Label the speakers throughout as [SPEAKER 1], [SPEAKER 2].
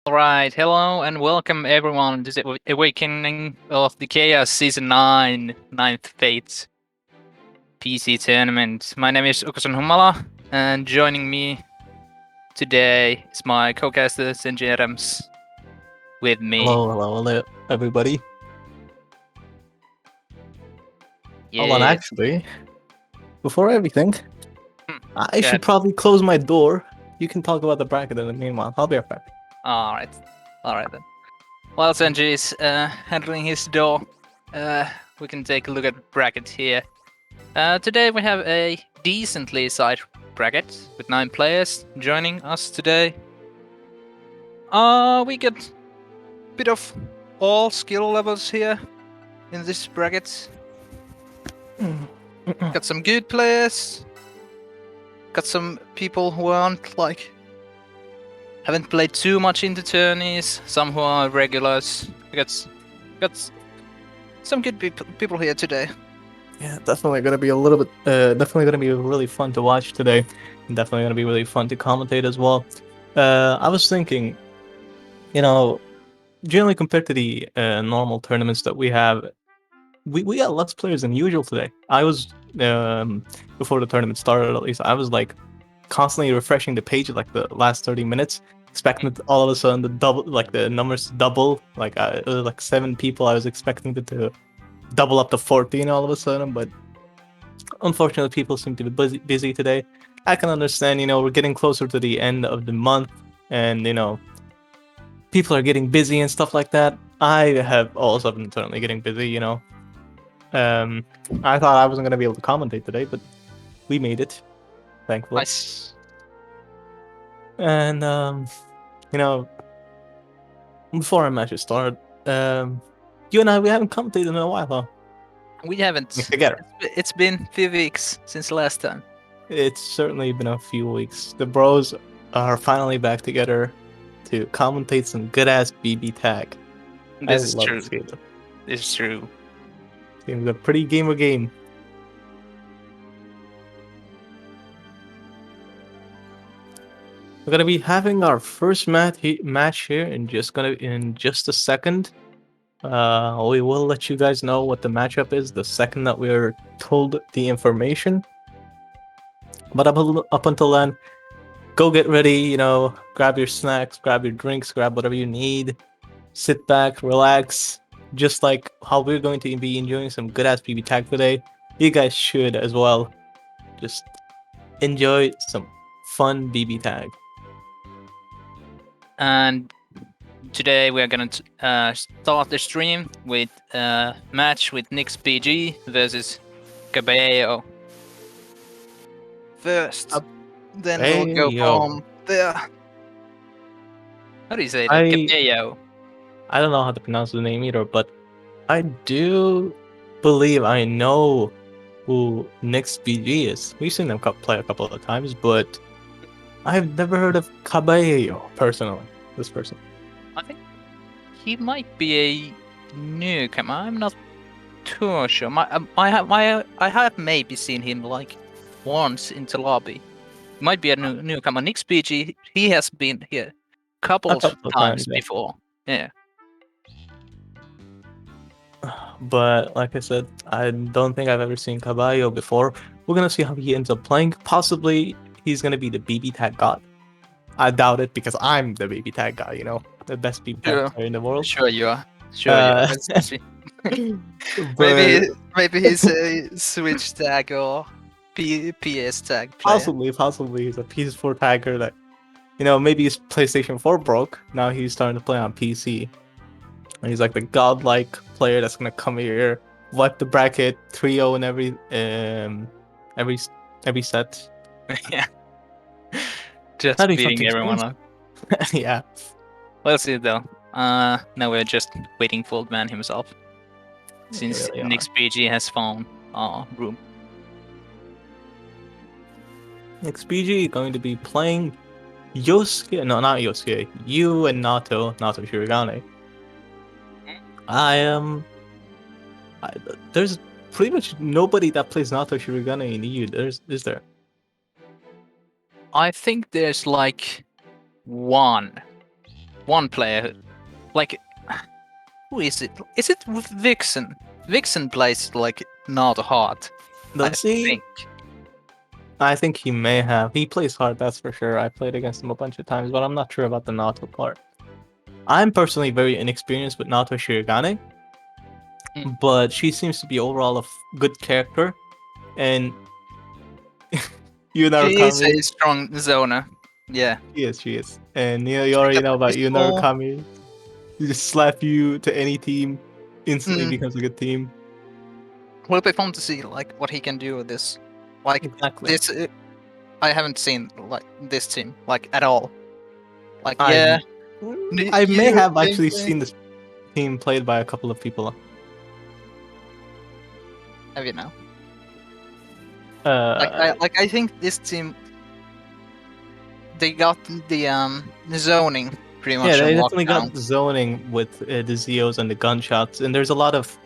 [SPEAKER 1] Alright, hello and welcome everyone to the Awakening of the Chaos Season 9, Ninth Fate PC Tournament. My name is Ukkosen and joining me today is my co-caster ZenciAdams with me.
[SPEAKER 2] Hello, everybody.
[SPEAKER 1] Yeah.
[SPEAKER 2] Hold on, actually, before everything, I
[SPEAKER 1] Go
[SPEAKER 2] should
[SPEAKER 1] ahead.
[SPEAKER 2] probably close my door. You can talk about the bracket in the meanwhile. I'll be right back.
[SPEAKER 1] Alright then. While Zenji is handling his door, we can take a look at the bracket here. Today we have a decently sized bracket with 9 players joining us today. We get a bit of all skill levels here in this bracket. Got some good players. Got some people who haven't played too much into tourneys. Some who are regulars. We got some good people here today.
[SPEAKER 2] Yeah, definitely gonna be a little bit. Definitely gonna be really fun to watch today. And definitely gonna be really fun to commentate as well. I was thinking, generally compared to the normal tournaments that we have, we got less players than usual today. I was before the tournament started, at least I was like constantly refreshing the page like the last 30 minutes, expecting all of a sudden the numbers to double. Like it was like 7 people. I was expecting it to double up to 14 all of a sudden, but unfortunately, people seem to be busy today. I can understand. We're getting closer to the end of the month, and people are getting busy and stuff like that. I have also been certainly getting busy. I thought I wasn't gonna be able to commentate today, but we made it, thankfully.
[SPEAKER 1] Nice.
[SPEAKER 2] And before our matches start, you and I we haven't commentated in a while, huh?
[SPEAKER 1] We haven't.
[SPEAKER 2] Together.
[SPEAKER 1] It's been a few weeks since last time.
[SPEAKER 2] It's certainly been a few weeks. The bros are finally back together to commentate some good ass BBTAG.
[SPEAKER 1] This is
[SPEAKER 2] love
[SPEAKER 1] true.
[SPEAKER 2] this game.
[SPEAKER 1] This is true.
[SPEAKER 2] Seems a pretty gamer game. We're gonna be having our first match here in just a second. We will let you guys know what the matchup is the second that we're told the information. But up until then, go get ready. Grab your snacks, grab your drinks, grab whatever you need. Sit back, relax. Just like how we're going to be enjoying some good ass BB tag today, you guys should as well. Just enjoy some fun BB tag.
[SPEAKER 1] And today we are gonna start the stream with a match with Nixbg versus Cabaio. First, then we'll go from there. How do you say that? Cabaio.
[SPEAKER 2] I don't know how to pronounce the name either, but I do believe I know who Nixbg is. We've seen them play a couple of times, but I've never heard of Cabaio personally. This person.
[SPEAKER 1] I think he might be a newcomer. I'm not too sure. I have maybe seen him like once in the lobby. Might be a newcomer. Nixbg, he has been here a couple of times before. Yeah.
[SPEAKER 2] But like I said, I don't think I've ever seen Cabaio before. We're gonna see how he ends up playing. Possibly he's gonna be the BB tag god. I doubt it because I'm the BB tag guy. The best BB tag player in the world.
[SPEAKER 1] Sure you are. Sure you are. Maybe he's a Switch tag or PS tag player.
[SPEAKER 2] Possibly he's a PS4 tagger that maybe his PlayStation 4 broke. Now he's starting to play on PC. And he's like the godlike player that's gonna come here, wipe the bracket 3-0 in every set.
[SPEAKER 1] Yeah. Just beating everyone up.
[SPEAKER 2] Yeah.
[SPEAKER 1] Let's see though. Now we're just waiting for the man himself. Since really Nixbg has found our room.
[SPEAKER 2] Nixbg going to be playing Yosuke. No, not Yosuke. You and Naoto Shirogane. There's pretty much nobody that plays Naoto Shirogane in EU. Is there?
[SPEAKER 1] I think there's like one. one player, like, who is it? Is it Vixen? Vixen plays like Naoto hard. I
[SPEAKER 2] Does he?
[SPEAKER 1] think.
[SPEAKER 2] I think he may have. He plays hard, that's for sure. I played against him a bunch of times, but I'm not sure about the Naoto part. I'm personally very inexperienced with Naoto Shirogane, but she seems to be overall a good character, and
[SPEAKER 1] She is
[SPEAKER 2] Narukami.
[SPEAKER 1] a strong zoner. Yeah.
[SPEAKER 2] She is. And you already know about
[SPEAKER 1] pistol.
[SPEAKER 2] Narukami. You just slap you to any team, instantly
[SPEAKER 1] Mm.
[SPEAKER 2] becomes a good team.
[SPEAKER 1] Will be fun to see like what he can do with this. Like
[SPEAKER 2] Exactly.
[SPEAKER 1] this, I haven't seen like this team like at all. Like
[SPEAKER 2] I may
[SPEAKER 1] you
[SPEAKER 2] have actually
[SPEAKER 1] think-
[SPEAKER 2] seen this team played by a couple of people.
[SPEAKER 1] Have you now? I think this team, they got the zoning pretty much.
[SPEAKER 2] Yeah, they
[SPEAKER 1] on
[SPEAKER 2] definitely
[SPEAKER 1] lockdown.
[SPEAKER 2] got zoning with the Zeos and the gunshots, and there's a lot of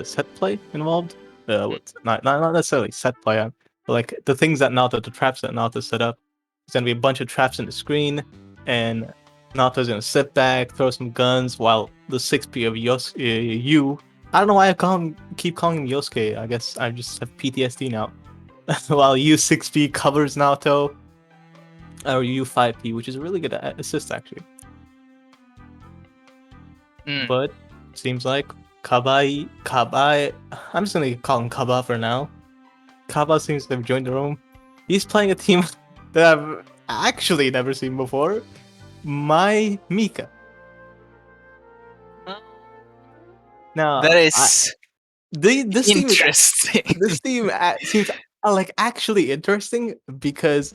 [SPEAKER 2] set play involved. Not necessarily set play, but like the things that Naoto, the traps that Naoto set up. There's gonna be a bunch of traps in the screen, and Naoto's gonna sit back, throw some guns, while the 6P of Yu. I don't know why keep calling him Yosuke. I guess I just have PTSD now. While Yu 6P covers Naoto, or Yu 5P, which is a really good assist actually. But seems like Cabaio, I'm just gonna call him Kaba for now. Kaba seems to have joined the room. He's playing a team that I've actually never seen before. My Mika. Now
[SPEAKER 1] That is
[SPEAKER 2] this
[SPEAKER 1] interesting.
[SPEAKER 2] This team seems like actually interesting because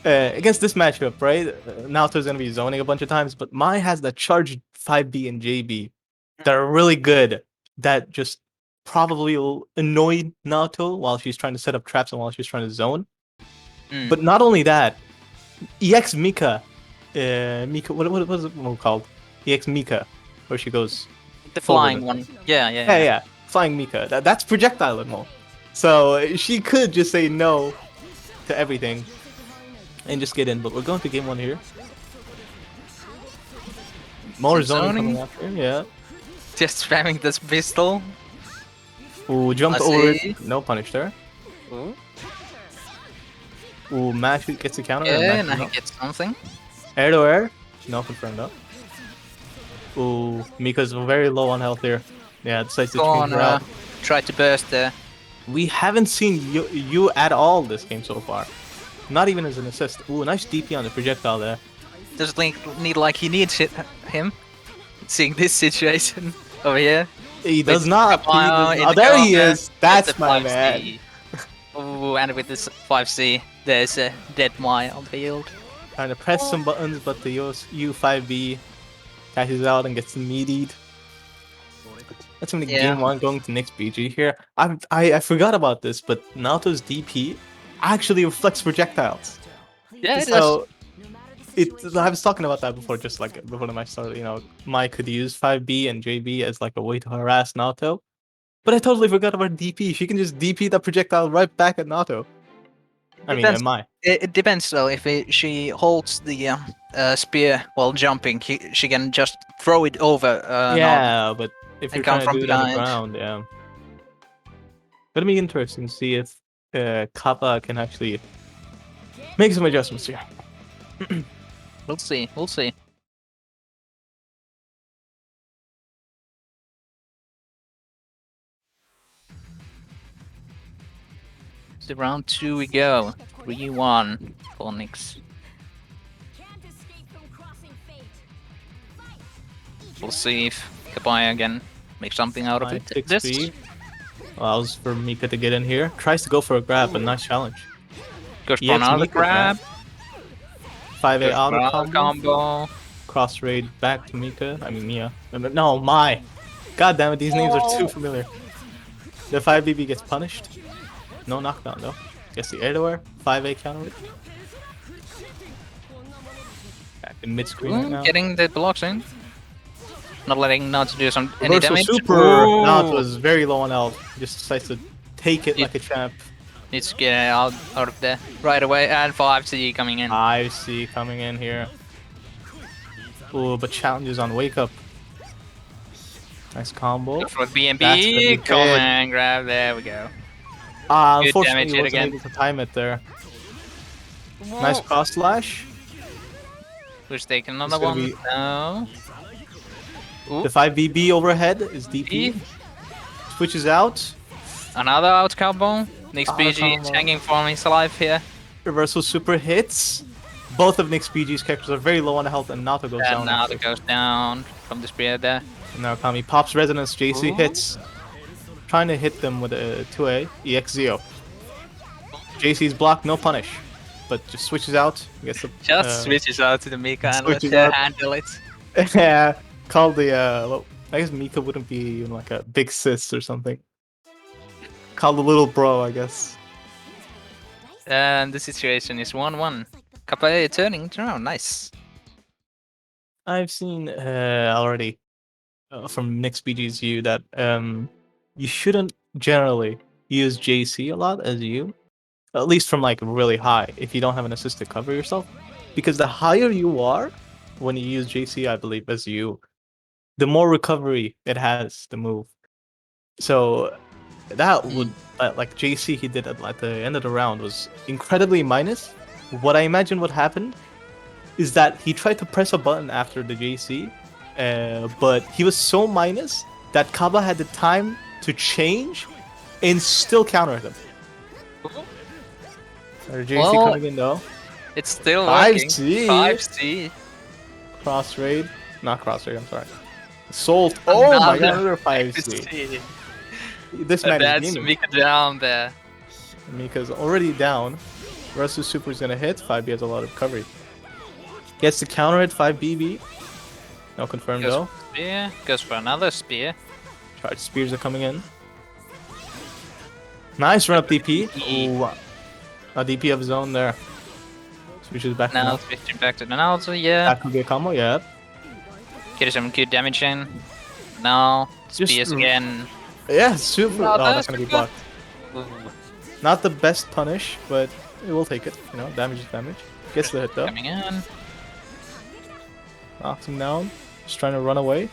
[SPEAKER 2] against this matchup, right? Naoto's gonna be zoning a bunch of times, but Mai has the charged 5B and JB that are really good. That just probably will annoy Naoto while she's trying to set up traps and while she's trying to zone. But not only that, EX Mika, what was it called? EX Mika, where she goes.
[SPEAKER 1] The flying one. Yeah.
[SPEAKER 2] Flying Mika. That's projectile mode. So she could just say no to everything and just get in. But we're going to game one here. More zoning coming after. Yeah.
[SPEAKER 1] Just spamming this pistol.
[SPEAKER 2] Ooh, jumped over it. No punish there. Ooh, Mash gets a counter.
[SPEAKER 1] Yeah, now he gets something.
[SPEAKER 2] Air to air. No confirmed though. Ooh, Mika's very low on health here. Yeah, decides to change her out.
[SPEAKER 1] Try to burst there.
[SPEAKER 2] We haven't seen you at all this game so far. Not even as an assist. Ooh, nice DP on the projectile there.
[SPEAKER 1] Does Link need like he needs him? Seeing this situation over here.
[SPEAKER 2] He does not. Oh, there he is. That's my man.
[SPEAKER 1] Ooh, and with this 5C, there's a dead Mai on the field.
[SPEAKER 2] Trying to press some buttons, but the U5B catches out and gets meatied. That's gonna game one going to Nixbg here. I forgot about this, but Naoto's DP actually reflects projectiles.
[SPEAKER 1] Yeah, it does.
[SPEAKER 2] I was talking about that before, just like before the match started. You know, Mai could use 5B and JB as like a way to harass Naoto. But I totally forgot about DP. She can just DP that projectile right back at Naoto. I mean, Mai.
[SPEAKER 1] It depends though. If she holds the spear while jumping, she can just throw it over.
[SPEAKER 2] Yeah, but if you're trying to do it on the
[SPEAKER 1] behind.
[SPEAKER 2] ground, yeah. It'll be interesting to see if Kappa can actually make some adjustments here.
[SPEAKER 1] We'll see. We'll see. So round 2 we go. 3-1 for Nix. We'll see if Cabaio again makes something out of it.
[SPEAKER 2] 6B allows for Mika to get in here. Tries to go for a grab, but nice challenge.
[SPEAKER 1] Goes for another grab.
[SPEAKER 2] 5A auto
[SPEAKER 1] combo.
[SPEAKER 2] Cross raid back to Mika. I mean Mia. No, Mai. God damn it, these names are too familiar. The 5BB gets punished. No knockdown though. Gets the air to air. 5A counter. Back in mid screen right now.
[SPEAKER 1] Getting the blocks in. Not letting Naoto do any damage.
[SPEAKER 2] Super. Naoto was very low on health. Just decides to take it like a champ.
[SPEAKER 1] Needs to get out of there right away. And 5C coming in.
[SPEAKER 2] 5C coming in here. Oh, but challenges on wake up. Nice combo.
[SPEAKER 1] Go for
[SPEAKER 2] That's gonna
[SPEAKER 1] BNB.
[SPEAKER 2] be
[SPEAKER 1] Come
[SPEAKER 2] big.
[SPEAKER 1] and grab. There we go. Good
[SPEAKER 2] Unfortunately,
[SPEAKER 1] damage
[SPEAKER 2] he
[SPEAKER 1] hit
[SPEAKER 2] wasn't
[SPEAKER 1] again.
[SPEAKER 2] able to time it there. Nice cross slash.
[SPEAKER 1] Who's taking another
[SPEAKER 2] It's gonna
[SPEAKER 1] one?
[SPEAKER 2] be-
[SPEAKER 1] No. Ooh,
[SPEAKER 2] The 5BB overhead is DP. Switches out.
[SPEAKER 1] another out combo. Nixbg is
[SPEAKER 2] combo.
[SPEAKER 1] hanging from his life here.
[SPEAKER 2] Reversal super hits. Both of Nixbg's characters are very low on health, and Naoto goes down.
[SPEAKER 1] And now it goes down from the spear there.
[SPEAKER 2] And now Kami pops resonance. JC
[SPEAKER 1] Ooh.
[SPEAKER 2] hits. Trying to hit them with a 2A. EX0. JC's blocked, no punish. But just switches out. Gets the,
[SPEAKER 1] Just switches out to the Mika and lets
[SPEAKER 2] switches
[SPEAKER 1] her
[SPEAKER 2] out.
[SPEAKER 1] handle it.
[SPEAKER 2] yeah, called the well, I guess Mika wouldn't be even like a big sis or something. Called the little bro, I guess.
[SPEAKER 1] And the situation is 1-1. Cabaio turning it around. Nice.
[SPEAKER 2] I've seen already from Nixbg's view that you shouldn't generally use JC a lot as you, at least from like really high, if you don't have an assist to cover yourself, because the higher you are when you use JC, I believe, as you, the more recovery it has the move. So that would like JC he did at the end of the round was incredibly minus. What I imagine what happened is that he tried to press a button after the JC, but he was so minus that Kaba had the time to change and still counter him. JC
[SPEAKER 1] Well,
[SPEAKER 2] coming in though.
[SPEAKER 1] It's still working.
[SPEAKER 2] 5C.
[SPEAKER 1] 5C.
[SPEAKER 2] Cross raid. Not cross raid, I'm sorry. Salt. Oh my god, another 5C.
[SPEAKER 1] 5C.
[SPEAKER 2] This man
[SPEAKER 1] That's
[SPEAKER 2] is gaming.
[SPEAKER 1] Mika down there.
[SPEAKER 2] Mika's already down. Resu Super is gonna hit. 5B has a lot of recovery. Gets the counter hit. 5BB. No confirmed
[SPEAKER 1] Goes
[SPEAKER 2] though.
[SPEAKER 1] for spear. Goes for another spear.
[SPEAKER 2] Charge spears are coming in. Nice run up DP. Ooh, a DP of his own there. Switches back.
[SPEAKER 1] Now switching back to the naotos. Yeah.
[SPEAKER 2] That could be a combo. Yeah.
[SPEAKER 1] Get some good damage in. Now
[SPEAKER 2] Just
[SPEAKER 1] spears again.
[SPEAKER 2] Yeah. Super.
[SPEAKER 1] No,
[SPEAKER 2] Oh,
[SPEAKER 1] that's
[SPEAKER 2] that's gonna be
[SPEAKER 1] good.
[SPEAKER 2] blocked.
[SPEAKER 1] Ooh,
[SPEAKER 2] Not the best punish, but it will take it. You know, damage is damage. Gets the hit though.
[SPEAKER 1] coming in.
[SPEAKER 2] Knocks him down. Just trying to run away.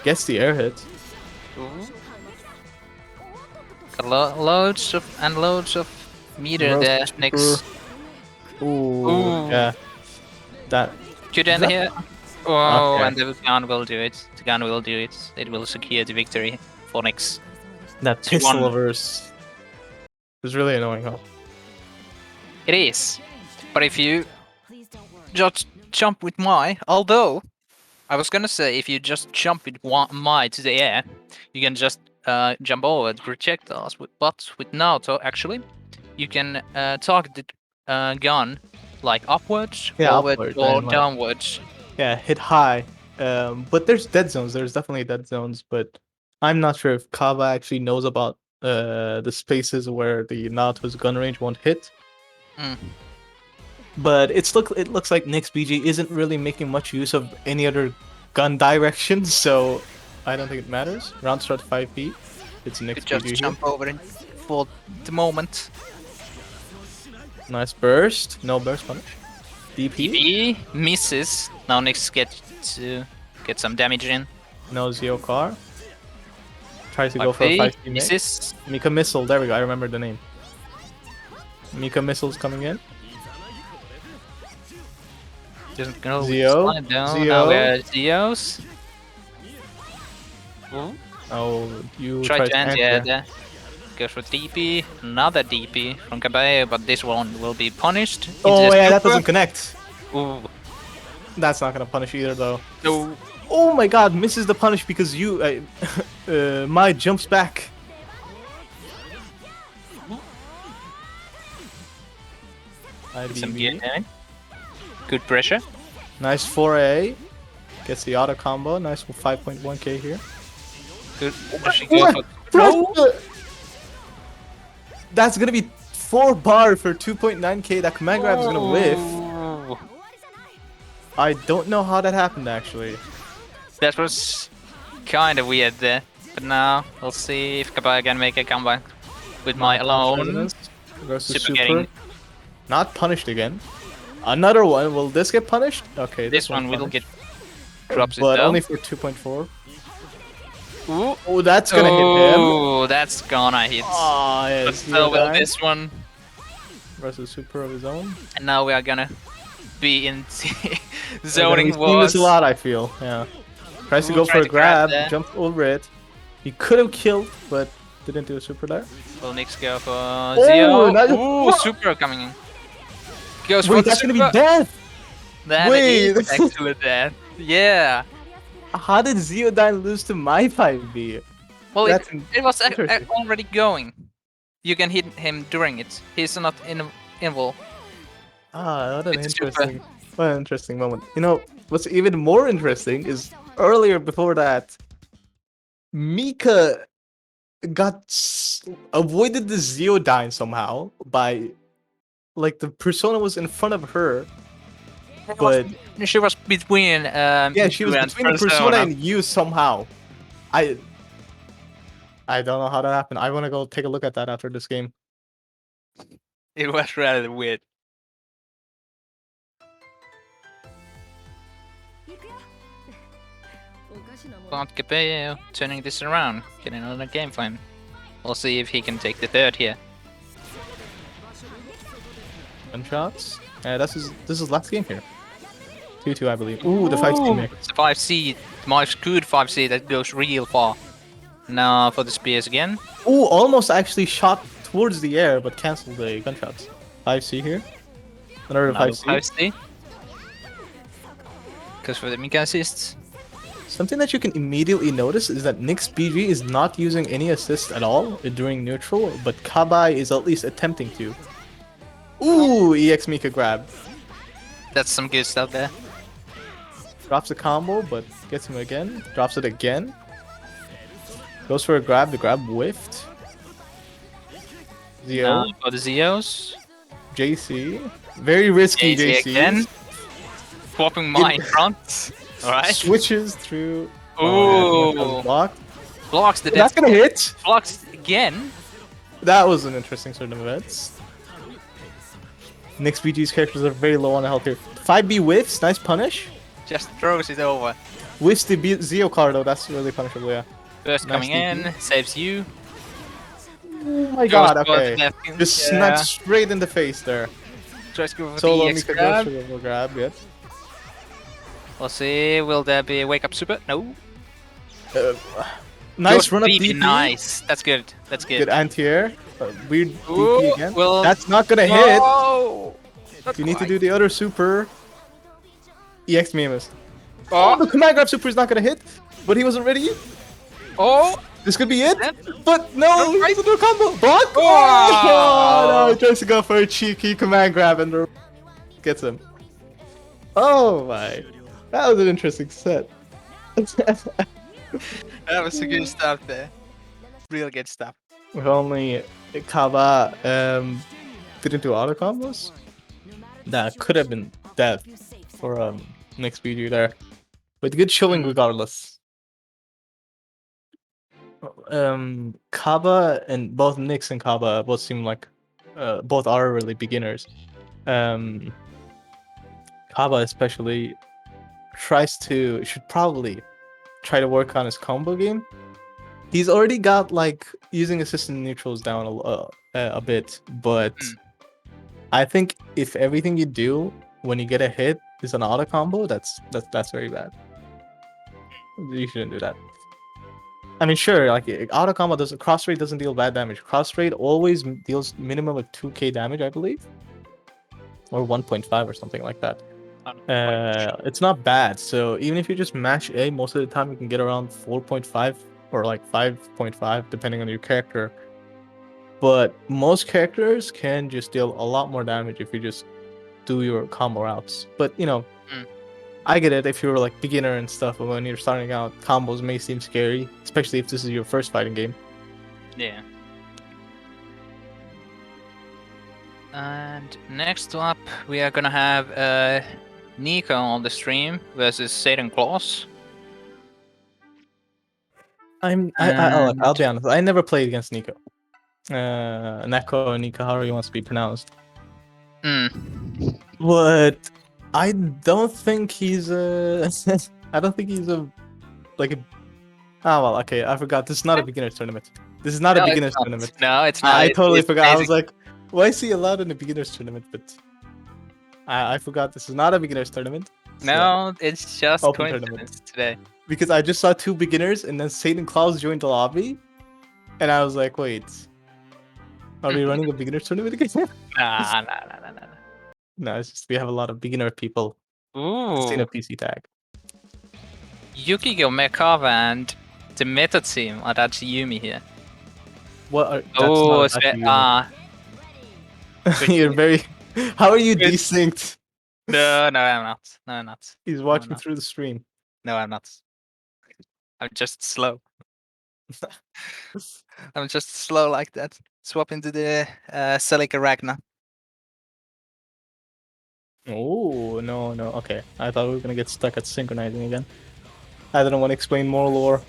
[SPEAKER 2] Gets the air hit.
[SPEAKER 1] Ooh. Got loads of meter
[SPEAKER 2] Roast
[SPEAKER 1] there.
[SPEAKER 2] super.
[SPEAKER 1] Next.
[SPEAKER 2] Ooh,
[SPEAKER 1] Ooh.
[SPEAKER 2] yeah. That.
[SPEAKER 1] Good end
[SPEAKER 2] that-
[SPEAKER 1] here. Oh,
[SPEAKER 2] Okay.
[SPEAKER 1] and the gun will do it. The gun will do it. It will secure the victory for Nix.
[SPEAKER 2] That
[SPEAKER 1] 2-1.
[SPEAKER 2] pistol verse was really annoying, huh?
[SPEAKER 1] It is. But if you just jump with Mai, although I was gonna say if you just jump with Mai to the air, you can just jump over the projectiles. But with Naoto, actually, you can target the gun like upwards,
[SPEAKER 2] Yeah,
[SPEAKER 1] forward,
[SPEAKER 2] upwards,
[SPEAKER 1] or
[SPEAKER 2] and, like-
[SPEAKER 1] downwards.
[SPEAKER 2] Yeah, hit high. But there's dead zones. There's definitely dead zones, but I'm not sure if Kaba actually knows about the spaces where the Naoto's gun range won't hit.
[SPEAKER 1] Mm.
[SPEAKER 2] But it looks like Nixbg isn't really making much use of any other gun direction, so I don't think it matters. Round start 5P. It's
[SPEAKER 1] You
[SPEAKER 2] Nixbg
[SPEAKER 1] just
[SPEAKER 2] here.
[SPEAKER 1] jump over it for the moment.
[SPEAKER 2] Nice burst. No burst punish. DP.
[SPEAKER 1] DP misses. Now Nix gets to get some damage in.
[SPEAKER 2] No Zeo car. Tries to go for a
[SPEAKER 1] Okay,
[SPEAKER 2] 5P mate.
[SPEAKER 1] misses.
[SPEAKER 2] Mika Missile. There we go. I remember the name. Mika Missile's coming in.
[SPEAKER 1] Doesn't go
[SPEAKER 2] Zeo,
[SPEAKER 1] slide down.
[SPEAKER 2] Zeo.
[SPEAKER 1] Now we're Zeos.
[SPEAKER 2] Oh, you
[SPEAKER 1] Try
[SPEAKER 2] tried
[SPEAKER 1] to end
[SPEAKER 2] answer.
[SPEAKER 1] there. Goes for DP. Another DP from Cabaio, but this one will be punished.
[SPEAKER 2] Oh
[SPEAKER 1] Into
[SPEAKER 2] yeah, that
[SPEAKER 1] super.
[SPEAKER 2] doesn't connect.
[SPEAKER 1] Ooh.
[SPEAKER 2] That's not gonna punish either though.
[SPEAKER 1] No.
[SPEAKER 2] Oh my god, misses the punish because you Mai jumps back.
[SPEAKER 1] Some
[SPEAKER 2] IBB.
[SPEAKER 1] good damage. Good pressure.
[SPEAKER 2] Nice 4A. Gets the auto combo. Nice 5.1k here.
[SPEAKER 1] Good pressure. Go for
[SPEAKER 2] Bro, that's gonna be 4 bar for 2.9k. That command grab is gonna whiff.
[SPEAKER 1] Ooh.
[SPEAKER 2] I don't know how that happened actually.
[SPEAKER 1] That was kind of weird there. But now we'll see if Cabaio can make a comeback with my alone.
[SPEAKER 2] Versus
[SPEAKER 1] Super
[SPEAKER 2] super.
[SPEAKER 1] getting-
[SPEAKER 2] Not punished again. Another one. Will this get punished? Okay,
[SPEAKER 1] This one will
[SPEAKER 2] punished.
[SPEAKER 1] get drops it
[SPEAKER 2] But
[SPEAKER 1] down.
[SPEAKER 2] only for 2.4.
[SPEAKER 1] Ooh.
[SPEAKER 2] Oh, that's gonna hit him.
[SPEAKER 1] Oh, that's gonna hit.
[SPEAKER 2] Oh,
[SPEAKER 1] But
[SPEAKER 2] yes.
[SPEAKER 1] still will this one.
[SPEAKER 2] Versus super of his own.
[SPEAKER 1] And now we are gonna be in
[SPEAKER 2] We're
[SPEAKER 1] zoning
[SPEAKER 2] gonna be seeing this a
[SPEAKER 1] wars.
[SPEAKER 2] lot, I feel. Yeah. Tries to
[SPEAKER 1] We'll
[SPEAKER 2] go
[SPEAKER 1] try
[SPEAKER 2] for a
[SPEAKER 1] to grab
[SPEAKER 2] grab,
[SPEAKER 1] that.
[SPEAKER 2] jumped over it. He could have killed, but didn't do a super there.
[SPEAKER 1] Will Nix go for Zeo?
[SPEAKER 2] nice-
[SPEAKER 1] Ooh, super coming in. Goes for
[SPEAKER 2] Wait,
[SPEAKER 1] the
[SPEAKER 2] that's
[SPEAKER 1] super.
[SPEAKER 2] gonna be death!
[SPEAKER 1] That
[SPEAKER 2] Wait.
[SPEAKER 1] is actually death. Yeah.
[SPEAKER 2] How did ZenciAdam lose to my 5B?
[SPEAKER 1] Well,
[SPEAKER 2] That's
[SPEAKER 1] it was
[SPEAKER 2] interesting.
[SPEAKER 1] already going. You can hit him during it. He's not involved.
[SPEAKER 2] Ah, what an
[SPEAKER 1] It's super.
[SPEAKER 2] interesting moment. You know, what's even more interesting is earlier before that, Mika avoided the ZenciAdam somehow by, like, the persona was in front of her, but
[SPEAKER 1] She was between
[SPEAKER 2] yeah, she was
[SPEAKER 1] you and
[SPEAKER 2] between the persona and you somehow. I don't know how that happened. I want to go take a look at that after this game.
[SPEAKER 1] It was rather weird. But Cabaio turning this around, getting another game for him. We'll see if he can take the third here.
[SPEAKER 2] Gunshots. This is last game here. 2-2, I believe. Ooh, the 5C mix.
[SPEAKER 1] It's a 5C, my good 5C that goes real far. Now for the spears again.
[SPEAKER 2] Ooh, almost actually shot towards the air, but canceled the gunshots. 5C here. Another 5C.
[SPEAKER 1] 5C. Because for the mika assists.
[SPEAKER 2] Something that you can immediately notice is that Nixbg is not using any assist at all during neutral, but Cabaio is at least attempting to. Ooh, EX Mika grab.
[SPEAKER 1] That's some good stuff there.
[SPEAKER 2] Drops a combo, but gets him again. Drops it again. Goes for a grab. The grab whiffed.
[SPEAKER 1] Now
[SPEAKER 2] Zeo.
[SPEAKER 1] for the Zeos.
[SPEAKER 2] JC. Very risky JC.
[SPEAKER 1] again. Swapping my front. Alright.
[SPEAKER 2] Switches through.
[SPEAKER 1] Ooh.
[SPEAKER 2] Blocked.
[SPEAKER 1] Blocks the
[SPEAKER 2] That's gonna hit.
[SPEAKER 1] Blocks again.
[SPEAKER 2] That was an interesting sort of events. Nixbg's characters are very low on health here. 5B whiffs. Nice punish.
[SPEAKER 1] Just throws it over.
[SPEAKER 2] Whiffs the Zeo card though. That's really punishable, yeah.
[SPEAKER 1] First
[SPEAKER 2] Nice
[SPEAKER 1] coming
[SPEAKER 2] DP.
[SPEAKER 1] in. Saves you.
[SPEAKER 2] Oh my
[SPEAKER 1] Goes
[SPEAKER 2] god,
[SPEAKER 1] for the
[SPEAKER 2] okay.
[SPEAKER 1] left in,
[SPEAKER 2] Just
[SPEAKER 1] yeah.
[SPEAKER 2] sniped straight in the face there.
[SPEAKER 1] Tries to go for
[SPEAKER 2] Solo
[SPEAKER 1] the EX
[SPEAKER 2] Mika
[SPEAKER 1] grab.
[SPEAKER 2] goes for the grab, yeah.
[SPEAKER 1] We'll see. Will there be a wake up super? No.
[SPEAKER 2] Nice
[SPEAKER 1] Goes
[SPEAKER 2] run up
[SPEAKER 1] DP.
[SPEAKER 2] DP.
[SPEAKER 1] Nice. That's good. That's good.
[SPEAKER 2] Good anti-air. Weird
[SPEAKER 1] Ooh,
[SPEAKER 2] DP again.
[SPEAKER 1] well,
[SPEAKER 2] That's not gonna hit.
[SPEAKER 1] No! Not
[SPEAKER 2] You need to
[SPEAKER 1] quite.
[SPEAKER 2] do the other super. EX Mimus.
[SPEAKER 1] Oh,
[SPEAKER 2] The command grab super is not gonna hit, but he wasn't ready.
[SPEAKER 1] oh,
[SPEAKER 2] This could be it.
[SPEAKER 1] That-
[SPEAKER 2] But no, he has to do a combo. Block.
[SPEAKER 1] Oh!
[SPEAKER 2] Oh, no, he tries to go for a cheeky command grab and gets him. Oh my. That was an interesting set.
[SPEAKER 1] that was a good stuff there. Real good stuff.
[SPEAKER 2] If only Kaba didn't do auto combos, that could have been death for Nixbg there. But good showing regardless. Kaba and both Nix and Kaba both seem like both are really beginners. Kaba especially should probably try to work on his combo game. He's already got like using assistant neutrals down a bit, but I think if everything you do when you get a hit is an auto combo, that's very bad. You shouldn't do that. I mean, sure, like auto combo doesn't cross rate doesn't deal bad damage. Cross rate always deals minimum of 2k damage, I believe, or 1.5 or something like that. It's not bad. So even if you just mash A, most of the time you can get around 4.5 or like 5.5 depending on your character. But most characters can just deal a lot more damage if you just do your combo routes. But you know, I get it if you're like beginner and stuff, but when you're starting out, combos may seem scary, especially if this is your first fighting game.
[SPEAKER 1] Yeah. And next up, we are gonna have Nico on the stream versus Satan Claus.
[SPEAKER 2] I'll be honest. I never played against Nico. Neko or Nika, however you want to be pronounced. But I don't think he's a. I don't think he's a like a. Ah well, okay. I forgot. This is not a beginners tournament. This is not a
[SPEAKER 1] No, it's
[SPEAKER 2] beginners
[SPEAKER 1] not.
[SPEAKER 2] tournament.
[SPEAKER 1] No, it's not.
[SPEAKER 2] I totally
[SPEAKER 1] It's
[SPEAKER 2] forgot. I was
[SPEAKER 1] basic.
[SPEAKER 2] like, why is he allowed in a beginners tournament? But I forgot this is not a beginners tournament. It's a
[SPEAKER 1] No, it's just
[SPEAKER 2] open
[SPEAKER 1] coincidence
[SPEAKER 2] tournament.
[SPEAKER 1] today.
[SPEAKER 2] Because I just saw 2 beginners and then Satan Claus joined the lobby, and I was like, wait, are we running a beginners tournament again?
[SPEAKER 1] Nah.
[SPEAKER 2] No, it's just we have a lot of beginner people. It's in a
[SPEAKER 1] Ooh,
[SPEAKER 2] PC tag.
[SPEAKER 1] Yukiko, merkava, and the meta team adachi Yumi here.
[SPEAKER 2] What? That's
[SPEAKER 1] Oh,
[SPEAKER 2] not
[SPEAKER 1] it's
[SPEAKER 2] actually You're very. How are you
[SPEAKER 1] Good.
[SPEAKER 2] desynced?
[SPEAKER 1] No, I'm not. No, I'm not.
[SPEAKER 2] He's watching
[SPEAKER 1] not.
[SPEAKER 2] through the stream.
[SPEAKER 1] No, I'm not. I'm just slow. I'm just slow like that. Swap into the celica ragna.
[SPEAKER 2] Oh no. Okay, I thought we were gonna get stuck at synchronizing again. I didn't want to explain more lore.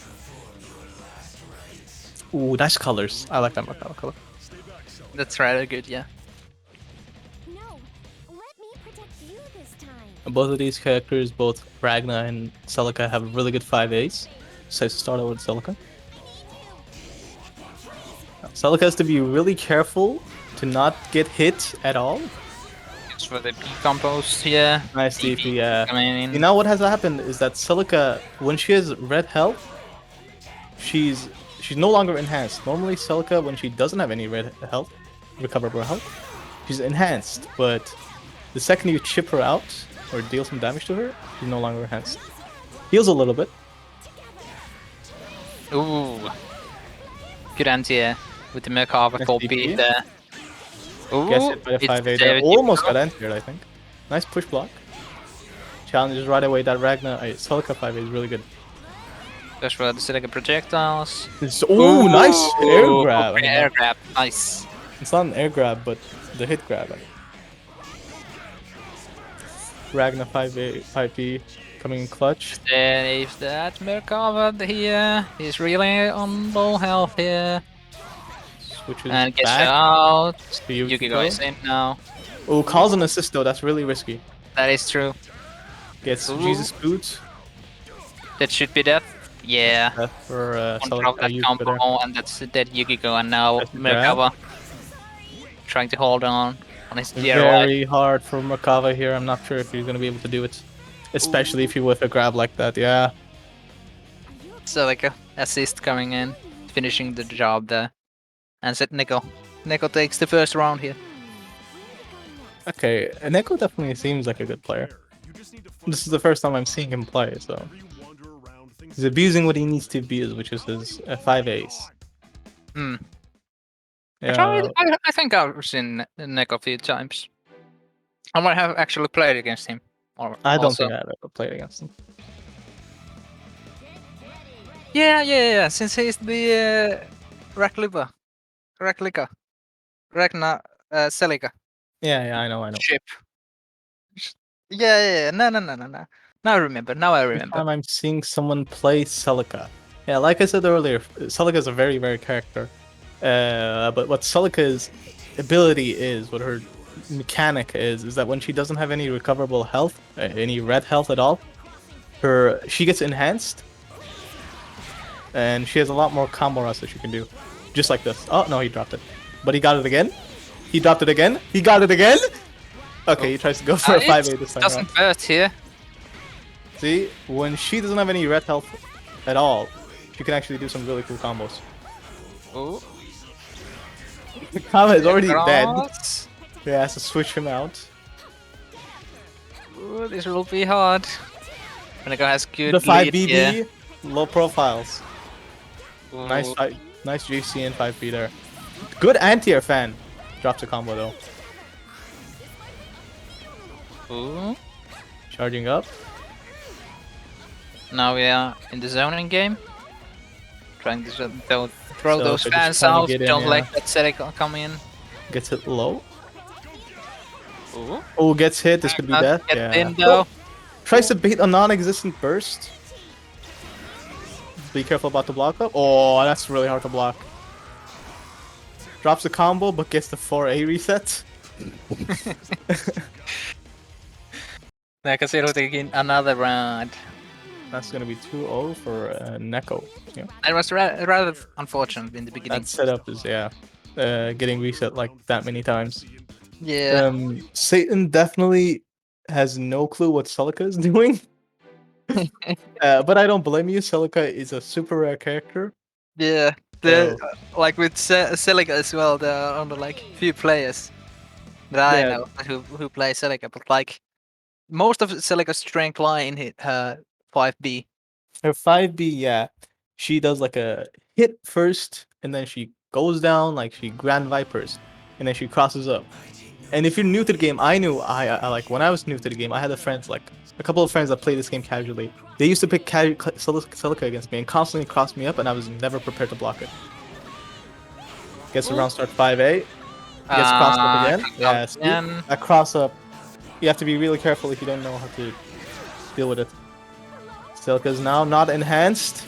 [SPEAKER 2] Ooh, nice colors. I like that merkava color.
[SPEAKER 1] That's rather good, yeah.
[SPEAKER 3] No, let me protect you this time.
[SPEAKER 2] Both of these characters, both Ragna and Celica, have really good 5As. So I start out with Celica. Celica has to be really careful to not get hit at all.
[SPEAKER 1] It's for the P combos here.
[SPEAKER 2] Nice DP, yeah.
[SPEAKER 1] coming in.
[SPEAKER 2] You know what has happened is that Celica, when she has red health, she's no longer enhanced. Normally Celica, when she doesn't have any red health, recoverable health, she's enhanced. But the second you chip her out or deal some damage to her, she's no longer enhanced. Heals a little bit.
[SPEAKER 1] Ooh. Good anti-air with the merkava
[SPEAKER 2] Nice
[SPEAKER 1] for
[SPEAKER 2] DP.
[SPEAKER 1] B there. Ooh,
[SPEAKER 2] Gets hit by the
[SPEAKER 1] it's
[SPEAKER 2] 5A there.
[SPEAKER 1] David
[SPEAKER 2] Almost
[SPEAKER 1] Yukiko.
[SPEAKER 2] got anti-aired, I think. Nice push block. Challenges right away that Ragna. Celica 5A is really good.
[SPEAKER 1] Just for the celica projectiles.
[SPEAKER 2] Oh, nice air grab.
[SPEAKER 1] Okay, air grab. Nice.
[SPEAKER 2] It's not an air grab, but the hit grab. Ragna 5A, 5P coming in clutch.
[SPEAKER 1] Save that merkava here. He's really on low health here.
[SPEAKER 2] Switches
[SPEAKER 1] And gets
[SPEAKER 2] back
[SPEAKER 1] out.
[SPEAKER 2] to
[SPEAKER 1] Yukiko is in now.
[SPEAKER 2] Oh, calls an assist though. That's really risky.
[SPEAKER 1] That is true.
[SPEAKER 2] Gets
[SPEAKER 1] Ooh.
[SPEAKER 2] Jesus boots.
[SPEAKER 1] That should be death. Yeah.
[SPEAKER 2] Death for
[SPEAKER 1] One drop that
[SPEAKER 2] Yukiko there.
[SPEAKER 1] combo, and that's dead Yukiko, and now
[SPEAKER 2] That's the grab.
[SPEAKER 1] merkava trying to hold on his dear life.
[SPEAKER 2] Very hard for merkava here. I'm not sure if he's gonna be able to do it, especially if you whiff a grab like that. Yeah.
[SPEAKER 1] So like a assist coming in, finishing the job there, and set Neko. Neko takes the first round here.
[SPEAKER 2] Okay, Neko definitely seems like a good player. This is the first time I'm seeing him play, so he's abusing what he needs to abuse, which is his 5As.
[SPEAKER 1] Hmm.
[SPEAKER 2] Yeah,
[SPEAKER 1] I think I've seen Neko a few times. I might have actually played against him. Or
[SPEAKER 2] I don't
[SPEAKER 1] also.
[SPEAKER 2] think I've ever played against him.
[SPEAKER 1] Yeah. Since he's the Ragna, Celica
[SPEAKER 2] Yeah, I know.
[SPEAKER 1] ship. Yeah. No. Now I remember.
[SPEAKER 2] First time I'm seeing someone play Celica. Yeah, like I said earlier, Celica is a very rare character. But what Celica's ability is, what her mechanic is that when she doesn't have any recoverable health, any red health at all, she gets enhanced, and she has a lot more combo runs that she can do, just like this. Oh no, he dropped it, but he got it again. He dropped it again. He got it again. Okay, he tries to go for a 5A this time.
[SPEAKER 1] Doesn't hurt here.
[SPEAKER 2] See, when she doesn't have any red health at all, she can actually do some really cool combos.
[SPEAKER 1] Ooh.
[SPEAKER 2] Kama is already dead.
[SPEAKER 1] Cross.
[SPEAKER 2] He has to switch him out.
[SPEAKER 1] Ooh, this will be hard. Neko has good
[SPEAKER 2] The
[SPEAKER 1] lead
[SPEAKER 2] 5BB,
[SPEAKER 1] here.
[SPEAKER 2] low profiles.
[SPEAKER 1] Ooh.
[SPEAKER 2] Nice GC and 5B there. Good anti-air fan. Drops a combo though.
[SPEAKER 1] Ooh.
[SPEAKER 2] Charging up.
[SPEAKER 1] Now we are in the zoning game. Trying to don't throw
[SPEAKER 2] So
[SPEAKER 1] those
[SPEAKER 2] they're just
[SPEAKER 1] fans
[SPEAKER 2] trying to
[SPEAKER 1] out.
[SPEAKER 2] get in,
[SPEAKER 1] Don't
[SPEAKER 2] yeah.
[SPEAKER 1] let that Celica come in.
[SPEAKER 2] Gets hit low.
[SPEAKER 1] Ooh.
[SPEAKER 2] Oh, gets hit. This could be
[SPEAKER 1] Not
[SPEAKER 2] death.
[SPEAKER 1] get
[SPEAKER 2] Yeah.
[SPEAKER 1] in though.
[SPEAKER 2] Tries to bait a non-existent burst. Be careful about the block up. Oh, that's really hard to block. Drops a combo, but gets the 4A reset.
[SPEAKER 1] NekoSilviu taking another round.
[SPEAKER 2] That's gonna be 2-0 for Neko. Yeah.
[SPEAKER 1] It was rather unfortunate in the beginning.
[SPEAKER 2] That setup is getting reset like that many times.
[SPEAKER 1] Yeah.
[SPEAKER 2] Satan definitely has no clue what Celica is doing. But I don't blame you. Celica is a super rare character.
[SPEAKER 1] Yeah.
[SPEAKER 2] So,
[SPEAKER 1] Like with Celica as well, there are only like few players that I
[SPEAKER 2] Yeah.
[SPEAKER 1] know who play Celica, but like most of Celica's strength lie in her 5B.
[SPEAKER 2] her 5B, yeah, she does like a hit first, and then she goes down like she Grand Vipers, and then she crosses up. And if you're new to the game, I knew I like when I was new to the game, I had a couple of friends that play this game casually. They used to pick Celica against me and constantly cross me up, and I was never prepared to block it. Gets around start 5A, gets crossed up again. Yeah, see? That cross up, you have to be really careful if you don't know how to deal with it. Celica's now not enhanced.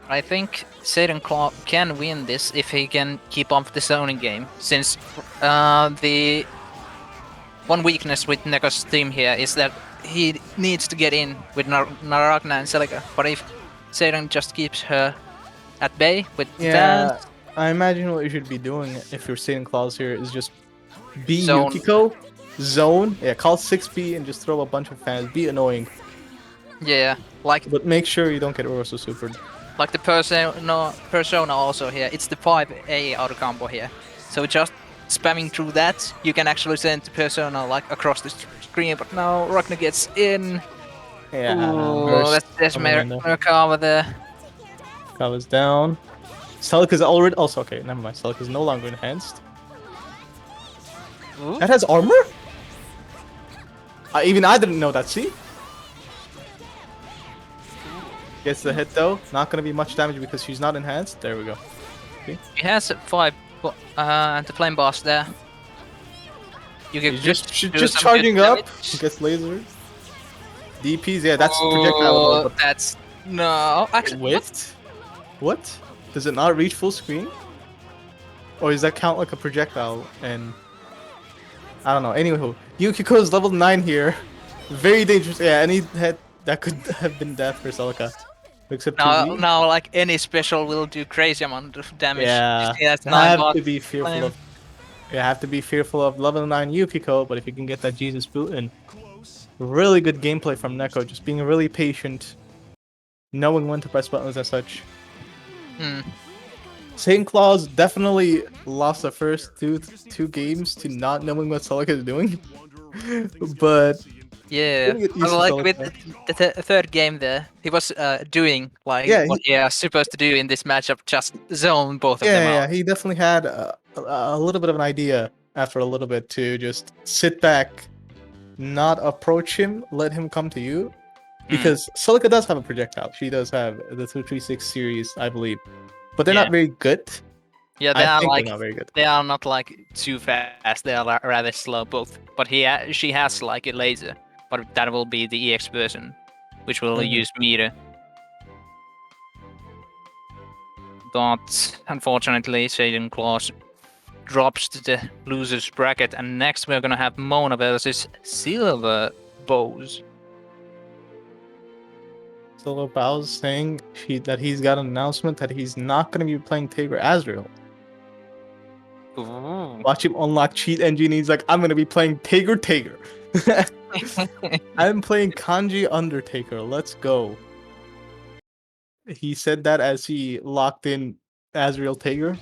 [SPEAKER 1] I think Satan Claw can win this if he can keep up the zoning game, since the one weakness with Neko's team here is that he needs to get in with ragna and Celica, but if Satan just keeps her at bay with dance,
[SPEAKER 2] I imagine what you should be doing if you're Satan Claws here is just be
[SPEAKER 1] Zone.
[SPEAKER 2] Yukiko, zone, call 6B and just throw a bunch of fans, be annoying,
[SPEAKER 1] yeah, like
[SPEAKER 2] but make sure you don't get Oroso supered.
[SPEAKER 1] the persona also here, it's the 5A auto combo here, so just spamming through that, you can actually send the persona like across the screen, but now ragna gets in.
[SPEAKER 2] Yeah,
[SPEAKER 1] Ooh, that's merkava there.
[SPEAKER 2] Merkava's down. Celica's already also okay, never mind. Celica's no longer enhanced.
[SPEAKER 1] Ooh.
[SPEAKER 2] That has armor? Even I didn't know that, see? Gets the hit though. Not gonna be much damage because she's not enhanced. There we go. See?
[SPEAKER 1] She has 5 and the flame boss there. You can
[SPEAKER 2] She's
[SPEAKER 1] do
[SPEAKER 2] just
[SPEAKER 1] some
[SPEAKER 2] charging
[SPEAKER 1] good
[SPEAKER 2] up.
[SPEAKER 1] damage.
[SPEAKER 2] She gets lasered. DPs, yeah, that's projectile. But
[SPEAKER 1] That's no, actually.
[SPEAKER 2] whiffed? What? Does it not reach full screen? Or does that count like a projectile? And I don't know. Anywho, Yukiko is level 9 here. Very dangerous. Yeah, any hit that could have been death for Celica. Except
[SPEAKER 1] Now, like any special will do crazy amount of damage.
[SPEAKER 2] Yeah,
[SPEAKER 1] She has
[SPEAKER 2] you
[SPEAKER 1] 9
[SPEAKER 2] have
[SPEAKER 1] bots.
[SPEAKER 2] to be fearful of. You have to be fearful of level 9 Yukiko, but if you can get that Jesus boot in, really good gameplay from Neko, just being really patient, knowing when to press buttons and such. Satan Claws definitely lost the first two games to not knowing what Celica is doing, but
[SPEAKER 1] Yeah,
[SPEAKER 2] But
[SPEAKER 1] like with the third game there, he was doing like what he was supposed to do in this matchup, just zone both of them out.
[SPEAKER 2] Yeah, he definitely had a little bit of an idea after a little bit to just sit back, not approach him, let him come to you. Because Celica does have a projectile. She does have the 236 series, I believe. But they're not very good.
[SPEAKER 1] Yeah,
[SPEAKER 2] they're not very good.
[SPEAKER 1] They are not like too fast. They are rather slow both. But she has like a laser, but that will be the EX version, which will use meter. But unfortunately, Satan Claus drops to the losers bracket, and next we're gonna have Mona versus SilverBowz.
[SPEAKER 2] SilverBowz saying that he's got an announcement that he's not going to be playing Tager Azrael.
[SPEAKER 1] Ooh.
[SPEAKER 2] Watch him unlock cheat engine. He's like, I'm going to be playing Tager. I'm playing Kanji Undertaker. Let's go. He said that as he locked in Azrael Tager.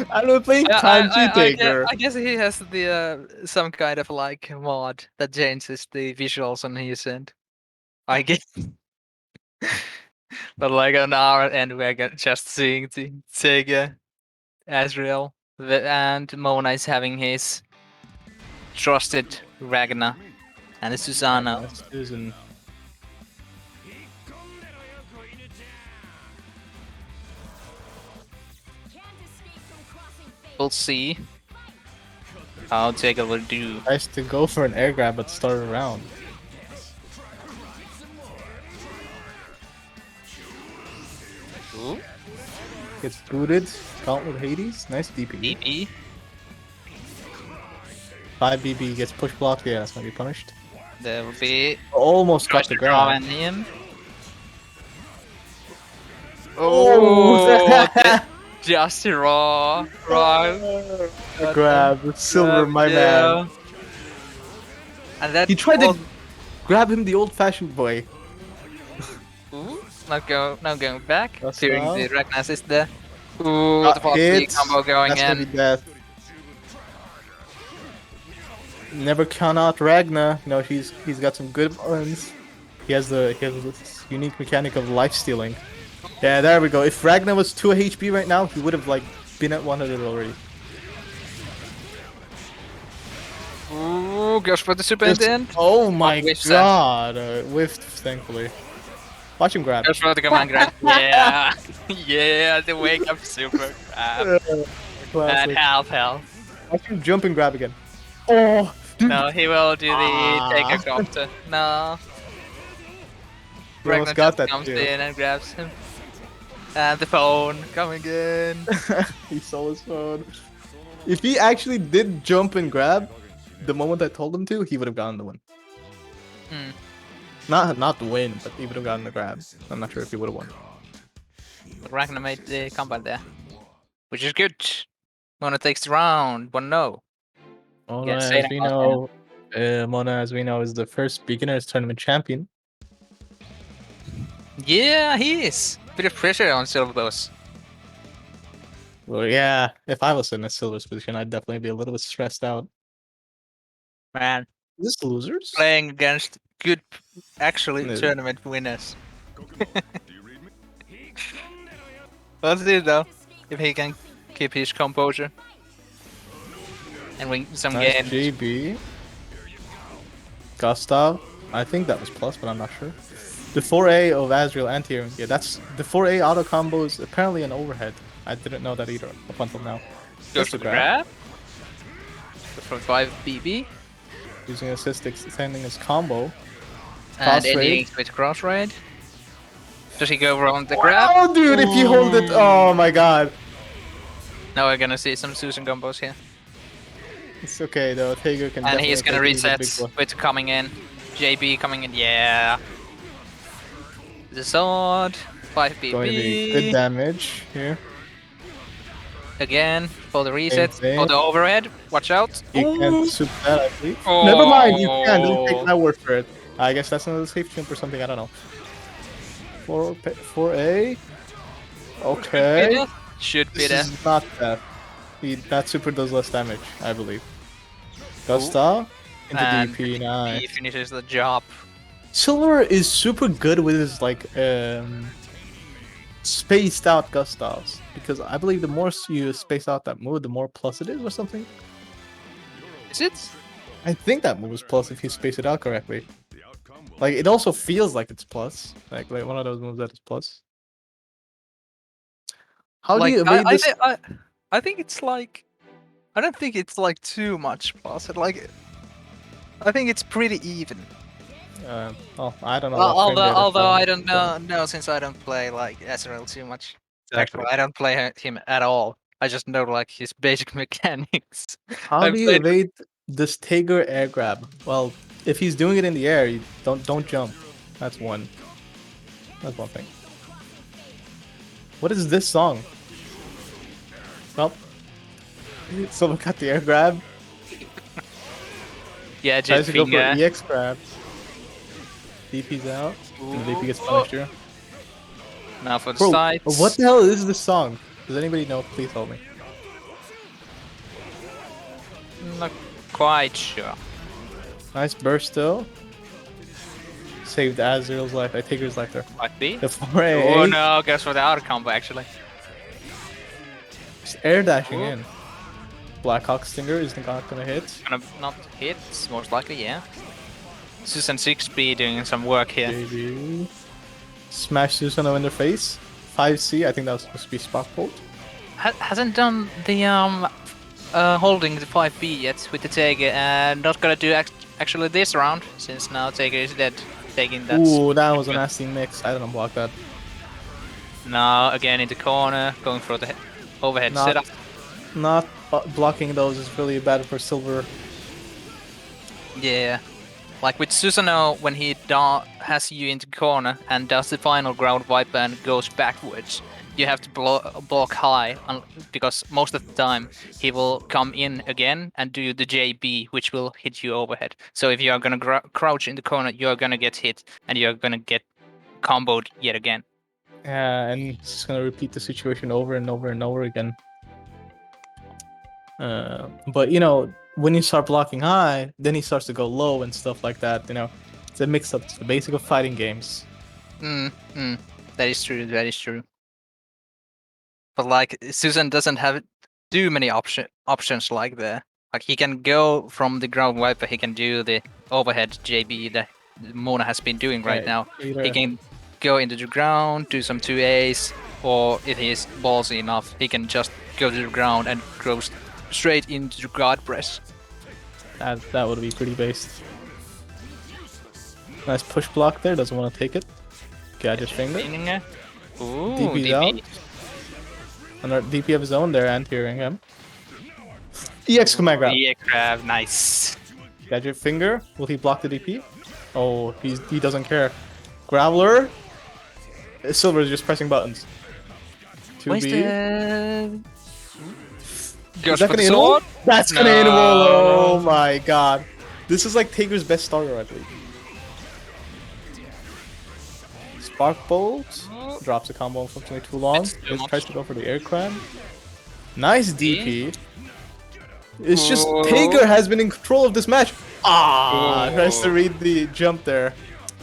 [SPEAKER 2] I'm playing Kanji Tager.
[SPEAKER 1] I guess he has the some kind of like mod that changes the visuals on his end. I guess. But like on our end, we're just seeing the Sega, Azrael, and Mona is having his trusted Ragna and the Susanoo.
[SPEAKER 2] Susan.
[SPEAKER 1] We'll see how Tager will do.
[SPEAKER 2] Tries to go for an air grab at the start of the round.
[SPEAKER 1] Ooh.
[SPEAKER 2] Gets booted. Gauntlet Hades. Nice DP.
[SPEAKER 1] DP.
[SPEAKER 2] 5 BB gets push blocked. Yeah, that's gonna be punished.
[SPEAKER 1] There will be
[SPEAKER 2] Almost got
[SPEAKER 1] tries
[SPEAKER 2] the
[SPEAKER 1] to draw
[SPEAKER 2] grab.
[SPEAKER 1] an in.
[SPEAKER 2] Oh,
[SPEAKER 1] just raw.
[SPEAKER 2] the grab. Silver, my man.
[SPEAKER 1] And that
[SPEAKER 2] He tried to grab him the old-fashioned way.
[SPEAKER 1] Ooh, not going back.
[SPEAKER 2] That's
[SPEAKER 1] Clearing
[SPEAKER 2] now.
[SPEAKER 1] the ragna assist there. Ooh, the
[SPEAKER 2] Got
[SPEAKER 1] 4
[SPEAKER 2] hit.
[SPEAKER 1] combo going
[SPEAKER 2] That's gonna
[SPEAKER 1] in.
[SPEAKER 2] be death. Never count out Ragna. You know, he's got some good ones. He has this unique mechanic of life stealing. Yeah, there we go. If Ragna was 2 HP right now, he would have like been at 100 already.
[SPEAKER 1] Ooh, goes for the super in the end.
[SPEAKER 2] Oh my
[SPEAKER 1] whiffs that.
[SPEAKER 2] god! Whiffed, thankfully. Watch him grab.
[SPEAKER 1] Goes for the command grab. Yeah, yeah, the wake up super grab. And
[SPEAKER 2] Classic.
[SPEAKER 1] health.
[SPEAKER 2] Watch him jump and grab again. Oh, dude.
[SPEAKER 1] No, he will do the take a copter. No.
[SPEAKER 2] He almost got that
[SPEAKER 1] comes
[SPEAKER 2] too.
[SPEAKER 1] in and grabs him. And the phone coming in.
[SPEAKER 2] He saw his phone. If he actually did jump and grab, the moment I told him to, he would have gotten the win.
[SPEAKER 1] Hmm.
[SPEAKER 2] Not the win, but he would have gotten the grab. I'm not sure if he would have won.
[SPEAKER 1] Ragna made the combat there, which is good. Mona takes the round. 1-0.
[SPEAKER 2] Mona,
[SPEAKER 1] Yeah,
[SPEAKER 2] as
[SPEAKER 1] say
[SPEAKER 2] we
[SPEAKER 1] that
[SPEAKER 2] know, Mona, as we know, is the first beginners tournament champion.
[SPEAKER 1] Yeah, he is. Bit of pressure on SilverBowz.
[SPEAKER 2] Well, yeah, if I was in a Silver's position, I'd definitely be a little bit stressed out.
[SPEAKER 1] Man,
[SPEAKER 2] Is this losers?
[SPEAKER 1] playing against good, actually,
[SPEAKER 2] No.
[SPEAKER 1] tournament winners. Let's see though, if he can keep his composure and win some
[SPEAKER 2] Nice
[SPEAKER 1] games.
[SPEAKER 2] JB. Gustav. I think that was plus, but I'm not sure. The 4A of Azrael and Tyrion. Yeah, that's the 4A auto combo is apparently an overhead. I didn't know that either up until now.
[SPEAKER 1] Goes
[SPEAKER 2] Just
[SPEAKER 1] for
[SPEAKER 2] a
[SPEAKER 1] the
[SPEAKER 2] grab.
[SPEAKER 1] grab. Goes for 5 BB.
[SPEAKER 2] Using assist extending his combo.
[SPEAKER 1] And
[SPEAKER 2] Cross raid.
[SPEAKER 1] ending with cross raid. Does he go around the grab?
[SPEAKER 2] Oh, dude, if he hold it. Oh my god.
[SPEAKER 1] Now we're gonna see some Susan combos here.
[SPEAKER 2] It's okay though. Tager can
[SPEAKER 1] And
[SPEAKER 2] definitely
[SPEAKER 1] he's gonna
[SPEAKER 2] take it as a
[SPEAKER 1] reset
[SPEAKER 2] big one.
[SPEAKER 1] with coming in. JB coming in, yeah. The sword, 5
[SPEAKER 2] Going to be good
[SPEAKER 1] BB.
[SPEAKER 2] damage here.
[SPEAKER 1] Again, for the reset,
[SPEAKER 2] Same
[SPEAKER 1] for the overhead. Watch out.
[SPEAKER 2] You
[SPEAKER 1] Ooh.
[SPEAKER 2] can't soup that, I believe. Never mind, you can. Don't take
[SPEAKER 1] Oh.
[SPEAKER 2] my word for it. I guess that's another safe jump or something. I don't know. 4A. Okay.
[SPEAKER 1] Should be
[SPEAKER 2] This
[SPEAKER 1] there.
[SPEAKER 2] is not that. That super does less damage, I believe. Gustav into
[SPEAKER 1] And
[SPEAKER 2] DP.
[SPEAKER 1] He
[SPEAKER 2] Nice.
[SPEAKER 1] finishes the job.
[SPEAKER 2] Silver is super good with his like spaced out Gustavs because I believe the more you space out that move, the more plus it is or something.
[SPEAKER 1] Is it?
[SPEAKER 2] I think that move is plus if you space it out correctly. Like it also feels like it's plus, like one of those moves that is plus. How do you evade this?
[SPEAKER 1] I think it's like, I don't think it's like too much plus. I think it's pretty even.
[SPEAKER 2] Oh, I don't know.
[SPEAKER 1] Well,
[SPEAKER 2] what frame rate
[SPEAKER 1] although I
[SPEAKER 2] found.
[SPEAKER 1] don't know since I don't play like Azrael too much.
[SPEAKER 2] Exactly.
[SPEAKER 1] Actually, I don't play him at all. I just know like his basic mechanics.
[SPEAKER 2] How
[SPEAKER 1] I've
[SPEAKER 2] do you
[SPEAKER 1] played-
[SPEAKER 2] evade this Tager air grab? Well, if he's doing it in the air, you don't jump. That's one. That's one thing. What is this song? Well, someone got the air grab.
[SPEAKER 1] Yeah,
[SPEAKER 2] Tries
[SPEAKER 1] just
[SPEAKER 2] to go for
[SPEAKER 1] finger.
[SPEAKER 2] EX grab. DP's out. And DP gets punished here.
[SPEAKER 1] Now for the
[SPEAKER 2] Bro,
[SPEAKER 1] sides.
[SPEAKER 2] what the hell is this song? Does anybody know? Please help me.
[SPEAKER 1] Not quite sure.
[SPEAKER 2] Nice burst though. Saved Azrael's life. I take his life there.
[SPEAKER 1] Might be.
[SPEAKER 2] The 4A.
[SPEAKER 1] Oh no, goes for the outer combo actually.
[SPEAKER 2] Just air dashing
[SPEAKER 1] Ooh.
[SPEAKER 2] in. Blackhawk Stinger is not gonna hit.
[SPEAKER 1] Gonna not hit, most likely, yeah. Susan Nixbg doing some work here.
[SPEAKER 2] JB. Smash Susanoo in their face. 5C, I think that was supposed to be Spock Bolt.
[SPEAKER 1] Hasn't done the holding the 5B yet with the Tager, and not gonna do actually this round since now Tager is dead, taking that.
[SPEAKER 2] Ooh, that was a nasty mix. I didn't block that.
[SPEAKER 1] Now again in the corner, going for the overhead
[SPEAKER 2] Not-
[SPEAKER 1] setup.
[SPEAKER 2] Not blocking those is really bad for Silver.
[SPEAKER 1] Yeah. Like with Susanoo, when he has you in the corner and does the final ground wipe and goes backwards, you have to block high, because most of the time he will come in again and do the JB, which will hit you overhead. So if you are gonna crouch in the corner, you are gonna get hit and you are gonna get comboed yet again.
[SPEAKER 2] Yeah, and he's just gonna repeat the situation over and over and over again. But you know, when you start blocking high, then he starts to go low and stuff like that. You know, it's a mix-up. It's the basic of fighting games.
[SPEAKER 1] That is true. That is true. But like Susan doesn't have too many options like that. Like he can go from the ground wiper, he can do the overhead JB that Mona has been doing right now.
[SPEAKER 2] Either.
[SPEAKER 1] He can go into the ground, do some 2As, or if he's ballsy enough, he can just go to the ground and go straight into the guard press.
[SPEAKER 2] That would be pretty based. Nice push block there. Doesn't want to take it. Gadget finger.
[SPEAKER 1] Ooh,
[SPEAKER 2] DP's out. Another DP of his own there, and hearing him. EX command grab.
[SPEAKER 1] Yeah, grab, nice.
[SPEAKER 2] Gadget finger. Will he block the DP? Oh, he doesn't care. Graveler. Silver is just pressing buttons. 2B.
[SPEAKER 1] Wasted.
[SPEAKER 2] Is
[SPEAKER 1] Goes
[SPEAKER 2] that
[SPEAKER 1] for the
[SPEAKER 2] gonna enable?
[SPEAKER 1] sword.
[SPEAKER 2] That's gonna
[SPEAKER 1] No.
[SPEAKER 2] enable. Oh my god. This is like Taker's best starter, I believe. Spark Bolt. Drops a combo unfortunately too long.
[SPEAKER 1] It's too
[SPEAKER 2] Just
[SPEAKER 1] much.
[SPEAKER 2] tries to go for the air crab. Nice DP. It's just Taker has been in control of this match. Tries to read the jump there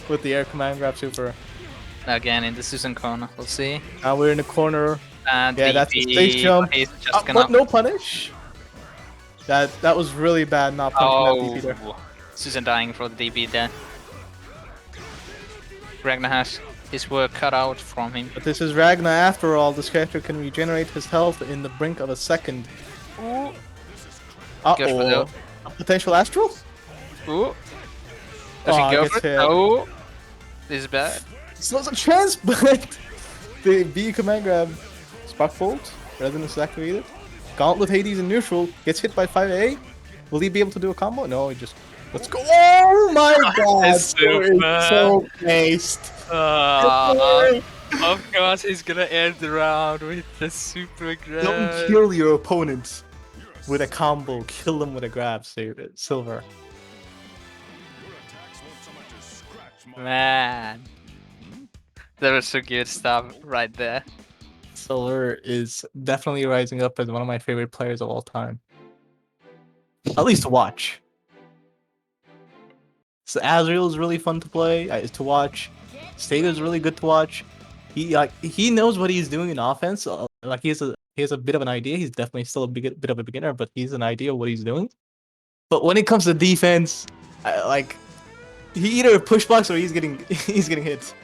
[SPEAKER 2] with the air command grab super.
[SPEAKER 1] Again in the Susan corner. We'll see.
[SPEAKER 2] Now we're in the corner.
[SPEAKER 1] And
[SPEAKER 2] Yeah, that's a
[SPEAKER 1] DP,
[SPEAKER 2] stage jump.
[SPEAKER 1] he's just gonna...
[SPEAKER 2] What? No punish? That was really bad not punching that DP there.
[SPEAKER 1] Susan dying for the DP there. Ragna has his work cut out from him.
[SPEAKER 2] But this is Ragna after all. This character can regenerate his health in the brink of a second.
[SPEAKER 1] Goes for the-
[SPEAKER 2] A potential astral?
[SPEAKER 1] Ooh. Does he go
[SPEAKER 2] gets
[SPEAKER 1] for it?
[SPEAKER 2] hit.
[SPEAKER 1] Oh. This is bad.
[SPEAKER 2] It's not a chance, but the B command grab. Spark Bolt. Resonance is activated. Gauntlet Hades in neutral. Gets hit by 5A. Will he be able to do a combo? No, he just... Let's go. Oh my god.
[SPEAKER 1] It's super.
[SPEAKER 2] So based.
[SPEAKER 1] Of course he's gonna end the round with the super grab.
[SPEAKER 2] Don't kill your opponent with a combo. Kill them with a grab, Silver.
[SPEAKER 1] Man. That was some good stuff right there.
[SPEAKER 2] Silver is definitely rising up as one of my favorite players of all time. At least to watch. So Azrael is really fun to play, to watch. Stater is really good to watch. He knows what he's doing in offense. Like he has a bit of an idea. He's definitely still a bit of a beginner, but he's an idea of what he's doing. But when it comes to defense, he either push blocks or he's getting hit.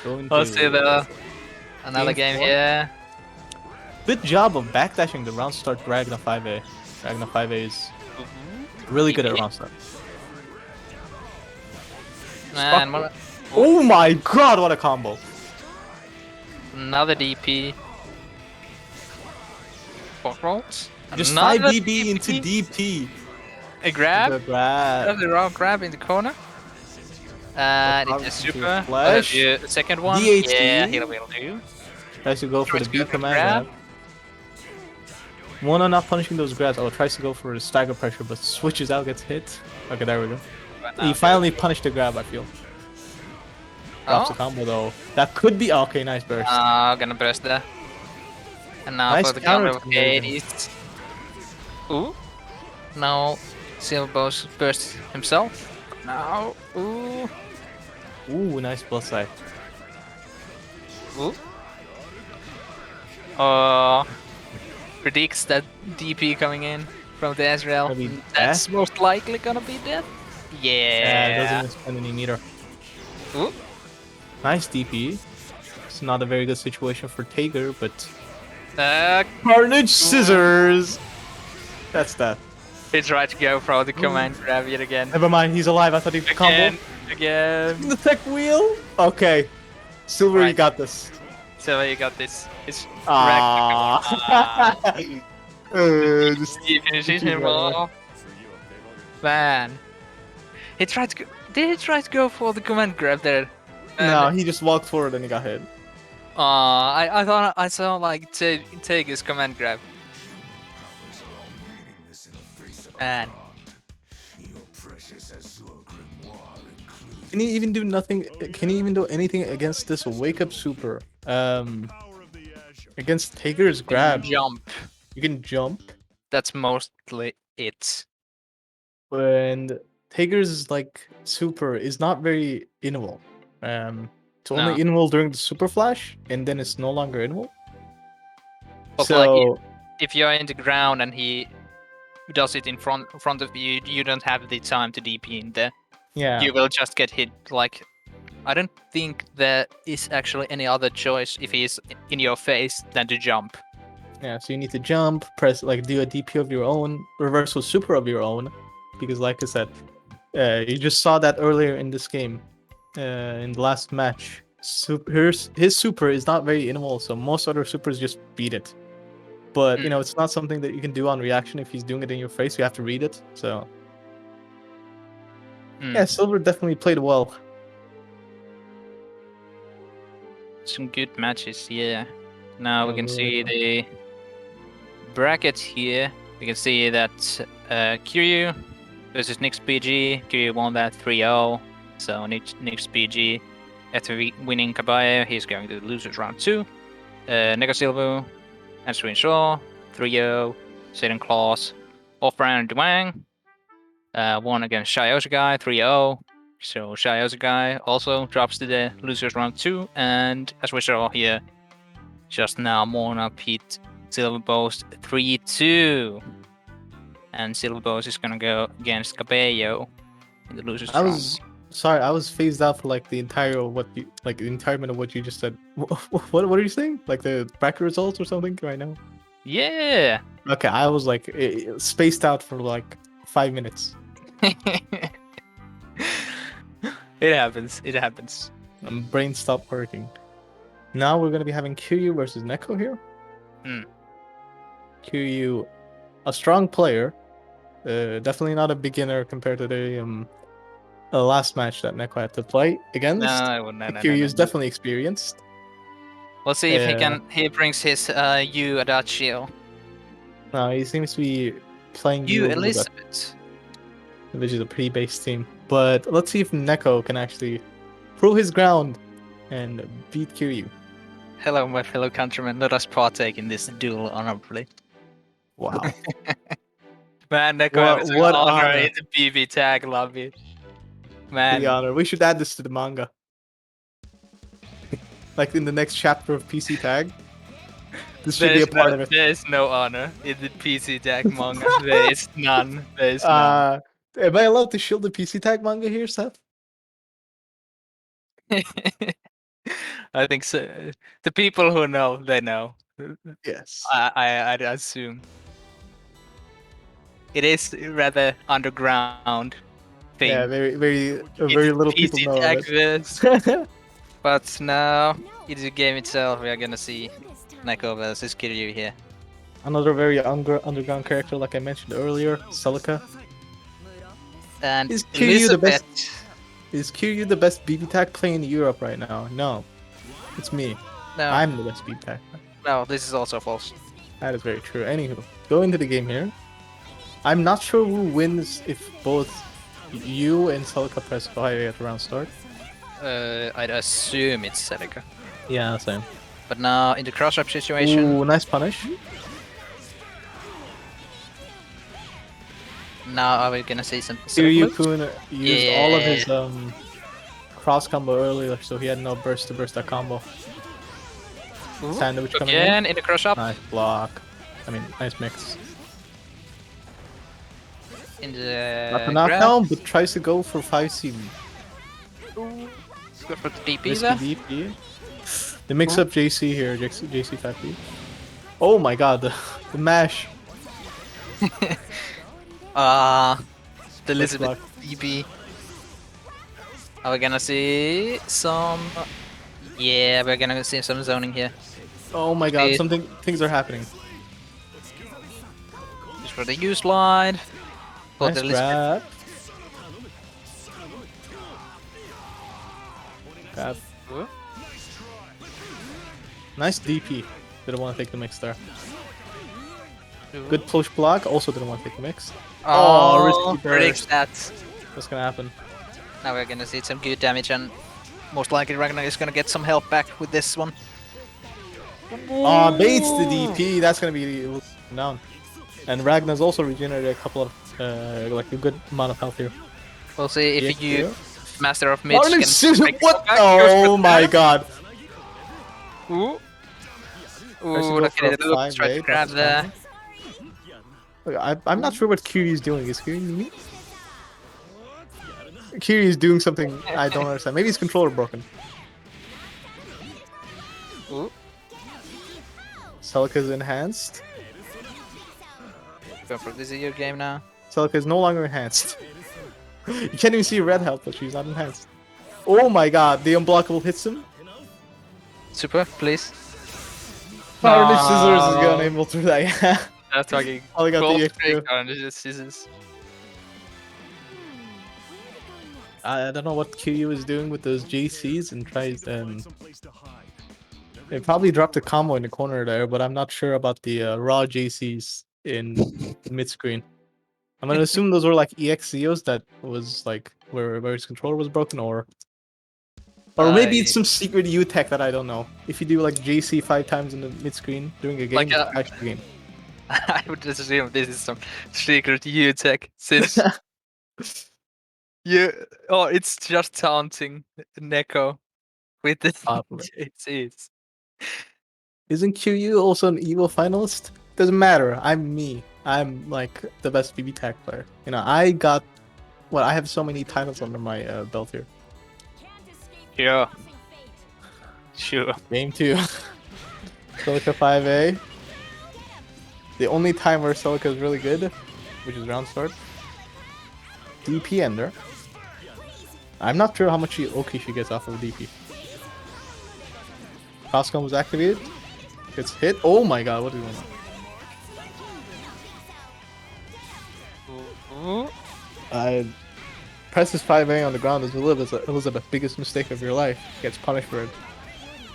[SPEAKER 1] We'll see there. Another game here.
[SPEAKER 2] Good job of backdashing the round start Ragna 5A. Ragna 5A is really good at round start.
[SPEAKER 1] Man, what
[SPEAKER 2] Oh my god, what a combo!
[SPEAKER 1] another DP. Spot rolls.
[SPEAKER 2] Just
[SPEAKER 1] Another
[SPEAKER 2] 5 DB into DP.
[SPEAKER 1] A grab.
[SPEAKER 2] The grab.
[SPEAKER 1] Another round grab in the corner. And
[SPEAKER 2] Grab
[SPEAKER 1] it's a
[SPEAKER 2] into
[SPEAKER 1] super.
[SPEAKER 2] flash.
[SPEAKER 1] The second one.
[SPEAKER 2] DHD.
[SPEAKER 1] Yeah, he'll do.
[SPEAKER 2] Tries to go for
[SPEAKER 1] Tries
[SPEAKER 2] the
[SPEAKER 1] to
[SPEAKER 2] B
[SPEAKER 1] go for the
[SPEAKER 2] command
[SPEAKER 1] grab.
[SPEAKER 2] grab. Mona not punishing those grabs. Oh, tries to go for the stagger pressure, but switches out, gets hit. Okay, there we go. He finally punished the grab, I feel. Drops the combo though. That could be okay. Nice burst.
[SPEAKER 1] Gonna burst there. And now
[SPEAKER 2] Nice
[SPEAKER 1] for the
[SPEAKER 2] counter
[SPEAKER 1] counter of
[SPEAKER 2] conversion.
[SPEAKER 1] Hades. Ooh. Now SilverBowz burst himself. Now. Ooh.
[SPEAKER 2] Ooh, nice plus side.
[SPEAKER 1] Ooh. Predicts that DP coming in from the Azrael.
[SPEAKER 2] Gonna be
[SPEAKER 1] That's
[SPEAKER 2] death?
[SPEAKER 1] most likely gonna be death.
[SPEAKER 2] Yeah,
[SPEAKER 1] Yeah.
[SPEAKER 2] doesn't spend any meter.
[SPEAKER 1] Ooh.
[SPEAKER 2] Nice DP. It's not a very good situation for Taker, but
[SPEAKER 1] Uh,
[SPEAKER 2] Carnage Scissors. That's that.
[SPEAKER 1] He tried to go for the command grab yet again.
[SPEAKER 2] Never mind, he's alive. I thought he could combo.
[SPEAKER 1] Again.
[SPEAKER 2] The tech wheel. Okay, Silver, you
[SPEAKER 1] Right.
[SPEAKER 2] got this.
[SPEAKER 1] So you got this. It's
[SPEAKER 2] Ah. Just
[SPEAKER 1] he finishes
[SPEAKER 2] keep
[SPEAKER 1] him
[SPEAKER 2] running.
[SPEAKER 1] off. Man. He tried to go. Did he try to go for the command grab there?
[SPEAKER 2] No, he just walked forward and he got hit.
[SPEAKER 1] I thought I saw like take his command grab. Man.
[SPEAKER 2] Can he even do nothing? Can he even do anything against this wake up super? Against Taker's grab,
[SPEAKER 1] Jump.
[SPEAKER 2] you can jump,
[SPEAKER 1] That's mostly it.
[SPEAKER 2] and Taker's like super is not very inable. It's only
[SPEAKER 1] No.
[SPEAKER 2] inable during the super flash, and then it's no longer inable.
[SPEAKER 1] But
[SPEAKER 2] So
[SPEAKER 1] like if you're in the ground and he does it in front of you, you don't have the time to DP in there.
[SPEAKER 2] yeah,
[SPEAKER 1] You will just get hit. Like, I don't think there is actually any other choice if he's in your face than to jump.
[SPEAKER 2] yeah. So you need to jump, press like do a DP of your own, reversal super of your own, because like I said, you just saw that earlier in this game, in the last match. His super is not very inable, so most other supers just beat it. But you know, it's not something that you can do on reaction. If he's doing it in your face, you have to read it. So yeah, Silver definitely played well.
[SPEAKER 1] Some good matches, yeah. Now we
[SPEAKER 2] Yeah,
[SPEAKER 1] can see
[SPEAKER 2] really
[SPEAKER 1] the bracket here. We can see that Kiryu versus Nixbg. Kiryu won that 3-0. So Nixbg, after winning Cabaio, he's going to the losers round 2. NekoSilviu and Shaw 3-0. Satan Claus off round Duwang. Won against Shyoshiguy 3-0. So Shyoshiguy also drops to the losers round 2, and as we saw here just now, Mona beat SilverBowz 3-2. And SilverBowz is gonna go against Cabaio in the losers
[SPEAKER 2] I
[SPEAKER 1] round.
[SPEAKER 2] was sorry, I was phased out for like the entire minute of what you just said. What are you saying? Like the bracket results or something right now?
[SPEAKER 1] Yeah.
[SPEAKER 2] Okay, I was like spaced out for like 5 minutes.
[SPEAKER 1] It happens. It happens.
[SPEAKER 2] Brain stopped working. Now we're gonna be having Kiryu versus Neko here. Kiryu, a strong player, definitely not a beginner compared to the last match that Neko had to play against.
[SPEAKER 1] No.
[SPEAKER 2] Kiryu is definitely experienced.
[SPEAKER 1] We'll see if he brings his adachi.
[SPEAKER 2] No, he seems to be playing
[SPEAKER 1] You
[SPEAKER 2] a little bit,
[SPEAKER 1] Elizabeth.
[SPEAKER 2] which is a pretty base team. But let's see if Neko can actually prove his ground and beat Kiryu.
[SPEAKER 1] Hello, my fellow countrymen. Let us partake in this duel honorably.
[SPEAKER 2] Wow.
[SPEAKER 1] Man, Neko has an
[SPEAKER 2] what
[SPEAKER 1] honor
[SPEAKER 2] honor.
[SPEAKER 1] in the BBTAG lobby. Man,
[SPEAKER 2] The honor. We should add this to the manga. Like in the next chapter of PC Tag. This should be a part of it.
[SPEAKER 1] There is no honor in the PC tag manga. There is none. There is none.
[SPEAKER 2] Am I allowed to shield the PC Tag manga here, Seth?
[SPEAKER 1] I think so. The people who know, they know.
[SPEAKER 2] Yes.
[SPEAKER 1] I'd assume. It is rather underground thing.
[SPEAKER 2] Yeah, very little people know of it.
[SPEAKER 1] But now, in the game itself, we are gonna see Neko versus Kiryu here.
[SPEAKER 2] Another very underground character, like I mentioned earlier, Celica.
[SPEAKER 1] And
[SPEAKER 2] Is Kiryu the best?
[SPEAKER 1] Elizabeth.
[SPEAKER 2] Is Kiryu the best BB Tag player in Europe right now? No, it's me.
[SPEAKER 1] No,
[SPEAKER 2] I'm the best BB Tag.
[SPEAKER 1] no, this is also false.
[SPEAKER 2] That is very true. Anywho, go into the game here. I'm not sure who wins if both you and Celica press fire at the round start.
[SPEAKER 1] I'd assume it's Celica.
[SPEAKER 2] Yeah, same.
[SPEAKER 1] But now, in the cross-up situation,
[SPEAKER 2] Ooh, nice punish.
[SPEAKER 1] now are we gonna see some
[SPEAKER 2] KiryuKun used all of his cross combo earlier, so he had no burst to burst that combo. Sandwich coming
[SPEAKER 1] again in the cross-up?
[SPEAKER 2] Nice block. I mean, nice mix.
[SPEAKER 1] In the
[SPEAKER 2] Not the knockdown, but tries to go for 5C.
[SPEAKER 1] Go for the DP
[SPEAKER 2] Risky
[SPEAKER 1] there.
[SPEAKER 2] DP. The mix-up JC here, JC 5P. Oh my god, the mash.
[SPEAKER 1] The
[SPEAKER 2] Let's
[SPEAKER 1] Elizabeth BB. Are we gonna see some? Yeah, we're gonna see some zoning here.
[SPEAKER 2] Oh my god,
[SPEAKER 1] Speed.
[SPEAKER 2] things are happening.
[SPEAKER 1] Just for the U slide. For
[SPEAKER 2] Nice
[SPEAKER 1] the Elizabeth.
[SPEAKER 2] Grab. Nice DP. Didn't want to take the mix there. Good push block. Also didn't want to take the mix.
[SPEAKER 1] Oh,
[SPEAKER 2] risky
[SPEAKER 1] predicts
[SPEAKER 2] burst.
[SPEAKER 1] that.
[SPEAKER 2] What's gonna happen?
[SPEAKER 1] Now we're gonna see some good damage, and most likely Ragnar is gonna get some help back with this one.
[SPEAKER 2] Baits the DP. That's gonna be down. And Ragnar's also regenerated a couple of like a good amount of health here.
[SPEAKER 1] We'll see if
[SPEAKER 2] Yeah,
[SPEAKER 1] you Master of Mids can
[SPEAKER 2] what? Oh my god.
[SPEAKER 1] Ooh.
[SPEAKER 2] First you
[SPEAKER 1] Ooh,
[SPEAKER 2] go
[SPEAKER 1] look
[SPEAKER 2] for
[SPEAKER 1] at
[SPEAKER 2] a
[SPEAKER 1] it. Look, try to
[SPEAKER 2] 5-8,
[SPEAKER 1] grab
[SPEAKER 2] that's
[SPEAKER 1] there.
[SPEAKER 2] Look, I'm not sure what Kiryu's doing. Is Kiryu me? Kiryu's doing something I don't understand. Maybe his controller broken.
[SPEAKER 1] Ooh.
[SPEAKER 2] Celica's enhanced.
[SPEAKER 1] Go for this your game now.
[SPEAKER 2] Celica is no longer enhanced. You can't even see red health, but she's not enhanced. Oh my god, the unblockable hits him.
[SPEAKER 1] Super, please.
[SPEAKER 2] Power Niche Scissors is gonna enable through that, yeah.
[SPEAKER 1] That's fucking
[SPEAKER 2] I got
[SPEAKER 1] cool.
[SPEAKER 2] the extra.
[SPEAKER 1] Scissors.
[SPEAKER 2] I don't know what Kiryu is doing with those JCs and tries they probably dropped a combo in the corner there, but I'm not sure about the raw JCs in mid screen. I'm gonna assume those were like EX Zeos that was like where his controller was broken, or maybe it's some secret U tech that I don't know. If you do like JC 5 times in the mid screen during a game,
[SPEAKER 1] Like
[SPEAKER 2] it's crash the game.
[SPEAKER 1] I would just assume this is some secret U tech since it's just taunting Neko with the JCs.
[SPEAKER 2] Isn't Kiryu also an Evo finalist? Doesn't matter. I'm me. I'm like the best BBTAG player. You know, I have so many titles under my belt here.
[SPEAKER 1] Sure.
[SPEAKER 2] Game 2. Celica 5A. The only time where Celica is really good, which is round start. DP ender. I'm not sure how much Oki she gets off of DP. Crosscomb was activated. Gets hit. Oh my god, what is going on? Presses 5A on the ground is Elizabeth's biggest mistake of your life. Gets punished for it.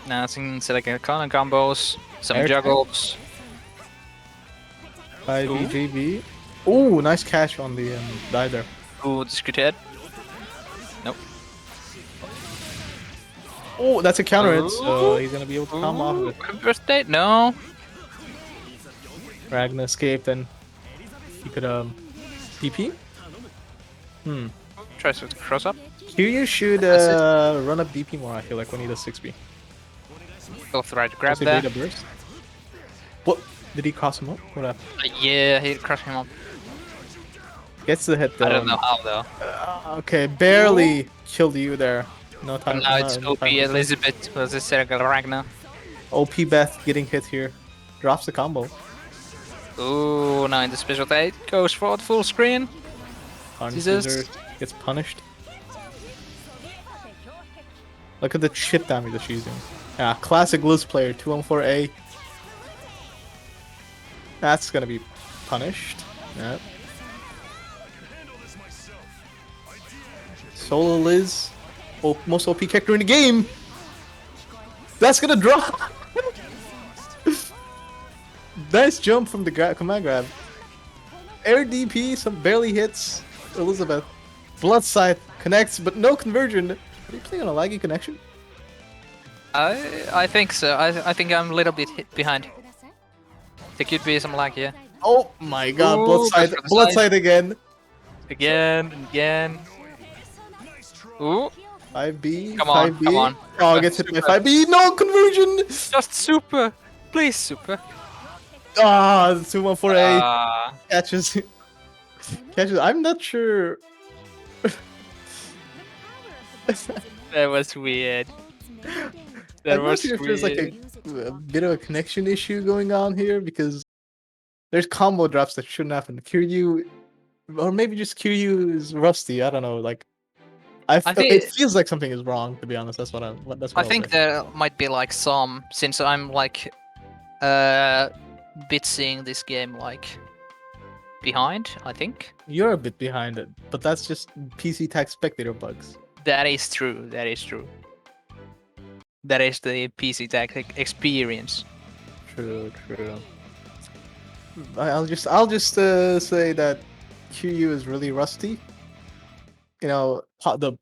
[SPEAKER 1] Now seeing Celica Conan combos, some
[SPEAKER 2] Air
[SPEAKER 1] juggles.
[SPEAKER 2] 5B, JB. Ooh, nice catch on the die there.
[SPEAKER 1] Ooh, discreet head. Nope.
[SPEAKER 2] Oh, that's a counter hit, so he's gonna be able to come off of it.
[SPEAKER 1] Birthday? No.
[SPEAKER 2] Ragna escaped and he could DP?
[SPEAKER 1] Tries to cross up.
[SPEAKER 2] Kiryu should run up DP more, I feel like, when he does 6B.
[SPEAKER 1] Both right to grab
[SPEAKER 2] Does he
[SPEAKER 1] that.
[SPEAKER 2] bait a burst? What? Did he cross him up? What happened?
[SPEAKER 1] Yeah, he crushed him up.
[SPEAKER 2] Gets the hit though.
[SPEAKER 1] I don't know how though.
[SPEAKER 2] Okay, barely killed you there. No time.
[SPEAKER 1] But now it's OP Elizabeth versus Celica Ragna.
[SPEAKER 2] OP Beth getting hit here. Drops the combo.
[SPEAKER 1] Ooh, now in the special aid, goes for the full screen. Jesus.
[SPEAKER 2] Gets punished. Look at the chip damage that she's doing. Yeah, classic Liz player, 2-on-4A. That's gonna be punished. Yep. Solo Liz. Most OP character in the game. That's gonna drop. Nice jump from the command grab. Air DP, some barely hits. Elizabeth. Blood Scythe connects, but no conversion. Are you playing on a laggy connection?
[SPEAKER 1] I think so. I think I'm a little bit behind. There could be some lag here.
[SPEAKER 2] Oh my god,
[SPEAKER 1] Ooh,
[SPEAKER 2] Blood Scythe. Blood Scythe again.
[SPEAKER 1] Again. Ooh.
[SPEAKER 2] 5B.
[SPEAKER 1] Come on,
[SPEAKER 2] 5B.
[SPEAKER 1] come on.
[SPEAKER 2] Oh, gets hit by 5B. No conversion.
[SPEAKER 1] Just super. Please, super.
[SPEAKER 2] Ah, 2-1-4A.
[SPEAKER 1] Ah.
[SPEAKER 2] Catches. I'm not sure.
[SPEAKER 1] That was weird. That
[SPEAKER 2] I'm not
[SPEAKER 1] was
[SPEAKER 2] sure if
[SPEAKER 1] weird.
[SPEAKER 2] there's like a bit of a connection issue going on here because there's combo drops that shouldn't happen. Kiryu Or maybe just Kiryu is rusty. I don't know. Like,
[SPEAKER 1] I think-
[SPEAKER 2] it feels like something is wrong. To be honest, that's what I. That's what
[SPEAKER 1] I think
[SPEAKER 2] I'll say.
[SPEAKER 1] there might be like some, since I'm like bit seeing this game like behind. I think
[SPEAKER 2] You're a bit behind it, but that's just PC tag spectator bugs.
[SPEAKER 1] that is true. That is true. That is the PC tactic experience.
[SPEAKER 2] True. I'll just say that Kiryu is really rusty. You know, the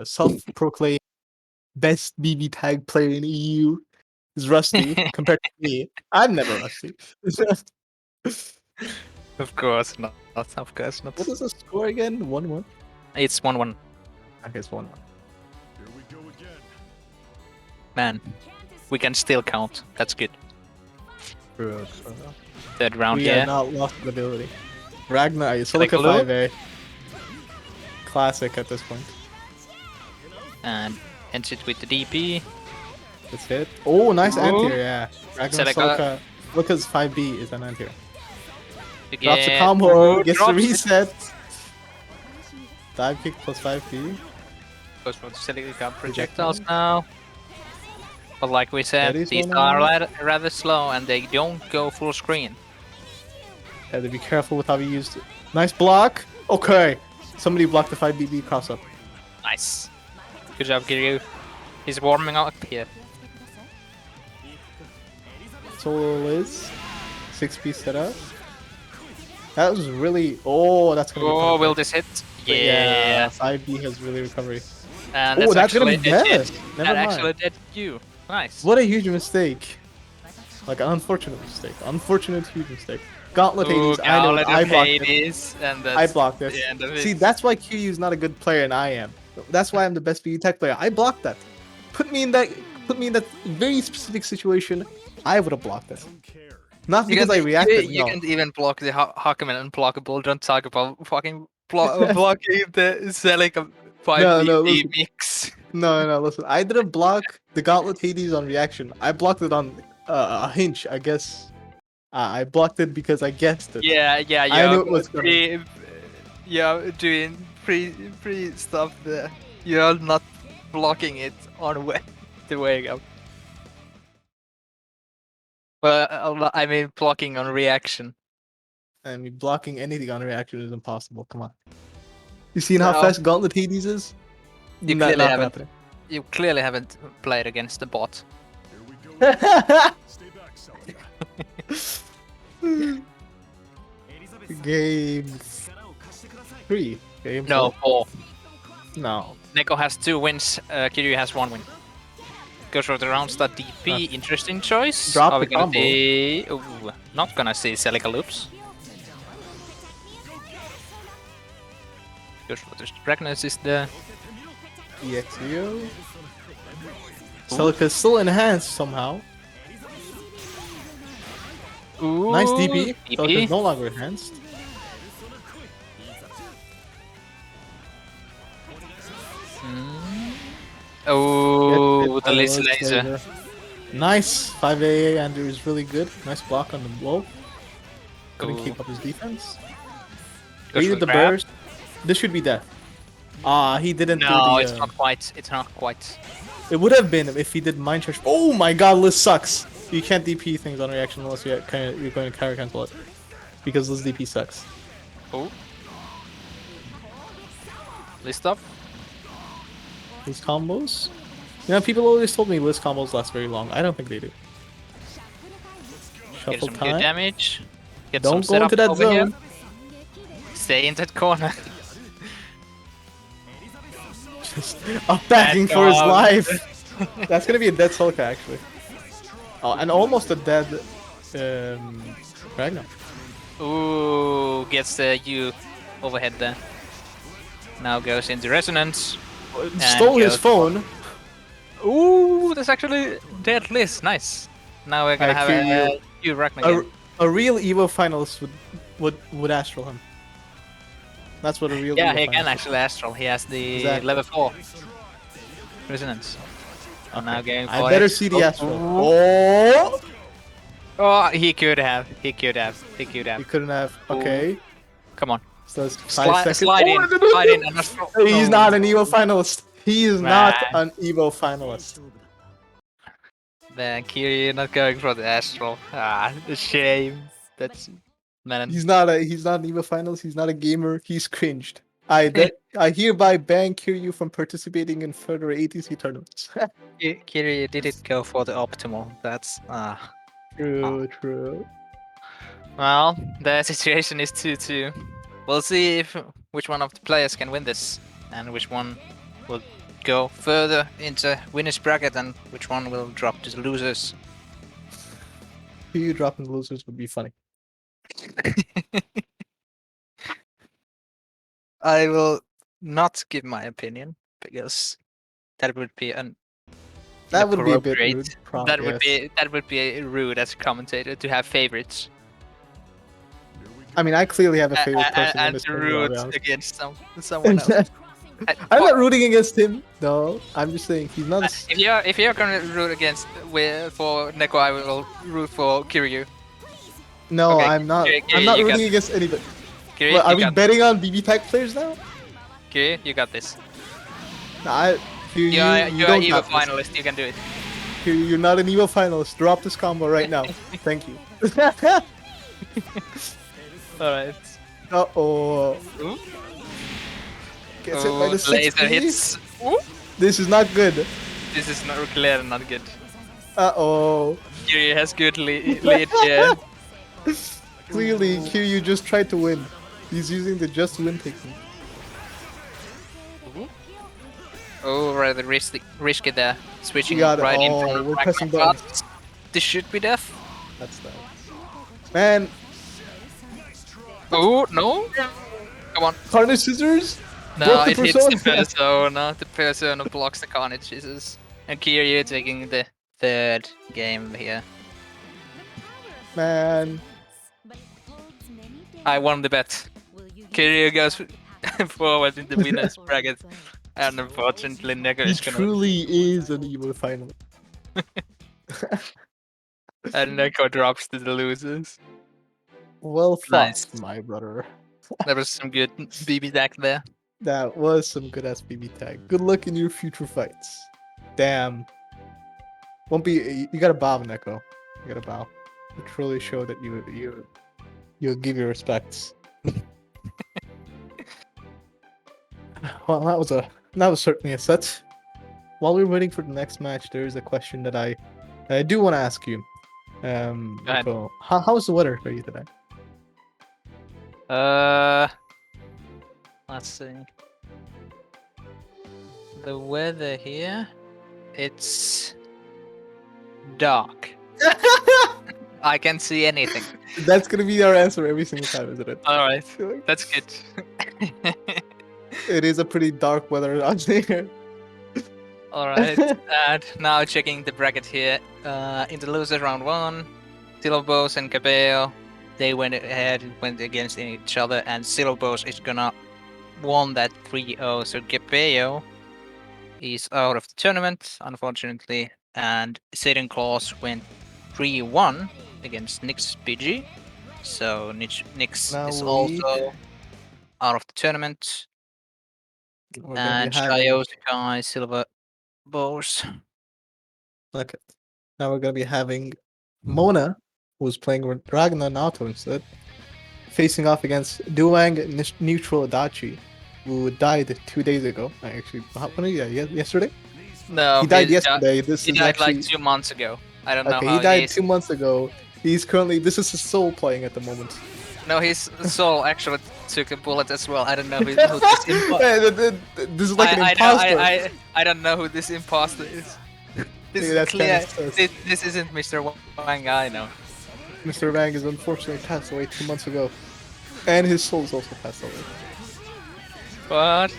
[SPEAKER 2] self-proclaimed best BB tag player in EU is rusty compared to me. I'm never rusty.
[SPEAKER 1] Of course not. Of course not.
[SPEAKER 2] What is the score again? 1-1.
[SPEAKER 1] It's 1-1.
[SPEAKER 2] Okay, it's 1-1.
[SPEAKER 1] Man, we can still count. That's good.
[SPEAKER 2] True.
[SPEAKER 1] Third round,
[SPEAKER 2] We
[SPEAKER 1] yeah.
[SPEAKER 2] are not lost the ability. Ragna, Celica
[SPEAKER 1] Blue?
[SPEAKER 2] 5A. Classic at this point.
[SPEAKER 1] And ends it with the DP.
[SPEAKER 2] That's it. Oh, nice
[SPEAKER 1] Ooh.
[SPEAKER 2] anti-air, yeah. Ragna
[SPEAKER 1] Celica.
[SPEAKER 2] Celica. Lucca's 5B is an anti-air.
[SPEAKER 1] Again.
[SPEAKER 2] Drops a combo,
[SPEAKER 1] Ooh,
[SPEAKER 2] gets the
[SPEAKER 1] drops it.
[SPEAKER 2] reset. Dive kick plus 5B.
[SPEAKER 1] Goes for the Celica projectiles now. But like we said,
[SPEAKER 2] That is
[SPEAKER 1] these
[SPEAKER 2] one
[SPEAKER 1] are
[SPEAKER 2] on.
[SPEAKER 1] rather slow and they don't go full screen.
[SPEAKER 2] Had to be careful with how he used it. Nice block. Okay. Somebody blocked the 5BB cross up.
[SPEAKER 1] Nice. Good job, Kiryu. He's warming up here.
[SPEAKER 2] Solo is 6-piece setup. That was really. Oh, that's gonna be.
[SPEAKER 1] Oh,
[SPEAKER 2] perfect.
[SPEAKER 1] will this hit?
[SPEAKER 2] But
[SPEAKER 1] Yeah.
[SPEAKER 2] 5B has really recovery.
[SPEAKER 1] And
[SPEAKER 2] Oh, that's gonna
[SPEAKER 1] actually
[SPEAKER 2] be
[SPEAKER 1] a
[SPEAKER 2] dead.
[SPEAKER 1] hit.
[SPEAKER 2] Never
[SPEAKER 1] That
[SPEAKER 2] mind.
[SPEAKER 1] actually did you. Nice.
[SPEAKER 2] What a huge mistake. Like an unfortunate mistake. Unfortunate huge mistake. Gauntlet
[SPEAKER 1] Ooh,
[SPEAKER 2] Hades. I know.
[SPEAKER 1] Gauntlet
[SPEAKER 2] I
[SPEAKER 1] of
[SPEAKER 2] blocked it.
[SPEAKER 1] Hades, and
[SPEAKER 2] I
[SPEAKER 1] that's
[SPEAKER 2] blocked this.
[SPEAKER 1] the end of it.
[SPEAKER 2] See, that's why Kiryu is not a good player and I am. That's why I'm the best BB tech player. I blocked that. Put me in that very specific situation. I would have blocked it. Not because I reacted.
[SPEAKER 1] You
[SPEAKER 2] no.
[SPEAKER 1] can't even block the Hakumen unblockable. Don't talk about fucking blocking the Celica 5
[SPEAKER 2] No,
[SPEAKER 1] BB
[SPEAKER 2] listen.
[SPEAKER 1] mix.
[SPEAKER 2] No, listen. I didn't block the Gauntlet Hades on reaction. I blocked it on a hinge, I guess. I blocked it because I guessed it.
[SPEAKER 1] Yeah,
[SPEAKER 2] I knew it was coming.
[SPEAKER 1] You're doing pre stuff there. You're not blocking it on the way up. Well, I mean blocking on reaction.
[SPEAKER 2] I mean, blocking anything on reaction is impossible. Come on. You seen how
[SPEAKER 1] No.
[SPEAKER 2] fast Gauntlet Hades is?
[SPEAKER 1] You
[SPEAKER 2] Not
[SPEAKER 1] clearly haven't.
[SPEAKER 2] happening.
[SPEAKER 1] You clearly haven't played against the bot.
[SPEAKER 2] Game 3. Game
[SPEAKER 1] No,
[SPEAKER 2] 4.
[SPEAKER 1] 4.
[SPEAKER 2] No.
[SPEAKER 1] Neko has 2 wins. Kiryu has 1 win. Goes for the round start DP. Interesting choice.
[SPEAKER 2] Drop
[SPEAKER 1] Are we
[SPEAKER 2] the
[SPEAKER 1] gonna
[SPEAKER 2] combo.
[SPEAKER 1] see? Ooh, not gonna see Celica loops. Goes for the ragna is there.
[SPEAKER 2] EXEO. Celica is still enhanced somehow.
[SPEAKER 1] Ooh,
[SPEAKER 2] Nice DP.
[SPEAKER 1] DP.
[SPEAKER 2] Celica is no longer enhanced.
[SPEAKER 1] Oh,
[SPEAKER 2] Get
[SPEAKER 1] the
[SPEAKER 2] it,
[SPEAKER 1] Liz
[SPEAKER 2] Liz
[SPEAKER 1] laser.
[SPEAKER 2] Nice. 5AA Andrew is really good. Nice block on the blow. Couldn't
[SPEAKER 1] Ooh.
[SPEAKER 2] keep up his defense.
[SPEAKER 1] Goes
[SPEAKER 2] Read
[SPEAKER 1] for
[SPEAKER 2] the
[SPEAKER 1] grab.
[SPEAKER 2] burst. This should be death. He didn't do
[SPEAKER 1] No,
[SPEAKER 2] the.
[SPEAKER 1] it's not quite. It's not quite.
[SPEAKER 2] It would have been if he did mind charge. Oh my god, Liz sucks. You can't DP things on reaction unless you're going to carry cancel it. Because Liz DP sucks.
[SPEAKER 1] Oh. List up.
[SPEAKER 2] Liz combos? You know, people always told me Liz combos last very long. I don't think they do.
[SPEAKER 1] Get
[SPEAKER 2] Shuffle
[SPEAKER 1] some good
[SPEAKER 2] time.
[SPEAKER 1] damage. Get
[SPEAKER 2] Don't
[SPEAKER 1] some
[SPEAKER 2] go into
[SPEAKER 1] setup
[SPEAKER 2] that
[SPEAKER 1] over here.
[SPEAKER 2] zone.
[SPEAKER 1] Stay in that corner.
[SPEAKER 2] Just up backing for his
[SPEAKER 1] dog.
[SPEAKER 2] life. That's gonna be a dead Celica actually. Oh, and almost a dead Ragna.
[SPEAKER 1] Ooh, gets the U overhead there. Now goes into resonance.
[SPEAKER 2] Stole his
[SPEAKER 1] goes-
[SPEAKER 2] phone.
[SPEAKER 1] Ooh, that's actually dead list. Nice. Now we're gonna
[SPEAKER 2] I
[SPEAKER 1] have
[SPEAKER 2] hear
[SPEAKER 1] a U ragna
[SPEAKER 2] A,
[SPEAKER 1] again.
[SPEAKER 2] a real Evo finalist would astral him. That's what a real
[SPEAKER 1] Yeah,
[SPEAKER 2] Evo
[SPEAKER 1] he can
[SPEAKER 2] finalist
[SPEAKER 1] actually astral. He has the
[SPEAKER 2] Exactly.
[SPEAKER 1] level 4 resonance.
[SPEAKER 2] is.
[SPEAKER 1] Oh, now going for
[SPEAKER 2] I better
[SPEAKER 1] it.
[SPEAKER 2] see the astral.
[SPEAKER 1] Oh, he could have. He could have. He could
[SPEAKER 2] You
[SPEAKER 1] have.
[SPEAKER 2] couldn't have. Okay.
[SPEAKER 1] Come on.
[SPEAKER 2] So it's 5 seconds.
[SPEAKER 1] Slide in.
[SPEAKER 2] Oh,
[SPEAKER 1] Slide in. And
[SPEAKER 2] he's not an Evo finalist. He is not
[SPEAKER 1] Man.
[SPEAKER 2] an Evo finalist.
[SPEAKER 1] Man, Kiryu not going for the Astral. Ah, a shame. That's man.
[SPEAKER 2] He's not an Evo finalist. He's not a gamer. He's cringed. I hereby ban Kiryu from participating in further ATC tournaments.
[SPEAKER 1] Kiryu didn't go for the optimal. That's
[SPEAKER 2] True.
[SPEAKER 1] Well, the situation is 2-2. We'll see if which one of the players can win this, and which one will go further into winners bracket, and which one will drop to the losers.
[SPEAKER 2] Kiryu dropping the losers would be funny.
[SPEAKER 1] I will not give my opinion because that would be
[SPEAKER 2] That would be a bit
[SPEAKER 1] inappropriate.
[SPEAKER 2] rude.
[SPEAKER 1] That would be rude as a commentator to have favorites.
[SPEAKER 2] I mean, I clearly have a favorite person in
[SPEAKER 1] And
[SPEAKER 2] this
[SPEAKER 1] to
[SPEAKER 2] tournament,
[SPEAKER 1] root against someone else.
[SPEAKER 2] I'm not rooting against him. No, I'm just saying he's not.
[SPEAKER 1] If you're gonna root against for Neko, I will root for Kiryu.
[SPEAKER 2] No,
[SPEAKER 1] Okay,
[SPEAKER 2] I'm not.
[SPEAKER 1] Kiryu,
[SPEAKER 2] I'm not
[SPEAKER 1] you got
[SPEAKER 2] rooting against anybody.
[SPEAKER 1] Kiryu,
[SPEAKER 2] What, are
[SPEAKER 1] you
[SPEAKER 2] we
[SPEAKER 1] got
[SPEAKER 2] betting on BBTAG players now?
[SPEAKER 1] Kiryu, you got this.
[SPEAKER 2] Nah,
[SPEAKER 1] You're
[SPEAKER 2] you
[SPEAKER 1] a
[SPEAKER 2] don't
[SPEAKER 1] Evo
[SPEAKER 2] got this.
[SPEAKER 1] finalist. You can do it.
[SPEAKER 2] You're not an Evo finalist. Drop this combo right now. Thank you.
[SPEAKER 1] Alright.
[SPEAKER 2] Uh-oh. Gets hit by the 6
[SPEAKER 1] laser hits. Ooh.
[SPEAKER 2] This is not good.
[SPEAKER 1] This is not clear, not good.
[SPEAKER 2] Uh-oh.
[SPEAKER 1] Kiryu has good lead here.
[SPEAKER 2] Clearly, Kiryu just tried to win. He's using the just win technique.
[SPEAKER 1] Oh, rather risky there. Switching
[SPEAKER 2] got it.
[SPEAKER 1] right in
[SPEAKER 2] Oh,
[SPEAKER 1] from
[SPEAKER 2] we're
[SPEAKER 1] Ragna,
[SPEAKER 2] pressing
[SPEAKER 1] but
[SPEAKER 2] buttons.
[SPEAKER 1] this should be death.
[SPEAKER 2] That's that. Man,
[SPEAKER 1] Oh, no? Come on.
[SPEAKER 2] Carnage Scissors?
[SPEAKER 1] No,
[SPEAKER 2] Broke the
[SPEAKER 1] it hits the
[SPEAKER 2] persona.
[SPEAKER 1] persona. The persona blocks the carnage scissors. And Kiryu taking the third game here.
[SPEAKER 2] Man.
[SPEAKER 1] I won the bet. Kiryu goes forward in the winner's bracket. And unfortunately, Neko
[SPEAKER 2] He
[SPEAKER 1] is gonna.
[SPEAKER 2] truly is an Evo final.
[SPEAKER 1] And Neko drops to the losers.
[SPEAKER 2] Well thought,
[SPEAKER 1] Nice.
[SPEAKER 2] my brother.
[SPEAKER 1] There was some good BBTAG there.
[SPEAKER 2] That was some good ass BB tag. Good luck in your future fights. Damn. Won't be. You gotta bow, Neko. You gotta bow. You truly show that you'll give your respects. Well, that was certainly a set. While we're waiting for the next match, there is a question that I do want to ask you.
[SPEAKER 1] ahead.
[SPEAKER 2] Neko, how's the weather for you today?
[SPEAKER 1] Let's see. The weather here, it's dark. I can't see anything.
[SPEAKER 2] That's gonna be our answer every single time, isn't it?
[SPEAKER 1] Alright, that's good.
[SPEAKER 2] It is a pretty dark weather out there.
[SPEAKER 1] Alright, and now checking the bracket here. In the losers round 1, SilverBowz and Cabaio, they went against each other, and SilverBowz is gonna won that 3-0. So Cabaio is out of the tournament, unfortunately, and Satan Claus went 3-1 against Nixbg. So Nix
[SPEAKER 2] Now
[SPEAKER 1] is
[SPEAKER 2] we-
[SPEAKER 1] also out of the tournament.
[SPEAKER 2] We're gonna
[SPEAKER 1] And
[SPEAKER 2] be having-
[SPEAKER 1] Shyoshiguy, SilverBowz.
[SPEAKER 2] Okay. Now we're gonna be having Mona, who's playing with Ragna Naoto instead, facing off against Duwang neutral Adachi, who died 2 days ago. When did he die? Yesterday?
[SPEAKER 1] No,
[SPEAKER 2] He died yesterday. This
[SPEAKER 1] He
[SPEAKER 2] is
[SPEAKER 1] died
[SPEAKER 2] actually
[SPEAKER 1] like 2 months ago. I don't know
[SPEAKER 2] okay.
[SPEAKER 1] how
[SPEAKER 2] He died
[SPEAKER 1] is.
[SPEAKER 2] 2 months ago. He's currently. This is his soul playing at the moment.
[SPEAKER 1] No, his soul actually took a bullet as well. I don't know who this
[SPEAKER 2] This is like an imposter.
[SPEAKER 1] I don't know who this imposter is. This
[SPEAKER 2] Yeah,
[SPEAKER 1] is
[SPEAKER 2] that's
[SPEAKER 1] clear.
[SPEAKER 2] kinda sus.
[SPEAKER 1] This isn't Mr. Wang I know.
[SPEAKER 2] Mr. Wang is unfortunately passed away 2 months ago, and his soul's also passed away.
[SPEAKER 1] But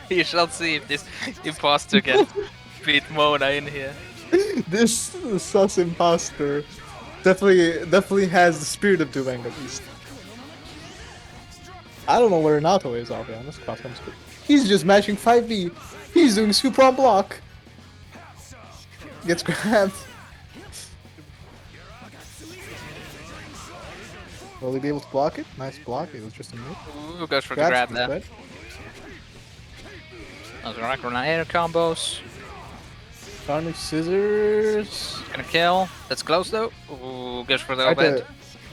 [SPEAKER 1] you shall see if this imposter can beat Mona in here.
[SPEAKER 2] This sus imposter definitely has the spirit of Duwang at least. I don't know where Naoto is, I'll be honest. He's just matching 5B. He's doing super on block. Gets grabbed. Will he be able to block it? Nice block. It was just a move.
[SPEAKER 1] Ooh, goes for the grab there.
[SPEAKER 2] Good.
[SPEAKER 1] Those are ragna air combos.
[SPEAKER 2] Carnage scissors.
[SPEAKER 1] Gonna kill. That's close though. Ooh, goes for the overhead.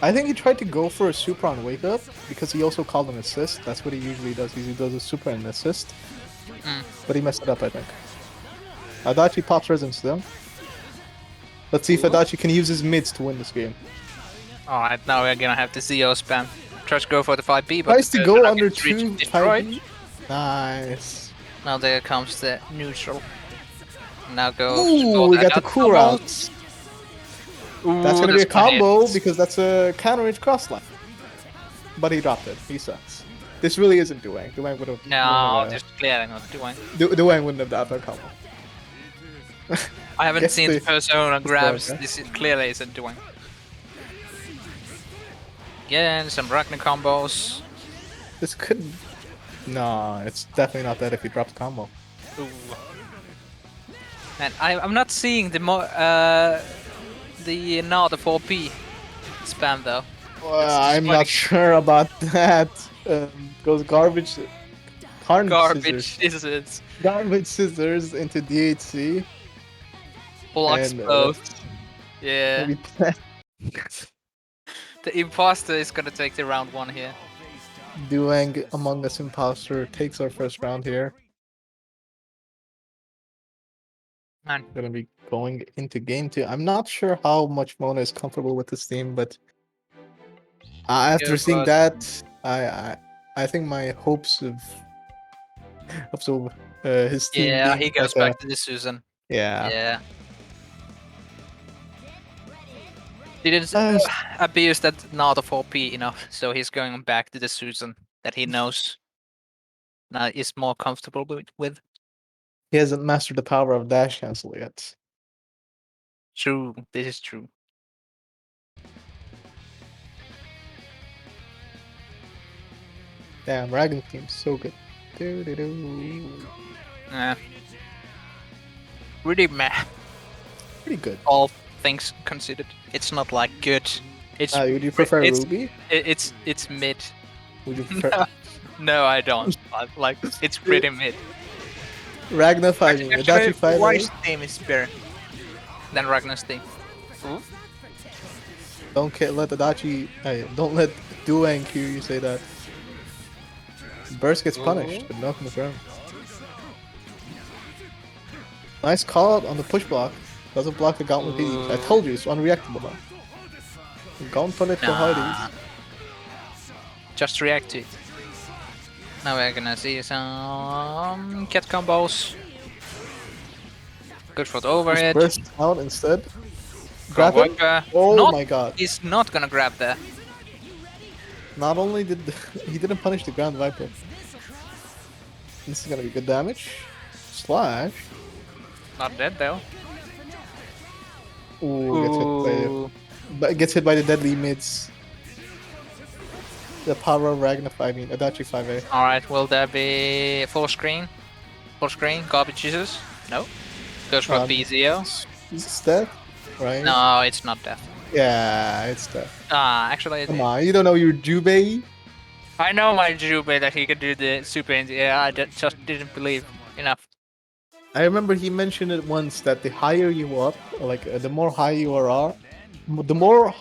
[SPEAKER 2] I think he tried to go for a super on wake up because he also called an assist. That's what he usually does. He does a super and an assist. But he messed it up, I think. Adachi pops resistance though. Let's see if Adachi can use his mids to win this game.
[SPEAKER 1] Alright, now we're gonna have the ZO spam. Tries to go for the 5B, but
[SPEAKER 2] Tries to go under 2
[SPEAKER 1] destroyed.
[SPEAKER 2] 5B. Nice.
[SPEAKER 1] Now there comes the neutral. Now go.
[SPEAKER 2] Ooh, we got the cool routes. That's gonna be a combo because that's a counter range crossline. But he dropped it. He sucks. This really isn't Duwang. Duwang would have.
[SPEAKER 1] No, just clearing not Duwang.
[SPEAKER 2] Duwang wouldn't have done that combo.
[SPEAKER 1] I haven't seen the persona grabs.
[SPEAKER 2] Okay.
[SPEAKER 1] This clearly isn't Duwang. Again, some ragna combos.
[SPEAKER 2] This could. No, it's definitely not that if he drops combo.
[SPEAKER 1] Ooh. And I'm not seeing the the 4P spam though.
[SPEAKER 2] Well, I'm not sure about that. Goes garbage.
[SPEAKER 1] Garbage scissors.
[SPEAKER 2] Garbage scissors into DHC.
[SPEAKER 1] Blocks both. Yeah.
[SPEAKER 2] Maybe
[SPEAKER 1] The imposter is gonna take the round 1 here.
[SPEAKER 2] Duwang Among Us imposter takes our first round here.
[SPEAKER 1] Man.
[SPEAKER 2] Gonna be going into game 2. I'm not sure how much Mona is comfortable with this team, but after seeing that, I think my hopes of his team.
[SPEAKER 1] Yeah, he goes back to the Susan.
[SPEAKER 2] Yeah.
[SPEAKER 1] Yeah. Didn't abuse that naotok 4P enough, so he's going back to the Susan that he knows. Now is more comfortable with.
[SPEAKER 2] He hasn't mastered the power of dash cancel yet.
[SPEAKER 1] True, this is true.
[SPEAKER 2] Damn, Ragna team's so good.
[SPEAKER 1] Really meh.
[SPEAKER 2] Pretty good.
[SPEAKER 1] All things considered, it's not like good. It's.
[SPEAKER 2] Would you prefer Ruby?
[SPEAKER 1] It's mid.
[SPEAKER 2] Would you prefer?
[SPEAKER 1] No, I don't. Like it's pretty mid.
[SPEAKER 2] Ragna fighting. Adachi fighting.
[SPEAKER 1] White's team is better than Ragna's team. Ooh.
[SPEAKER 2] Don't let Adachi. Don't let Duwang Kiryu say that. Burst gets punished, but not confirmed. Nice call out on the push block. Doesn't block the gauntlet PD. I told you, it's unreactable now. Gauntlet for Hyde.
[SPEAKER 1] Just react to it. Now we're gonna see some cat combos. Good for the overhead.
[SPEAKER 2] Burst out instead. Grab him.
[SPEAKER 1] Oh
[SPEAKER 2] my god.
[SPEAKER 1] He's not gonna grab there.
[SPEAKER 2] Not only did he didn't punish the ground viper. This is gonna be good damage. Slash.
[SPEAKER 1] Not dead though.
[SPEAKER 2] Ooh, gets hit by the deadly mids. The power of Ragna 5, Adachi 5A.
[SPEAKER 1] Alright, will there be full screen? Full screen, garbage Jesus? No. Goes for BZO.
[SPEAKER 2] Is this death? Right?
[SPEAKER 1] No, it's not death.
[SPEAKER 2] Yeah, it's death.
[SPEAKER 1] Actually,
[SPEAKER 2] come on, you don't know your jubei?
[SPEAKER 1] I know my jubei that he could do the super. Yeah, I just didn't believe enough.
[SPEAKER 2] I remember he mentioned it once that the higher you up, like the more high you are, the more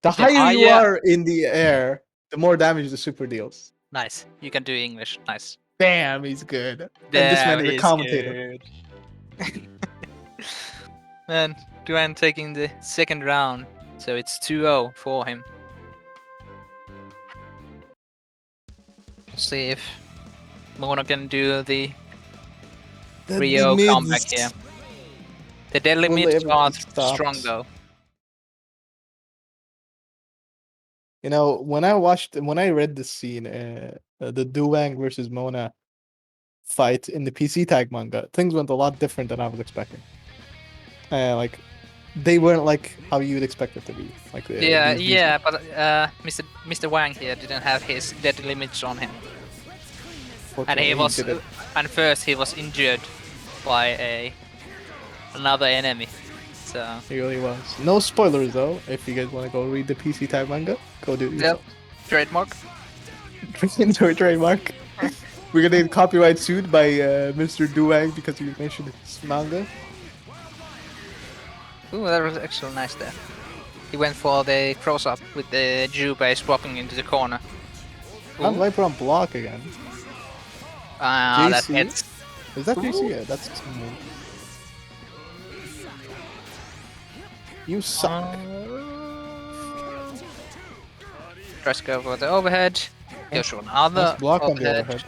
[SPEAKER 2] the higher you are in the air, the more damage the super deals.
[SPEAKER 1] Nice, you can do English. Nice.
[SPEAKER 2] Damn, he's good. And
[SPEAKER 1] Damn,
[SPEAKER 2] this man is a commentator.
[SPEAKER 1] Man, Duwang taking the second round, so it's 2-0 for him. Let's see if Mona can do the Rio comeback here. The deadly mids are strong though.
[SPEAKER 2] You know, when I read this scene, the Duwang versus Mona fight in the PC tag manga, things went a lot different than I was expecting. Like, they weren't like how you would expect it to be. Like,
[SPEAKER 1] but Mr. Wang here didn't have his deadly mids on him, and first he was injured by another enemy. So
[SPEAKER 2] He really was. No spoilers though. If you guys want to go read the PC type manga, go do it yourself.
[SPEAKER 1] trademark.
[SPEAKER 2] Into a trademark. We're gonna get copyright sued by Mr. Duwang because you mentioned his manga.
[SPEAKER 1] Ooh, that was actually nice there. He went for the cross up with the jubei swapping into the corner.
[SPEAKER 2] I'm
[SPEAKER 1] Ooh.
[SPEAKER 2] Viper on block again.
[SPEAKER 1] That
[SPEAKER 2] JC?
[SPEAKER 1] hits.
[SPEAKER 2] Is that JC?
[SPEAKER 1] Ooh.
[SPEAKER 2] Yeah, that's smooth. You suck.
[SPEAKER 1] Tries to go for the overhead. Goes for another
[SPEAKER 2] Nice block on the
[SPEAKER 1] overhead.
[SPEAKER 2] overhead.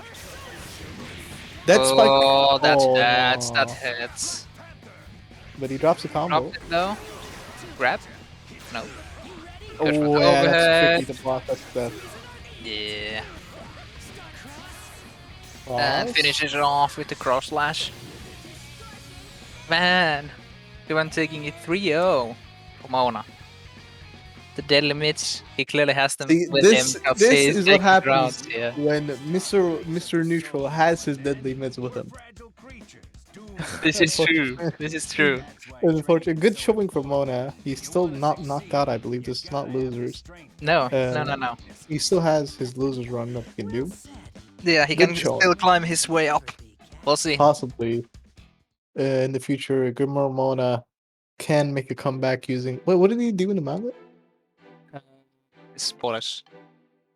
[SPEAKER 2] That's spike.
[SPEAKER 1] Oh, that
[SPEAKER 2] Oh,
[SPEAKER 1] hits.
[SPEAKER 2] no.
[SPEAKER 1] That hits.
[SPEAKER 2] But he drops the combo.
[SPEAKER 1] Dropped it though. Grab? No. Goes for
[SPEAKER 2] Oh,
[SPEAKER 1] the
[SPEAKER 2] yeah, that's
[SPEAKER 1] overhead.
[SPEAKER 2] tricky to block. That's death.
[SPEAKER 1] Yeah.
[SPEAKER 2] Nice.
[SPEAKER 1] And finishes it off with the cross slash. Man, Duwang taking it 3-0 for Mona. The deadly mitts, he clearly has them
[SPEAKER 2] See,
[SPEAKER 1] with
[SPEAKER 2] this
[SPEAKER 1] him. 'cause
[SPEAKER 2] this
[SPEAKER 1] he's
[SPEAKER 2] is what
[SPEAKER 1] taking
[SPEAKER 2] happens
[SPEAKER 1] rounds, yeah.
[SPEAKER 2] when Mr. Neutral has his deadly mitts with him.
[SPEAKER 1] This is true. This is true.
[SPEAKER 2] Unfortunately, good showing for Mona. He's still not knocked out, I believe. This is not losers.
[SPEAKER 1] No, no.
[SPEAKER 2] He still has his losers run that he can do.
[SPEAKER 1] Yeah, he
[SPEAKER 2] Good
[SPEAKER 1] can
[SPEAKER 2] showing.
[SPEAKER 1] still climb his way up. We'll see.
[SPEAKER 2] Possibly in the future, Grimmer Mona can make a comeback using. Wait, what did he do in the manga?
[SPEAKER 1] Spoilers.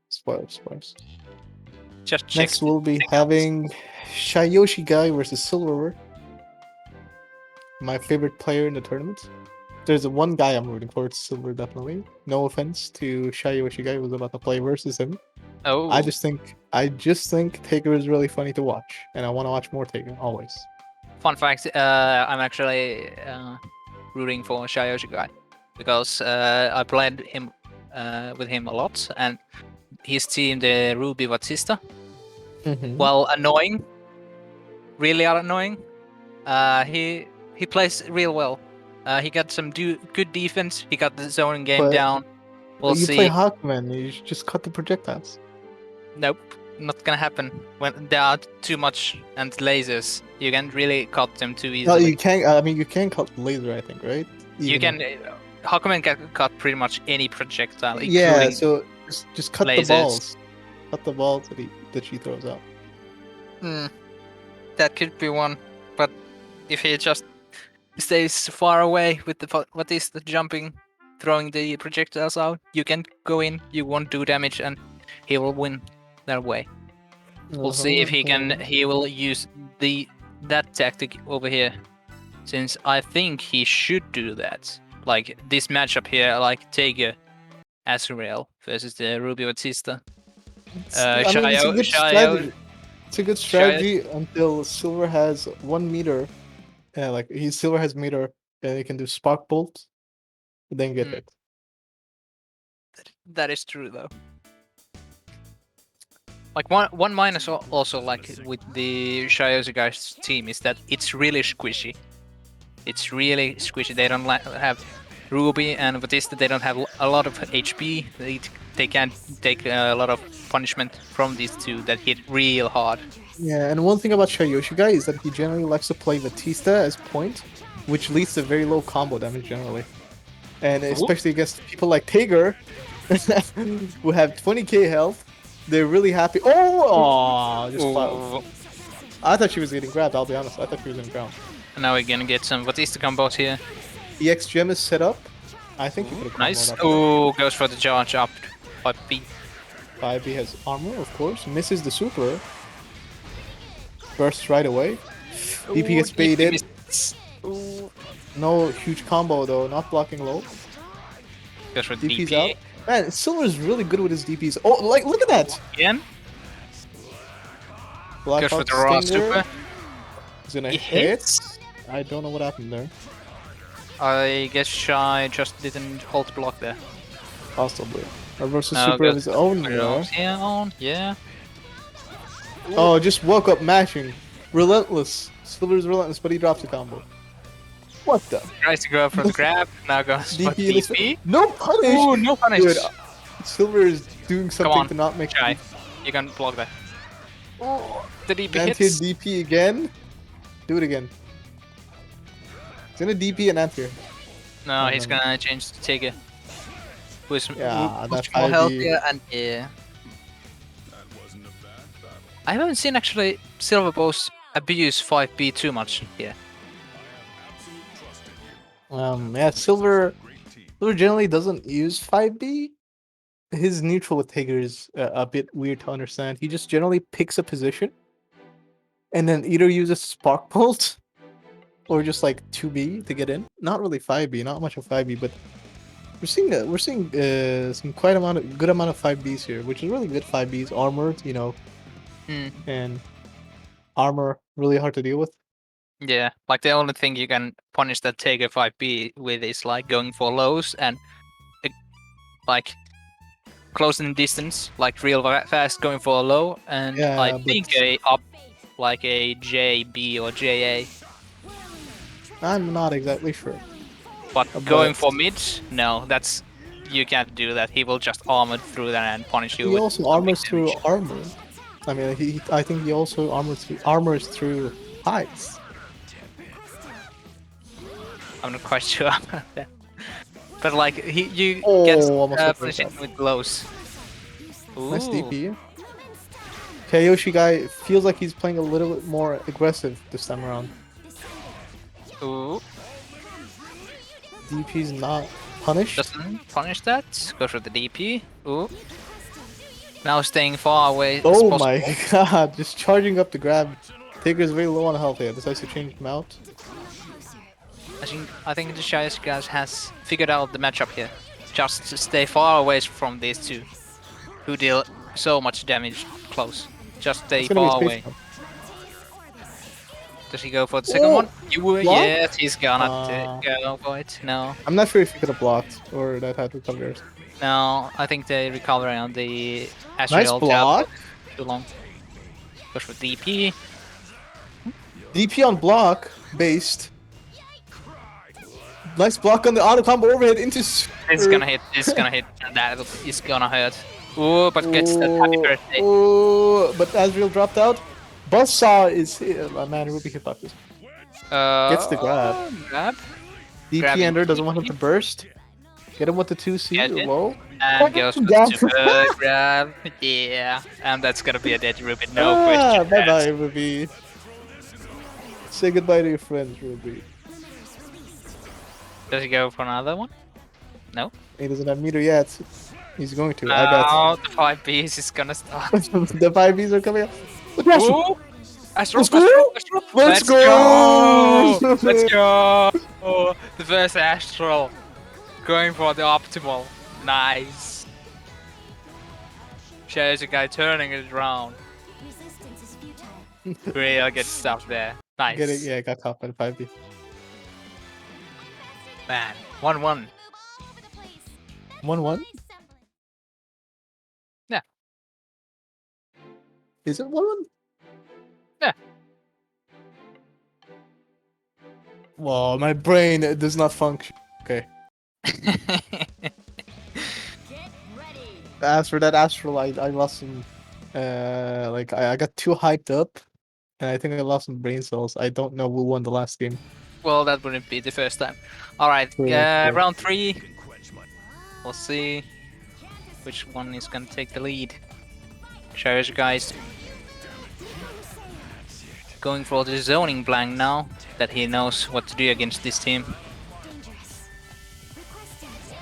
[SPEAKER 2] Spoilers.
[SPEAKER 1] Just check.
[SPEAKER 2] Next, we'll be having Shyoshiguy versus SilverBowz. My favorite player in the tournament. There's one guy I'm rooting for. It's Silver, definitely. No offense to Shyoshiguy, who was about to play versus him.
[SPEAKER 1] Oh,
[SPEAKER 2] I just think Taker is really funny to watch, and I want to watch more Taker always.
[SPEAKER 1] fun fact. I'm actually rooting for Shyoshiguy because I played him with him a lot, and his team, the Ruby Vatista, well, annoying, really annoying. He plays real well. He got some good defense. He got the zoning game
[SPEAKER 2] But-
[SPEAKER 1] down. We'll
[SPEAKER 2] But you
[SPEAKER 1] see.
[SPEAKER 2] play Hawkman, you should just cut the projectiles.
[SPEAKER 1] Nope, not gonna happen. When there are too much and lasers, you can't really cut them too
[SPEAKER 2] No,
[SPEAKER 1] easily.
[SPEAKER 2] you can't. I mean, you can cut laser, I think, right?
[SPEAKER 1] You
[SPEAKER 2] Even-
[SPEAKER 1] can. Hawkman can cut pretty much any projectile,
[SPEAKER 2] Yeah,
[SPEAKER 1] including
[SPEAKER 2] so just cut
[SPEAKER 1] lasers.
[SPEAKER 2] the balls. Cut the balls that she throws out.
[SPEAKER 1] That could be one, but if he just stays far away with the jumping, throwing the projectiles out, you can go in, you won't do damage, and he will win that way. We'll see if he will use that tactic over here, since I think he should do that. Like this matchup here, like Tager, Azrael versus the Ruby Vatista.
[SPEAKER 2] It's a good strategy. It's a good strategy until Silver has 1 meter. Yeah, like Silver has meter, and he can do spark bolt, and then get hit.
[SPEAKER 1] That is true though. Like one minus also like with the Shyoshiguy's team is that it's really squishy. It's really squishy. They don't have Ruby and Vatista. They don't have a lot of HP. They can't take a lot of punishment from these two that hit real hard.
[SPEAKER 2] Yeah, and one thing about Shyoshiguy is that he generally likes to play Vatista as point, which leads to very low combo damage generally. And especially against people like Tager, who have 20k health, they're really happy. I thought she was getting grabbed, I'll be honest. I thought she was in ground.
[SPEAKER 1] And now we're gonna get some Vatista combos here.
[SPEAKER 2] EX gem is set up. I think he could have
[SPEAKER 1] Nice. Oh, goes for the charge up by B.
[SPEAKER 2] 5B has armor, of course. Misses the super. Bursts right away. DP gets baited. No huge combo though, not blocking low.
[SPEAKER 1] Goes for
[SPEAKER 2] DP's
[SPEAKER 1] DP.
[SPEAKER 2] out. Man, Silver's really good with his DPs. Oh, like, look at that!
[SPEAKER 1] Again.
[SPEAKER 2] Black
[SPEAKER 1] Goes for
[SPEAKER 2] Hawk
[SPEAKER 1] the raw
[SPEAKER 2] Stinger
[SPEAKER 1] super.
[SPEAKER 2] is gonna
[SPEAKER 1] It
[SPEAKER 2] hit.
[SPEAKER 1] hits.
[SPEAKER 2] I don't know what happened there.
[SPEAKER 1] I guess Shy just didn't hold block there.
[SPEAKER 2] Possibly. Or versus
[SPEAKER 1] No,
[SPEAKER 2] super of
[SPEAKER 1] goes
[SPEAKER 2] his own
[SPEAKER 1] for
[SPEAKER 2] there.
[SPEAKER 1] it. Yeah, on. Yeah.
[SPEAKER 2] Oh, just woke up mashing. Relentless. Silver's relentless, but he drops the combo. What the?
[SPEAKER 1] Tries to go for the grab. Now goes for
[SPEAKER 2] DP.
[SPEAKER 1] DP.
[SPEAKER 2] No punish!
[SPEAKER 1] Ooh, no punish.
[SPEAKER 2] Dude, Silver is doing something
[SPEAKER 1] on,
[SPEAKER 2] to not make
[SPEAKER 1] Shy. You can block that. Oh, the DP
[SPEAKER 2] Anti
[SPEAKER 1] hits.
[SPEAKER 2] DP again. Do it again. It's gonna DP and anti.
[SPEAKER 1] No,
[SPEAKER 2] Oh,
[SPEAKER 1] he's
[SPEAKER 2] no.
[SPEAKER 1] gonna change to Tiger. Who's
[SPEAKER 2] Yeah,
[SPEAKER 1] much
[SPEAKER 2] that
[SPEAKER 1] more
[SPEAKER 2] 5e.
[SPEAKER 1] healthier and yeah. I haven't seen actually SilverBowz abuse 5B too much here.
[SPEAKER 2] Yeah, Silver generally doesn't use 5B. His neutral with Tiger is a bit weird to understand. He just generally picks a position and then either uses Spark Bolt or just like 2B to get in. Not really 5B, not much of 5B, but we're seeing some good amount of 5Bs here, which is really good 5Bs. Armored, and armor really hard to deal with.
[SPEAKER 1] Yeah, like the only thing you can punish that Tiger 5B with is like going for lows and like closing distance, like real fast going for a low, and
[SPEAKER 2] Yeah,
[SPEAKER 1] I
[SPEAKER 2] but
[SPEAKER 1] think a up like a JB or JA.
[SPEAKER 2] I'm not exactly sure.
[SPEAKER 1] But
[SPEAKER 2] But-
[SPEAKER 1] going for mid, no, that's you can't do that. He will just armor through that and punish you.
[SPEAKER 2] He
[SPEAKER 1] with
[SPEAKER 2] also
[SPEAKER 1] some
[SPEAKER 2] armors
[SPEAKER 1] big
[SPEAKER 2] through
[SPEAKER 1] damage.
[SPEAKER 2] armor. I mean, I think he also armors through hides.
[SPEAKER 1] I'm not quite sure about that. But like you
[SPEAKER 2] Oh,
[SPEAKER 1] can
[SPEAKER 2] almost got
[SPEAKER 1] punish
[SPEAKER 2] burnt
[SPEAKER 1] it with lows.
[SPEAKER 2] Nice
[SPEAKER 1] Ooh.
[SPEAKER 2] DP. Shyoshiguy feels like he's playing a little bit more aggressive this time around.
[SPEAKER 1] Ooh.
[SPEAKER 2] DP's not punished.
[SPEAKER 1] Doesn't punish that. Goes for the DP. Ooh. Now staying far away. as
[SPEAKER 2] Oh
[SPEAKER 1] possible.
[SPEAKER 2] my god, just charging up the grab. Tiger's very low on health here. Decides to change him out.
[SPEAKER 1] I think the Shyoshiguy has figured out the matchup here. Just to stay far away from these two, who deal so much damage close. Just stay
[SPEAKER 2] It's gonna be
[SPEAKER 1] far
[SPEAKER 2] space
[SPEAKER 1] away.
[SPEAKER 2] jump.
[SPEAKER 1] Does he go for the second
[SPEAKER 2] Oh,
[SPEAKER 1] one?
[SPEAKER 2] block?
[SPEAKER 1] Yes, he's gonna go for it. No,
[SPEAKER 2] I'm not sure if he could have blocked or that had recovered.
[SPEAKER 1] no. I think they recover on the
[SPEAKER 2] Nice
[SPEAKER 1] azrael
[SPEAKER 2] block.
[SPEAKER 1] too long. Goes for DP.
[SPEAKER 2] DP on block based. Nice block on the auto combo overhead into.
[SPEAKER 1] This is gonna hit. This is gonna hit. That is gonna hurt. Ooh, but gets that happy birthday.
[SPEAKER 2] Oh, but Azrael dropped out. Buzzsaw is man, it would be hit by this. Gets the grab.
[SPEAKER 1] Grab.
[SPEAKER 2] DP
[SPEAKER 1] Grabbing
[SPEAKER 2] Ender doesn't want him
[SPEAKER 1] DP.
[SPEAKER 2] to burst. Get him with the 2C
[SPEAKER 1] Get it.
[SPEAKER 2] low.
[SPEAKER 1] And goes for
[SPEAKER 2] Grab.
[SPEAKER 1] the super grab. Yeah. And that's gonna be a dead Ruby. No question.
[SPEAKER 2] Bye bye,
[SPEAKER 1] asked.
[SPEAKER 2] Ruby. Say goodbye to your friends, Ruby.
[SPEAKER 1] Does he go for another one? No.
[SPEAKER 2] He doesn't have meter yet. He's going to. I bet.
[SPEAKER 1] Now the 5Bs is gonna start.
[SPEAKER 2] The 5Bs are coming up.
[SPEAKER 1] Ooh! Astro,
[SPEAKER 2] Let's go!
[SPEAKER 1] Astro, Astro.
[SPEAKER 2] Let's go!
[SPEAKER 1] Let's go! Oh, the first Astral. Going for the optimal. Nice. Shyoshiguy turning it around.
[SPEAKER 3] Resistance is futile.
[SPEAKER 1] Real good stuff there. Nice.
[SPEAKER 2] Get it? Yeah, got caught by the 5B.
[SPEAKER 1] Man, 1-1.
[SPEAKER 3] Move all over the place. That's
[SPEAKER 2] 1-1?
[SPEAKER 3] assembly.
[SPEAKER 1] Yeah.
[SPEAKER 2] Is it 1-1?
[SPEAKER 1] Yeah.
[SPEAKER 2] Whoa, my brain does not function. Okay.
[SPEAKER 3] Get ready.
[SPEAKER 2] As for that Astral, I lost some. Like I got too hyped up, and I think I lost some brain cells. I don't know who won the last game.
[SPEAKER 1] Well, that wouldn't be the first time. Alright,
[SPEAKER 2] True, true.
[SPEAKER 1] round 3. We'll see which one is gonna take the lead. Shyoshiguy going for the zoning blank now that he knows what to do against this team.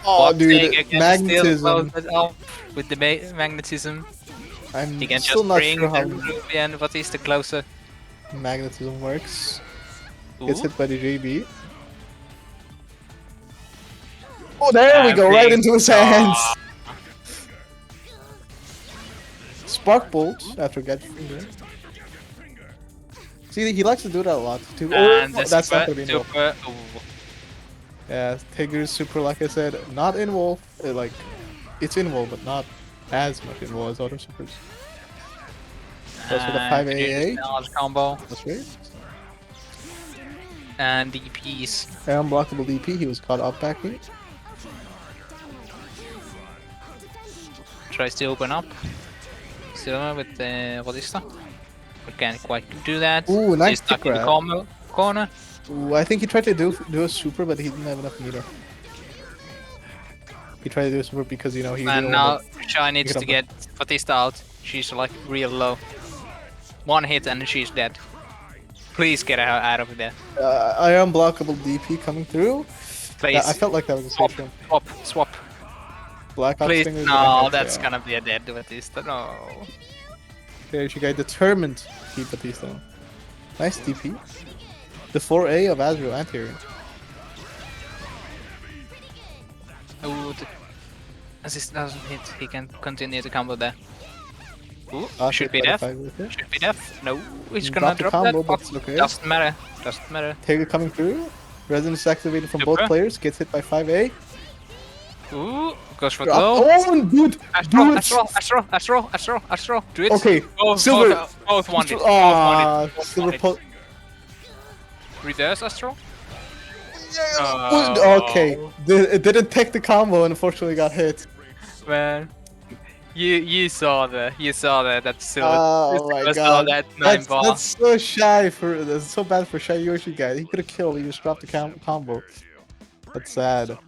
[SPEAKER 2] Oh,
[SPEAKER 1] But
[SPEAKER 2] dude,
[SPEAKER 1] Tiger can still
[SPEAKER 2] magnetism.
[SPEAKER 1] close it up with the magnetism.
[SPEAKER 2] I'm
[SPEAKER 1] He can
[SPEAKER 2] still
[SPEAKER 1] just
[SPEAKER 2] not
[SPEAKER 1] bring
[SPEAKER 2] sure
[SPEAKER 1] the
[SPEAKER 2] how
[SPEAKER 1] Ruby and Vatista closer.
[SPEAKER 2] magnetism works. Gets
[SPEAKER 1] Ooh.
[SPEAKER 2] hit by the JB. Oh, there we go, right
[SPEAKER 1] big-
[SPEAKER 2] into his hands. Spark Bolt after get finger. See, he likes to do that a lot too.
[SPEAKER 1] And
[SPEAKER 2] Oh,
[SPEAKER 1] the
[SPEAKER 2] that's not
[SPEAKER 1] super,
[SPEAKER 2] gonna be involved.
[SPEAKER 1] super. Ooh.
[SPEAKER 2] Yeah, Tiger's super, like I said, not involve. Like, it's involve, but not as much involve as other supers. Goes for the
[SPEAKER 1] And
[SPEAKER 2] 5AA.
[SPEAKER 1] large combo
[SPEAKER 2] That's right.
[SPEAKER 1] and DPs.
[SPEAKER 2] Unblockable DP. He was caught up backing.
[SPEAKER 1] Tries to open up. Silver with the Vatista. But can't quite do that.
[SPEAKER 2] Ooh, nice
[SPEAKER 1] He's stuck
[SPEAKER 2] kick
[SPEAKER 1] in the
[SPEAKER 2] grab.
[SPEAKER 1] corner.
[SPEAKER 2] Ooh, I think he tried to do a super, but he didn't have enough meter. He tried to do super because he
[SPEAKER 1] And
[SPEAKER 2] didn't
[SPEAKER 1] now
[SPEAKER 2] want
[SPEAKER 1] Shy needs
[SPEAKER 2] get
[SPEAKER 1] to
[SPEAKER 2] up.
[SPEAKER 1] get Vatista out. She's like real low. One hit and she's dead. Please get her out of there.
[SPEAKER 2] I unblockable DP coming through.
[SPEAKER 1] Please.
[SPEAKER 2] Yeah, I felt like that was a
[SPEAKER 1] swap,
[SPEAKER 2] safe room.
[SPEAKER 1] swap.
[SPEAKER 2] Blackout
[SPEAKER 1] Please.
[SPEAKER 2] Stingers.
[SPEAKER 1] No, that's gonna be a dead Vatista. No.
[SPEAKER 2] KiryuKun determined to keep Vatista. Nice DP. The 4A of Azrael anti-hero.
[SPEAKER 1] Ooh, as this doesn't hit, he can continue to combo there. Ooh, should be death. Should be death. No, he's gonna drop
[SPEAKER 2] combo,
[SPEAKER 1] that.
[SPEAKER 2] but it's okay.
[SPEAKER 1] Doesn't matter. Doesn't matter.
[SPEAKER 2] Taker coming through. Resonance activated from
[SPEAKER 1] Super.
[SPEAKER 2] both players. Gets hit by 5A.
[SPEAKER 1] Ooh, goes for
[SPEAKER 2] Oh,
[SPEAKER 1] glow.
[SPEAKER 2] dude!
[SPEAKER 1] Astro. Do it.
[SPEAKER 2] Okay, Silver.
[SPEAKER 1] Both wanted.
[SPEAKER 2] Silver po-
[SPEAKER 1] Reverse Astro.
[SPEAKER 2] Okay, it didn't take the combo and unfortunately got hit.
[SPEAKER 1] Man, you saw that. That's Silver.
[SPEAKER 2] Oh my
[SPEAKER 1] Silver saw
[SPEAKER 2] god,
[SPEAKER 1] that 9 ball.
[SPEAKER 2] that's so shy for. That's so bad for Shyoshiguy. He could have killed. He just dropped the combo. That's sad.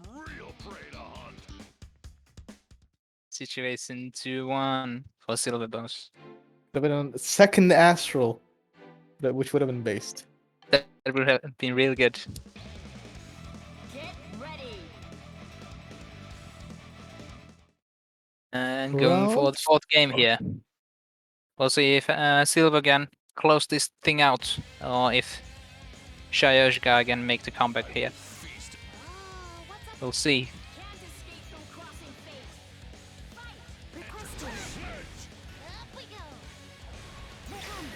[SPEAKER 1] Situation 2-1 for SilverBowz.
[SPEAKER 2] Would have been on second Astral, which would have been based.
[SPEAKER 1] That would have been real good.
[SPEAKER 3] Get ready.
[SPEAKER 1] And going for the fourth game here. We'll see if Silver can close this thing out, or if Shyoshiguy can make the comeback here. We'll see.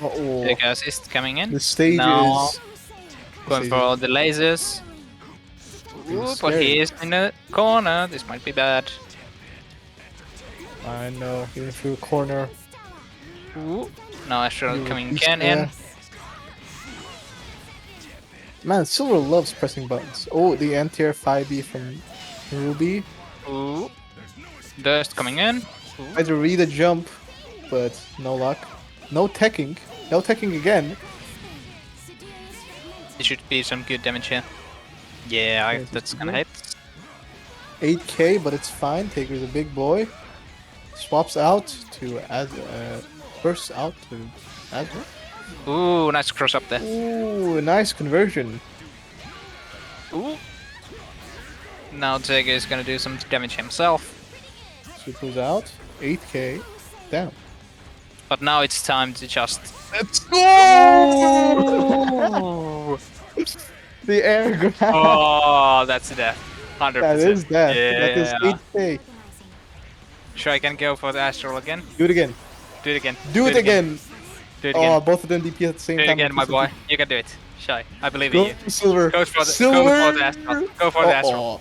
[SPEAKER 2] Uh-oh.
[SPEAKER 1] Big assist coming in.
[SPEAKER 2] The stage
[SPEAKER 1] Now
[SPEAKER 2] is.
[SPEAKER 1] going for the lasers. Ooh, but he is in the corner. This might be bad.
[SPEAKER 2] I know. Getting through a corner.
[SPEAKER 1] Ooh. Now Astral coming
[SPEAKER 2] Beast
[SPEAKER 1] again
[SPEAKER 2] there.
[SPEAKER 1] in.
[SPEAKER 2] Man, Silver loves pressing buttons. Oh, the anti-air 5B from Ruby.
[SPEAKER 1] Ooh. Dust coming in. Ooh.
[SPEAKER 2] Tried to read a jump, but no luck. No teching. No teching again.
[SPEAKER 1] It should be some good damage here. Yeah,
[SPEAKER 2] Yeah,
[SPEAKER 1] that's
[SPEAKER 2] it's
[SPEAKER 1] gonna
[SPEAKER 2] good.
[SPEAKER 1] hit.
[SPEAKER 2] 8k, but it's fine. Taker's a big boy. Swaps out to bursts out to Azrael.
[SPEAKER 1] Ooh, nice cross up there.
[SPEAKER 2] Ooh, nice conversion.
[SPEAKER 1] Ooh. Now Taker is gonna do some damage himself.
[SPEAKER 2] Super's out. 8k. Down.
[SPEAKER 1] But now it's time to just.
[SPEAKER 2] Let's go! The air grab.
[SPEAKER 1] Oh, that's death. 100%.
[SPEAKER 2] That is that.
[SPEAKER 1] Yeah.
[SPEAKER 2] That is 8k.
[SPEAKER 1] Sure, I can go for the Astral again.
[SPEAKER 2] Do it again.
[SPEAKER 1] Do it again.
[SPEAKER 2] Do it again.
[SPEAKER 1] Do it
[SPEAKER 2] Oh,
[SPEAKER 1] again.
[SPEAKER 2] both of them DP at the same
[SPEAKER 1] Do it
[SPEAKER 2] time.
[SPEAKER 1] again, my boy. You can do it. Shy, I believe
[SPEAKER 2] Go
[SPEAKER 1] in you.
[SPEAKER 2] for Silver.
[SPEAKER 1] Go for the
[SPEAKER 2] Silver.
[SPEAKER 1] Astral. Go for the Astral.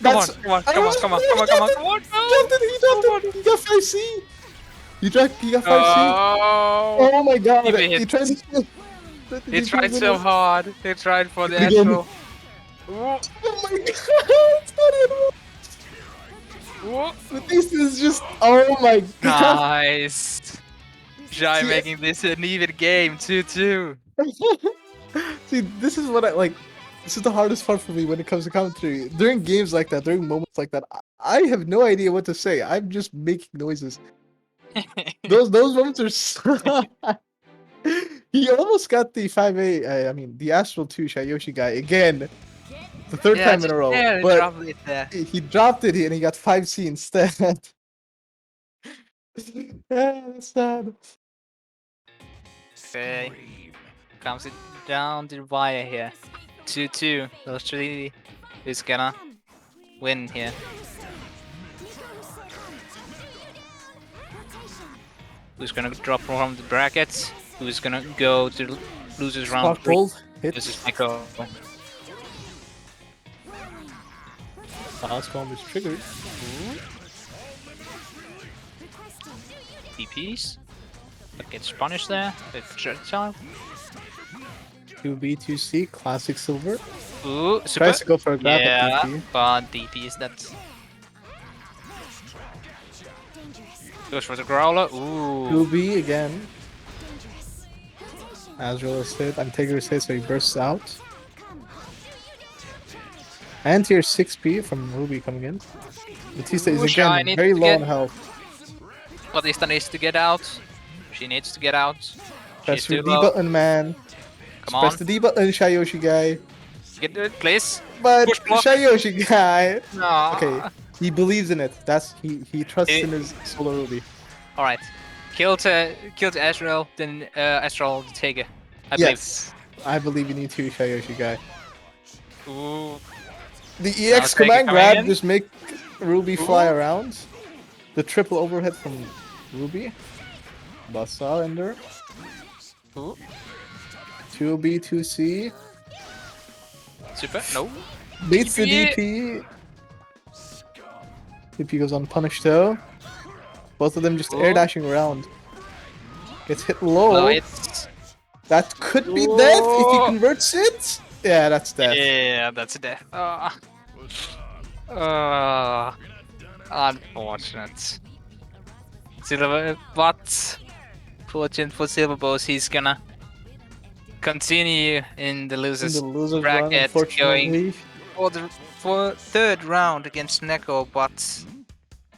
[SPEAKER 1] Come on,
[SPEAKER 2] That's-
[SPEAKER 1] come on.
[SPEAKER 2] He dropped it, he dropped it. He got 5C. He got 5C.
[SPEAKER 1] Oh,
[SPEAKER 2] Oh my god.
[SPEAKER 1] DP hit.
[SPEAKER 2] He tried to
[SPEAKER 1] he tried so hard. He tried for the
[SPEAKER 2] Again.
[SPEAKER 1] Astral. Ooh,
[SPEAKER 2] Oh my god. It's not it.
[SPEAKER 1] ooh.
[SPEAKER 2] But this is just. Oh my god.
[SPEAKER 1] Nice. Shy making this an even game, 2-2.
[SPEAKER 2] See, this is what I like. This is the hardest part for me when it comes to commentary. During games like that, during moments like that, I have no idea what to say. I'm just making noises. Those moments are so... He almost got the 5A, I mean, the Astral 2 Shyoshiguy again. The third time in a row.
[SPEAKER 1] Yeah,
[SPEAKER 2] but
[SPEAKER 1] drop it there.
[SPEAKER 2] he dropped it and he got 5C instead. Yeah, that's sad.
[SPEAKER 1] Okay. Comes it down to the wire here. 2-2. Those three is gonna win here. Who's gonna drop from the brackets? Who's gonna go to losers round 3?
[SPEAKER 2] Sparkle hit.
[SPEAKER 1] This is Neko.
[SPEAKER 2] Last bomb is triggered.
[SPEAKER 1] DPs. But gets punished there with projectile.
[SPEAKER 2] 2B, 2C, classic Silver.
[SPEAKER 1] Ooh, super.
[SPEAKER 2] Tries to go for a grab at
[SPEAKER 1] Yeah,
[SPEAKER 2] DP.
[SPEAKER 1] but DP is that. Goes for the Growler. Ooh.
[SPEAKER 2] 2B again. Azrael is hit. Taker is hit, so he bursts out.
[SPEAKER 4] Anti-air 6p from Ruby coming in. Vatista is
[SPEAKER 1] Ooh, Shy
[SPEAKER 4] again
[SPEAKER 1] needs
[SPEAKER 4] very
[SPEAKER 1] to
[SPEAKER 4] low
[SPEAKER 1] get-
[SPEAKER 4] on health.
[SPEAKER 1] Vatista needs to get out. She needs to get out.
[SPEAKER 4] Press
[SPEAKER 1] She's
[SPEAKER 4] the
[SPEAKER 1] too
[SPEAKER 4] D
[SPEAKER 1] low.
[SPEAKER 4] button, man.
[SPEAKER 1] Come
[SPEAKER 4] Press
[SPEAKER 1] on.
[SPEAKER 4] the D button, Shyoshiguy.
[SPEAKER 1] Get it, please.
[SPEAKER 4] But
[SPEAKER 1] Push block.
[SPEAKER 4] Shyoshiguy.
[SPEAKER 1] No.
[SPEAKER 4] Okay, he believes in it. He trusts
[SPEAKER 1] It-
[SPEAKER 4] in his Solar Ruby.
[SPEAKER 1] Alright. Killed Azrael, then Azrael the Tiger. I
[SPEAKER 4] Yes, I believe in you too, Shyoshiguy.
[SPEAKER 1] believe. Ooh.
[SPEAKER 4] The
[SPEAKER 1] Now
[SPEAKER 4] EX
[SPEAKER 1] Tiger
[SPEAKER 4] command
[SPEAKER 1] coming
[SPEAKER 4] grab
[SPEAKER 1] in.
[SPEAKER 4] just make Ruby fly
[SPEAKER 1] Ooh.
[SPEAKER 4] around. The triple overhead from Ruby. Basa Ender.
[SPEAKER 1] Ooh.
[SPEAKER 4] 2B, 2C.
[SPEAKER 1] Super. No.
[SPEAKER 4] Beats the
[SPEAKER 1] DP.
[SPEAKER 4] DP. DP goes unpunished though. Both of them just air
[SPEAKER 1] Ooh.
[SPEAKER 4] dashing around. Gets hit low.
[SPEAKER 1] No, it's.
[SPEAKER 4] That could be death if he
[SPEAKER 1] Ooh.
[SPEAKER 4] converts it. Yeah, that's death.
[SPEAKER 1] Yeah, that's a death. Unfortunate. Silver, but fortunate for SilverBowz, he's gonna continue in the
[SPEAKER 4] In
[SPEAKER 1] losers
[SPEAKER 4] the losers run,
[SPEAKER 1] bracket, going
[SPEAKER 4] unfortunately.
[SPEAKER 1] for third round against Neko, but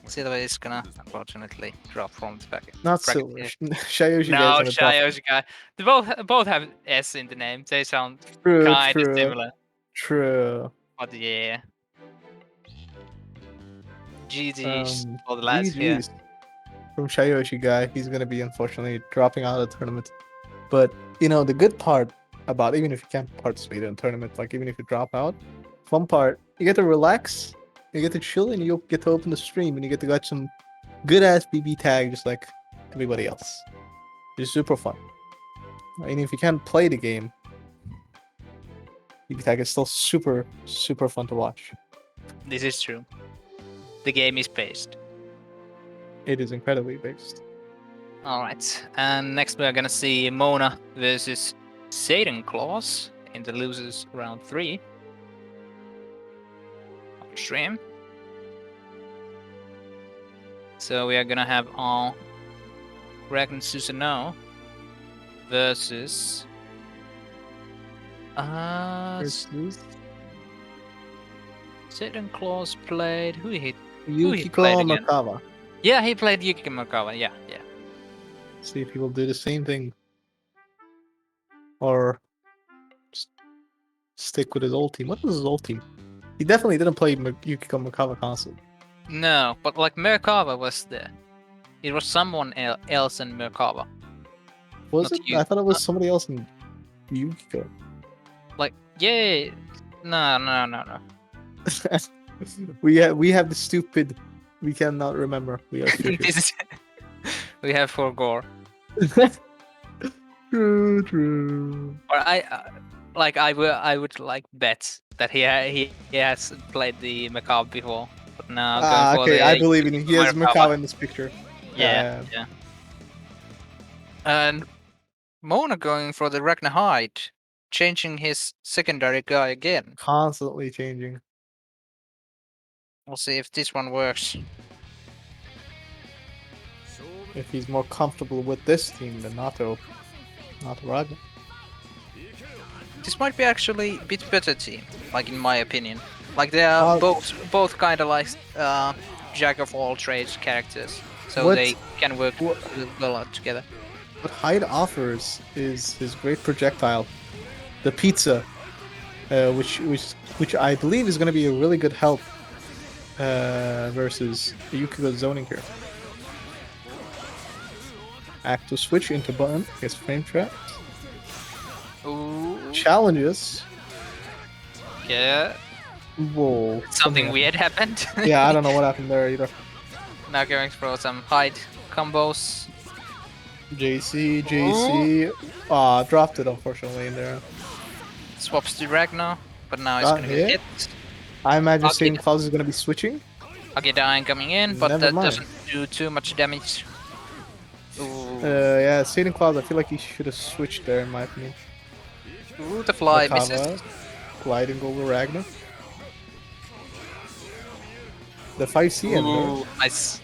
[SPEAKER 1] Silver is gonna unfortunately drop from the bracket.
[SPEAKER 4] Not
[SPEAKER 1] bracket
[SPEAKER 4] Silver.
[SPEAKER 1] here.
[SPEAKER 4] Shyoshiguy
[SPEAKER 1] No,
[SPEAKER 4] is gonna drop.
[SPEAKER 1] Shyoshiguy. They both have S in the name. They sound
[SPEAKER 4] True,
[SPEAKER 1] kind of
[SPEAKER 4] true,
[SPEAKER 1] similar.
[SPEAKER 4] true.
[SPEAKER 1] But yeah. GG's for the lads
[SPEAKER 4] GG's
[SPEAKER 1] here.
[SPEAKER 4] from Shyoshiguy. He's gonna be unfortunately dropping out of the tournament. But you know the good part about even if you can't participate in a tournament, like even if you drop out, fun part, you get to relax, you get to chill, and you get to open the stream, and you get to get some good ass BBTAG just like everybody else. It's super fun. And if you can't play the game, BBTAG is still super fun to watch.
[SPEAKER 1] This is true. The game is based.
[SPEAKER 4] It is incredibly based.
[SPEAKER 1] Alright, and next we're gonna see Mona versus Satan Claus in the losers round 3 on stream. So we are gonna have our Ragna Susanoo versus
[SPEAKER 4] Versus
[SPEAKER 1] Satan Claus played who he
[SPEAKER 4] Yukiko
[SPEAKER 1] played again?
[SPEAKER 4] Merkava.
[SPEAKER 1] Yeah, he played Yukiko Merkava, yeah.
[SPEAKER 4] See if he will do the same thing. Or just stick with his old team. What was his old team? He definitely didn't play Yukiko Merkava constantly.
[SPEAKER 1] No, but like Merkava was there. It was someone else in Merkava.
[SPEAKER 4] Was
[SPEAKER 1] Not
[SPEAKER 4] it?
[SPEAKER 1] you.
[SPEAKER 4] I thought it was somebody else in Yukiko.
[SPEAKER 1] Like, yeah. No.
[SPEAKER 4] we have the stupid. We cannot remember. We are stupid.
[SPEAKER 1] This is we have for gore.
[SPEAKER 4] True.
[SPEAKER 1] Or I would like bet that he has played the Merkava before. But now going for
[SPEAKER 4] Okay,
[SPEAKER 1] the
[SPEAKER 4] I believe in him. He has
[SPEAKER 1] Merkava.
[SPEAKER 4] Merkava in this picture.
[SPEAKER 1] Yeah. And Mona going for the Ragna Hyde, changing his secondary guy again.
[SPEAKER 4] Constantly changing.
[SPEAKER 1] We'll see if this one works.
[SPEAKER 4] If he's more comfortable with this team than Nato, not Ragna.
[SPEAKER 1] This might be actually a bit better team, like in my opinion. Like they are both kind of like jack of all trades characters, so they can work well together.
[SPEAKER 4] What Hyde offers is his great projectile, the pizza, which I believe is going to be a really good help versus Yukiko zoning here. Active switch into button, gets frame trapped.
[SPEAKER 1] Ooh.
[SPEAKER 4] Challenges.
[SPEAKER 1] Yeah.
[SPEAKER 4] Whoa.
[SPEAKER 1] Something weird happened.
[SPEAKER 4] Yeah, I don't know what happened there either.
[SPEAKER 1] Now going for some Hyde combos.
[SPEAKER 4] JC. Dropped it unfortunately in there.
[SPEAKER 1] Swaps to Ragnar, but now it's
[SPEAKER 4] Got
[SPEAKER 1] gonna be
[SPEAKER 4] hit.
[SPEAKER 1] hit.
[SPEAKER 4] I imagine
[SPEAKER 1] Okay.
[SPEAKER 4] Satan Claus is going to be switching.
[SPEAKER 1] Agedyne coming in, but
[SPEAKER 4] Never
[SPEAKER 1] that
[SPEAKER 4] mind.
[SPEAKER 1] doesn't do too much damage. Ooh.
[SPEAKER 4] Yeah, Satan Claus, I feel like he should have switched there in my opinion.
[SPEAKER 1] Ooh, the fly
[SPEAKER 4] Merkava,
[SPEAKER 1] misses.
[SPEAKER 4] gliding over Ragnar. The 5C ender.
[SPEAKER 1] Ooh, nice.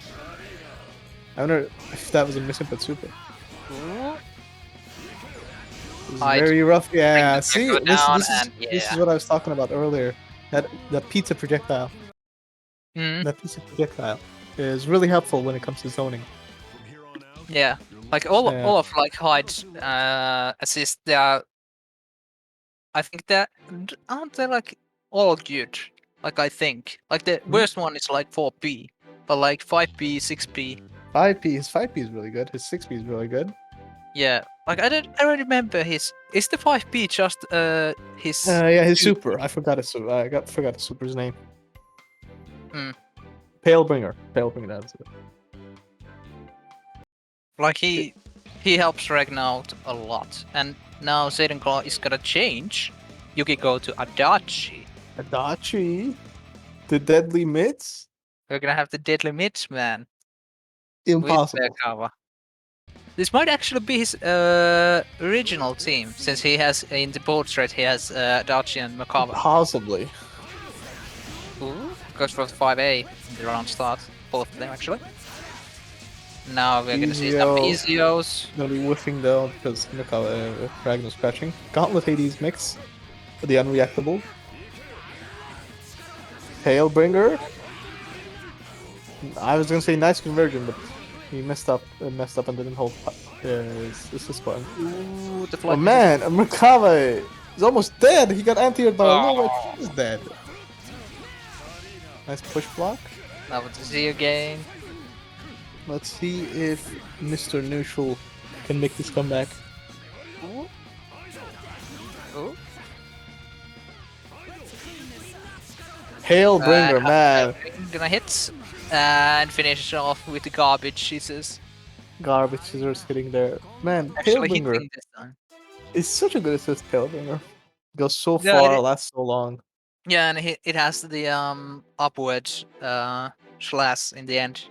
[SPEAKER 4] I wonder if that was a misinput super.
[SPEAKER 1] Ooh.
[SPEAKER 4] It's
[SPEAKER 1] Hyde
[SPEAKER 4] very rough. Yeah,
[SPEAKER 1] the
[SPEAKER 4] see,
[SPEAKER 1] Echo
[SPEAKER 4] this
[SPEAKER 1] down
[SPEAKER 4] is
[SPEAKER 1] and
[SPEAKER 4] this is
[SPEAKER 1] yeah.
[SPEAKER 4] what I was talking about earlier. That pizza projectile.
[SPEAKER 1] Mm,
[SPEAKER 4] That pizza projectile is really helpful when it comes to zoning.
[SPEAKER 1] yeah, like all
[SPEAKER 4] Yeah.
[SPEAKER 1] all of like Hyde's assists, they are. I think that aren't they like all good? Like I think like the worst one is like 4p, but like 5p, 6p.
[SPEAKER 4] 5p. His 5p is really good. His 6p is really good.
[SPEAKER 1] Yeah, like I don't remember his. Is the 5p just his?
[SPEAKER 4] Yeah, his
[SPEAKER 1] super?
[SPEAKER 4] super. I forgot his super. Forgot his super's name.
[SPEAKER 1] Hmm.
[SPEAKER 4] Palebringer. Palebringer. That's it.
[SPEAKER 1] Like he helps Ragna out a lot, and now Zayden Claw is gonna change Yukiko to Adachi.
[SPEAKER 4] Adachi. The deadly mitts.
[SPEAKER 1] We're gonna have the deadly mitts, man.
[SPEAKER 4] Impossible.
[SPEAKER 1] With merkava. This might actually be his original team, since he has in the portrait he has Adachi and merkava.
[SPEAKER 4] Possibly.
[SPEAKER 1] Ooh, goes for the 5A in the round start, both of them actually. Now we're gonna see some Ezios.
[SPEAKER 4] Gonna be whiffing though because Ragnar's scratching. Gauntlet Hades mix. The unreactable. Tailbringer. I was gonna say nice conversion, but he messed up and didn't hold his assist button.
[SPEAKER 1] Ooh, the
[SPEAKER 4] Oh
[SPEAKER 1] flag.
[SPEAKER 4] man, merkava is almost dead. He got anti-aired by a little bit. He's dead. Nice push block.
[SPEAKER 1] Now with the Z again.
[SPEAKER 4] Let's see if Mr. Neutral can make this comeback.
[SPEAKER 1] Ooh. Ooh.
[SPEAKER 4] Hailbringer, man.
[SPEAKER 1] Gonna hit and finish off with the garbage scissors.
[SPEAKER 4] Garbage scissors hitting there. Man,
[SPEAKER 1] Actually
[SPEAKER 4] Hailbringer
[SPEAKER 1] hitting this time.
[SPEAKER 4] is such a good assist, Hailbringer. Goes so
[SPEAKER 1] Yeah,
[SPEAKER 4] far,
[SPEAKER 1] it-
[SPEAKER 4] lasts so long.
[SPEAKER 1] Yeah, and it has the upward slash in the end.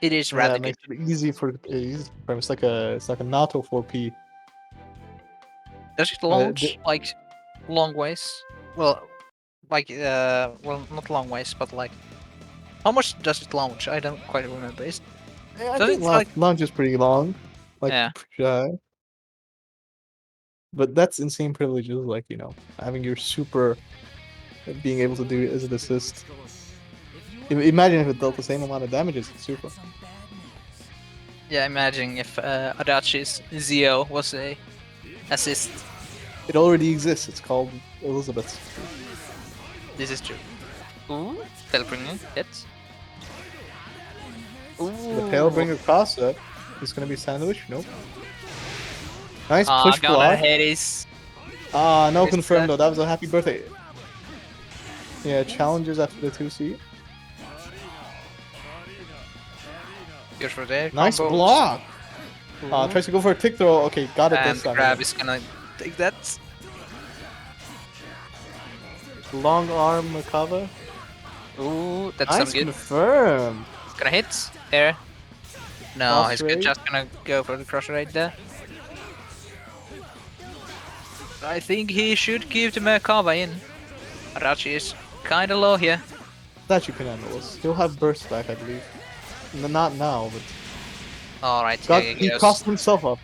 [SPEAKER 1] It is
[SPEAKER 4] Yeah,
[SPEAKER 1] rather
[SPEAKER 4] it
[SPEAKER 1] good.
[SPEAKER 4] makes it easy for him. It's like a naoto 4p.
[SPEAKER 1] Does it launch like long ways? Well, like well, not long ways, but like how much does it launch? I don't quite remember.
[SPEAKER 4] I
[SPEAKER 1] Does
[SPEAKER 4] think
[SPEAKER 1] it like
[SPEAKER 4] launch is pretty long. Like
[SPEAKER 1] Yeah.
[SPEAKER 4] pretty high. But that's insane privileges, like, having your super being able to do it as an assist. Imagine if it dealt the same amount of damage as the super.
[SPEAKER 1] Yeah, imagine if Adachi's Zio was a assist.
[SPEAKER 4] It already exists. It's called Elizabeth.
[SPEAKER 1] This is true. Ooh, Tailbringer hits. Ooh.
[SPEAKER 4] The Tailbringer cross up is gonna be sandwich. Nope. Nice push
[SPEAKER 1] Gonna
[SPEAKER 4] block.
[SPEAKER 1] Hades.
[SPEAKER 4] No
[SPEAKER 1] Is
[SPEAKER 4] confirmed
[SPEAKER 1] that-
[SPEAKER 4] though. That was a happy birthday. Yeah, challenges after the 2C.
[SPEAKER 1] Goes for there.
[SPEAKER 4] Nice
[SPEAKER 1] combos.
[SPEAKER 4] block.
[SPEAKER 1] Ooh.
[SPEAKER 4] Tries to go for a tick throw. Okay, got it
[SPEAKER 1] And
[SPEAKER 4] this time.
[SPEAKER 1] grab is gonna take that.
[SPEAKER 4] Long arm merkava.
[SPEAKER 1] Ooh, that's
[SPEAKER 4] Nice
[SPEAKER 1] some good.
[SPEAKER 4] confirmed.
[SPEAKER 1] Gonna hit there. No,
[SPEAKER 4] Cross
[SPEAKER 1] he's
[SPEAKER 4] raid.
[SPEAKER 1] just gonna go for the cross raid there. I think he should give the merkava in. Adachi is kinda low here.
[SPEAKER 4] That you can handle this. He'll have burst back, I believe. Not now, but
[SPEAKER 1] Alright,
[SPEAKER 4] he crossed himself up.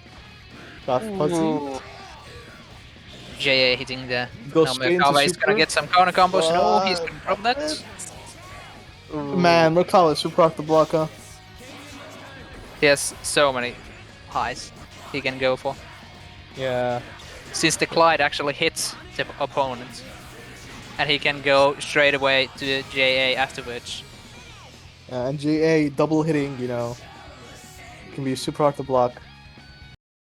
[SPEAKER 4] Got fuzzy.
[SPEAKER 1] Ooh. JA hitting there.
[SPEAKER 4] Goes
[SPEAKER 1] Now
[SPEAKER 4] straight into
[SPEAKER 1] merkava is
[SPEAKER 4] super.
[SPEAKER 1] gonna get some counter combos. No, he's gonna drop that. Ooh.
[SPEAKER 4] Man, merkava super off the block, huh?
[SPEAKER 1] He has so many highs he can go for.
[SPEAKER 4] Yeah.
[SPEAKER 1] Since the Clyde actually hits the opponent. And he can go straight away to the JA afterwards.
[SPEAKER 4] And GA double hitting, can be super hard to block.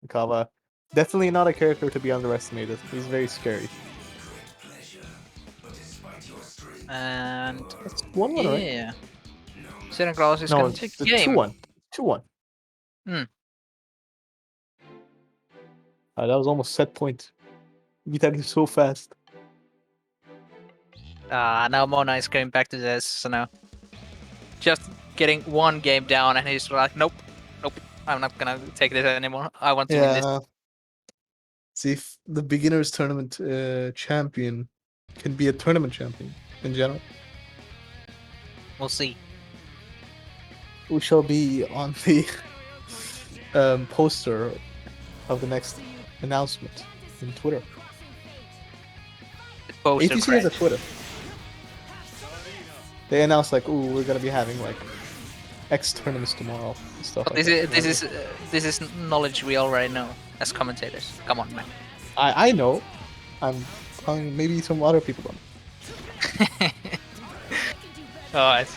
[SPEAKER 4] Merkava. Definitely not a character to be underestimated. He's very scary.
[SPEAKER 1] And
[SPEAKER 4] It's 1-1, right?
[SPEAKER 1] yeah. Seren Klaus is
[SPEAKER 4] No,
[SPEAKER 1] gonna
[SPEAKER 4] it's
[SPEAKER 1] take
[SPEAKER 4] the
[SPEAKER 1] the game.
[SPEAKER 4] 2-1. 2-1.
[SPEAKER 1] Hmm.
[SPEAKER 4] That was almost set point. BBTAG is so fast.
[SPEAKER 1] Now Mona is going back to this, so now just getting one game down, and he's like, nope, I'm not gonna take this anymore. I want to win this.
[SPEAKER 4] Yeah. See if the beginners tournament champion can be a tournament champion in general.
[SPEAKER 1] We'll see.
[SPEAKER 4] We shall be on the poster of the next announcement in Twitter.
[SPEAKER 1] The poster
[SPEAKER 4] ATC has a
[SPEAKER 1] crash.
[SPEAKER 4] Twitter. They announced like, ooh, we're gonna be having like X tournaments tomorrow and stuff
[SPEAKER 1] But
[SPEAKER 4] like
[SPEAKER 1] this
[SPEAKER 4] that.
[SPEAKER 1] is this is knowledge we already know as commentators. Come on, man.
[SPEAKER 4] I know. I'm telling maybe some other people don't.
[SPEAKER 1] Alright.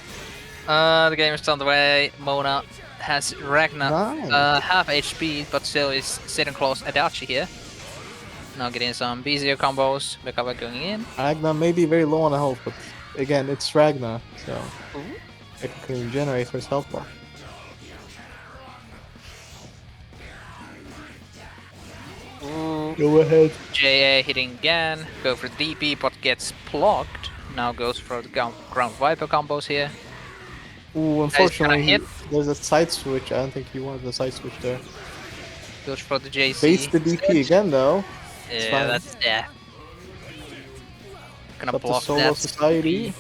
[SPEAKER 1] The game is on the way. Mona has Ragna
[SPEAKER 4] Nice.
[SPEAKER 1] half HP, but still is sitting close adachi here. Now getting some BZO combos. Merkava going in.
[SPEAKER 4] Ragna may be very low on health, but again, it's Ragna, so it can regenerate for his health bar.
[SPEAKER 1] Ooh.
[SPEAKER 4] Go ahead.
[SPEAKER 1] JA hitting again. Go for DP, but gets blocked. Now goes for the ground viper combos here.
[SPEAKER 4] Ooh, unfortunately,
[SPEAKER 1] hit.
[SPEAKER 4] there's a side switch. I don't think he wanted the side switch there.
[SPEAKER 1] Goes for the JC.
[SPEAKER 4] Baits the DP again, though. It's
[SPEAKER 1] Yeah,
[SPEAKER 4] fine.
[SPEAKER 1] that's Gonna
[SPEAKER 4] Up to
[SPEAKER 1] block
[SPEAKER 4] Solo
[SPEAKER 1] that.
[SPEAKER 4] Society.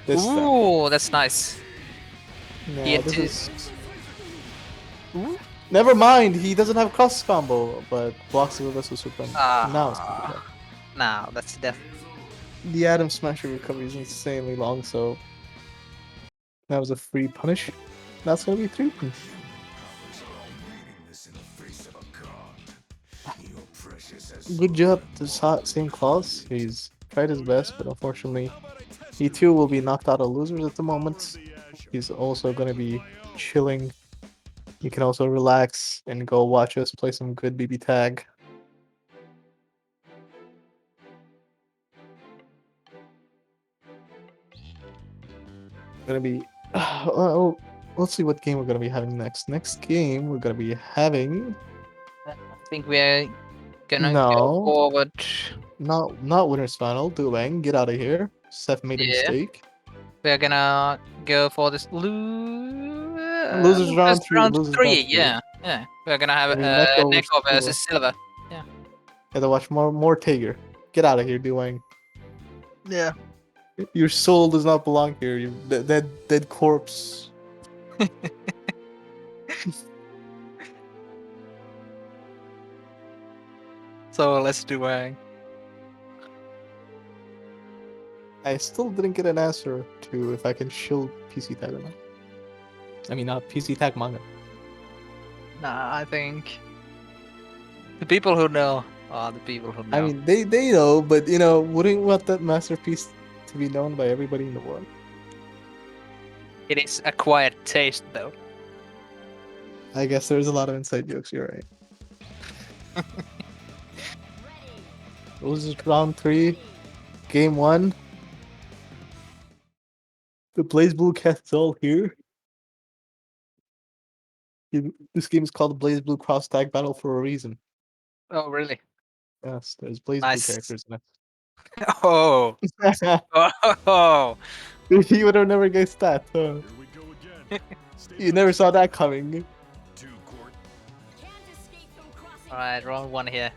[SPEAKER 4] This time.
[SPEAKER 1] Ooh, that's nice.
[SPEAKER 4] No,
[SPEAKER 1] He
[SPEAKER 4] this
[SPEAKER 1] had
[SPEAKER 4] is... Never mind, he doesn't have cross combo, but blocks with us with super. Now it's super.
[SPEAKER 1] Nah, that's death.
[SPEAKER 4] The Adam Smasher recovery is insanely long, so that was a free punish. That's gonna be 3 punish. Good job to St. Claus. He's tried his best, but unfortunately, he too will be knocked out of losers at the moment. He's also gonna be chilling. You can also relax and go watch us play some good BB tag. Gonna be well, let's see what game we're gonna be having next. Next game we're gonna be having
[SPEAKER 1] I think we're gonna
[SPEAKER 4] No.
[SPEAKER 1] go forward.
[SPEAKER 4] not winners final. Duwang, get out of here. Seth made a
[SPEAKER 1] Yeah.
[SPEAKER 4] mistake.
[SPEAKER 1] We're gonna go for this
[SPEAKER 4] Losers round three. Losers round three.
[SPEAKER 1] Yeah. We're gonna have
[SPEAKER 4] Gonna be Neko
[SPEAKER 1] Neko
[SPEAKER 4] versus
[SPEAKER 1] versus Silver.
[SPEAKER 4] Gotta watch more Tiger. Get out of here, Duwang.
[SPEAKER 1] Yeah.
[SPEAKER 4] Your soul does not belong here. You dead corpse.
[SPEAKER 1] So let's do
[SPEAKER 4] I still didn't get an answer to if I can shield PC tag or not. I mean, not PC tag manga.
[SPEAKER 1] Nah, I think the people who know are the people who know.
[SPEAKER 4] I mean, they know, but you know, wouldn't want that masterpiece to be known by everybody in the world.
[SPEAKER 1] It is acquired taste, though.
[SPEAKER 4] I guess there's a lot of inside jokes. You're right. This is round 3, game 1. The Blazblue cat's all here. This game is called Blazblue Cross Tag Battle for a reason.
[SPEAKER 1] Oh, really?
[SPEAKER 4] Yes, there's Blazblue
[SPEAKER 1] Nice.
[SPEAKER 4] characters in
[SPEAKER 1] Oh.
[SPEAKER 4] it.
[SPEAKER 1] Oh.
[SPEAKER 4] You would have never guessed that. Huh? You never saw that coming.
[SPEAKER 1] Alright, round 1 here.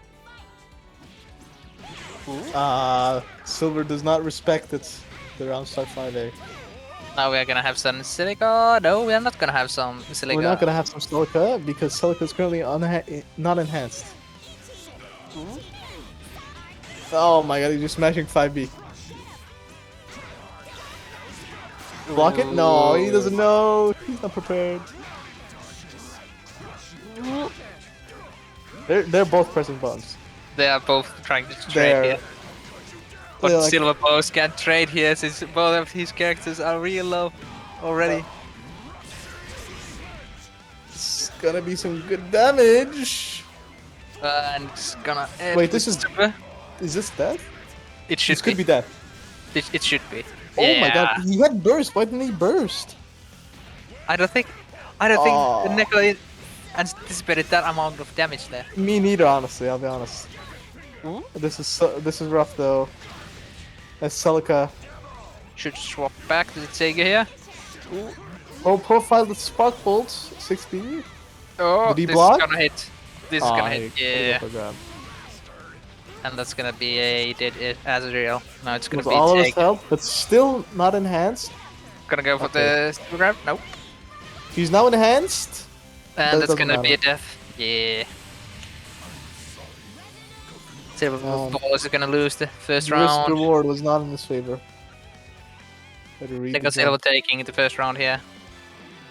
[SPEAKER 4] Silver does not respect it. The round start 5A.
[SPEAKER 1] Now we are gonna have some silica. No, we are not gonna have some silica.
[SPEAKER 4] We're not gonna have some Celica because Celica is currently not enhanced. Oh my god, he's just smashing 5B. Block it? No, he doesn't know. He's not prepared. They're both pressing buttons.
[SPEAKER 1] They are both trying to trade
[SPEAKER 4] They're
[SPEAKER 1] here. But
[SPEAKER 4] they're like-
[SPEAKER 1] SilverBowz can't trade here since both of his characters are real low already.
[SPEAKER 4] It's gonna be some good damage.
[SPEAKER 1] And it's gonna end.
[SPEAKER 4] Wait, this
[SPEAKER 1] with
[SPEAKER 4] is-
[SPEAKER 1] super.
[SPEAKER 4] Is this death?
[SPEAKER 1] It should
[SPEAKER 4] This could be death.
[SPEAKER 1] It should be.
[SPEAKER 4] Oh my god,
[SPEAKER 1] Yeah.
[SPEAKER 4] he had burst. Why didn't he burst?
[SPEAKER 1] I don't think
[SPEAKER 4] Oh.
[SPEAKER 1] the Neko anticipated that amount of damage there.
[SPEAKER 4] Me neither, honestly. I'll be honest. This is rough though. That's Celica.
[SPEAKER 1] Should swap back to the Tiger here.
[SPEAKER 4] Oh, profile the Spark Bolt 6B.
[SPEAKER 1] Oh,
[SPEAKER 4] Did he
[SPEAKER 1] this
[SPEAKER 4] block?
[SPEAKER 1] is gonna hit. This is gonna hit. Yeah.
[SPEAKER 4] It
[SPEAKER 1] And that's gonna be a dead Azrael. Now it's gonna
[SPEAKER 4] was
[SPEAKER 1] be
[SPEAKER 4] all of his
[SPEAKER 1] Tiger.
[SPEAKER 4] health, but still not enhanced.
[SPEAKER 1] Gonna go for
[SPEAKER 4] Okay.
[SPEAKER 1] the super grab. Nope.
[SPEAKER 4] He's now enhanced.
[SPEAKER 1] And
[SPEAKER 4] That
[SPEAKER 1] that's
[SPEAKER 4] doesn't
[SPEAKER 1] gonna be a
[SPEAKER 4] matter.
[SPEAKER 1] death. Yeah. SilverBowz is gonna lose the first
[SPEAKER 4] Risk
[SPEAKER 1] round.
[SPEAKER 4] reward was not in his favor. Better read the
[SPEAKER 1] NekoSilviu
[SPEAKER 4] jump.
[SPEAKER 1] taking the first round here.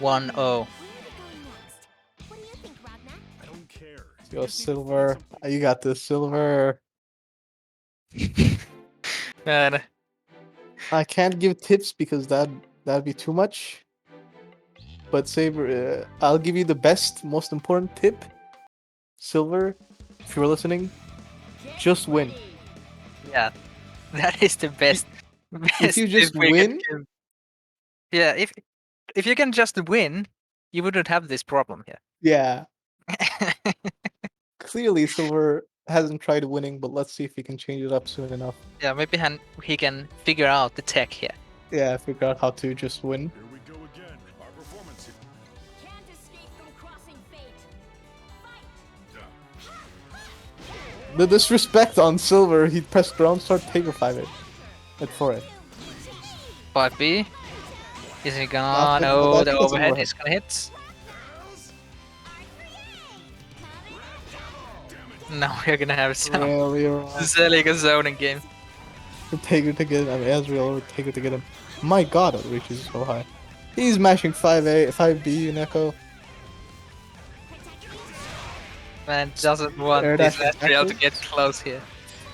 [SPEAKER 1] 1-0.
[SPEAKER 3] Where to go next? What do you think, Ragna?
[SPEAKER 5] I don't care.
[SPEAKER 4] Yo, Silver. You got this, Silver.
[SPEAKER 1] Man,
[SPEAKER 4] I can't give tips because that'd be too much. But Saber, I'll give you the best, most important tip. Silver, if you're listening, just win.
[SPEAKER 1] yeah, that is the best.
[SPEAKER 4] If you
[SPEAKER 1] tip
[SPEAKER 4] just
[SPEAKER 1] we can
[SPEAKER 4] win,
[SPEAKER 1] give. Yeah, if you can just win, you wouldn't have this problem here.
[SPEAKER 4] yeah. Clearly, Silver hasn't tried winning, but let's see if he can change it up soon enough.
[SPEAKER 1] Yeah, maybe he can figure out the tech here.
[SPEAKER 4] Yeah, figure out how to just win.
[SPEAKER 5] Here we go again. Our performance here.
[SPEAKER 3] Can't escape from crossing fate. Fight!
[SPEAKER 4] The disrespect on Silver, he pressed ground start, take a 5-8. At 4-8.
[SPEAKER 1] 5B. Is he
[SPEAKER 4] That's
[SPEAKER 1] gonna?
[SPEAKER 4] the-
[SPEAKER 1] No,
[SPEAKER 4] that's
[SPEAKER 1] the
[SPEAKER 4] the
[SPEAKER 1] overhead
[SPEAKER 4] overhead.
[SPEAKER 1] is gonna hit. Now we're gonna have some
[SPEAKER 4] Really wrong.
[SPEAKER 1] celica zoning game.
[SPEAKER 4] Take it to get him. I mean, Azrael would take it to get him. My god, it reaches so high. He's mashing 5A, 5B, Neko.
[SPEAKER 1] Man doesn't want
[SPEAKER 4] Air
[SPEAKER 1] this
[SPEAKER 4] dash
[SPEAKER 1] Azrael to
[SPEAKER 4] backwards.
[SPEAKER 1] get close here.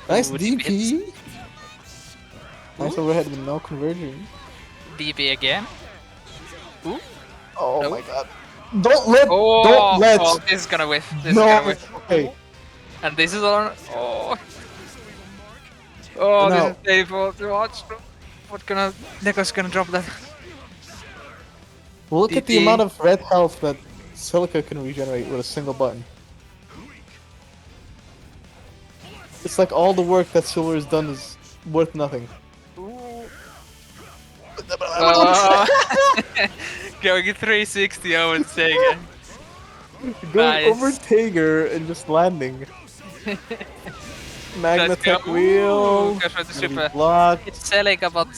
[SPEAKER 4] Nice
[SPEAKER 1] Ooh,
[SPEAKER 4] DP. Nice overhead with no conversion.
[SPEAKER 1] BB again.
[SPEAKER 4] Oh
[SPEAKER 1] Oh.
[SPEAKER 4] my god. Don't let.
[SPEAKER 1] Oh,
[SPEAKER 4] Don't let.
[SPEAKER 1] oh, this is gonna whiff. This
[SPEAKER 4] No.
[SPEAKER 1] is gonna whiff.
[SPEAKER 4] Okay.
[SPEAKER 1] And this is on. Oh. Oh,
[SPEAKER 4] No.
[SPEAKER 1] this is painful to watch. What gonna? Neko's gonna drop that.
[SPEAKER 4] Look at the
[SPEAKER 1] DP.
[SPEAKER 4] amount of red health that Celica can regenerate with a single button. It's like all the work that Silver has done is worth nothing.
[SPEAKER 1] Going 360 over Sega.
[SPEAKER 4] Going
[SPEAKER 1] Nice.
[SPEAKER 4] over Tiger and just landing. Magna
[SPEAKER 1] Let's go.
[SPEAKER 4] Tech wheel.
[SPEAKER 1] Goes for the
[SPEAKER 4] Gonna be
[SPEAKER 1] super.
[SPEAKER 4] blocked.
[SPEAKER 1] It's Celica, but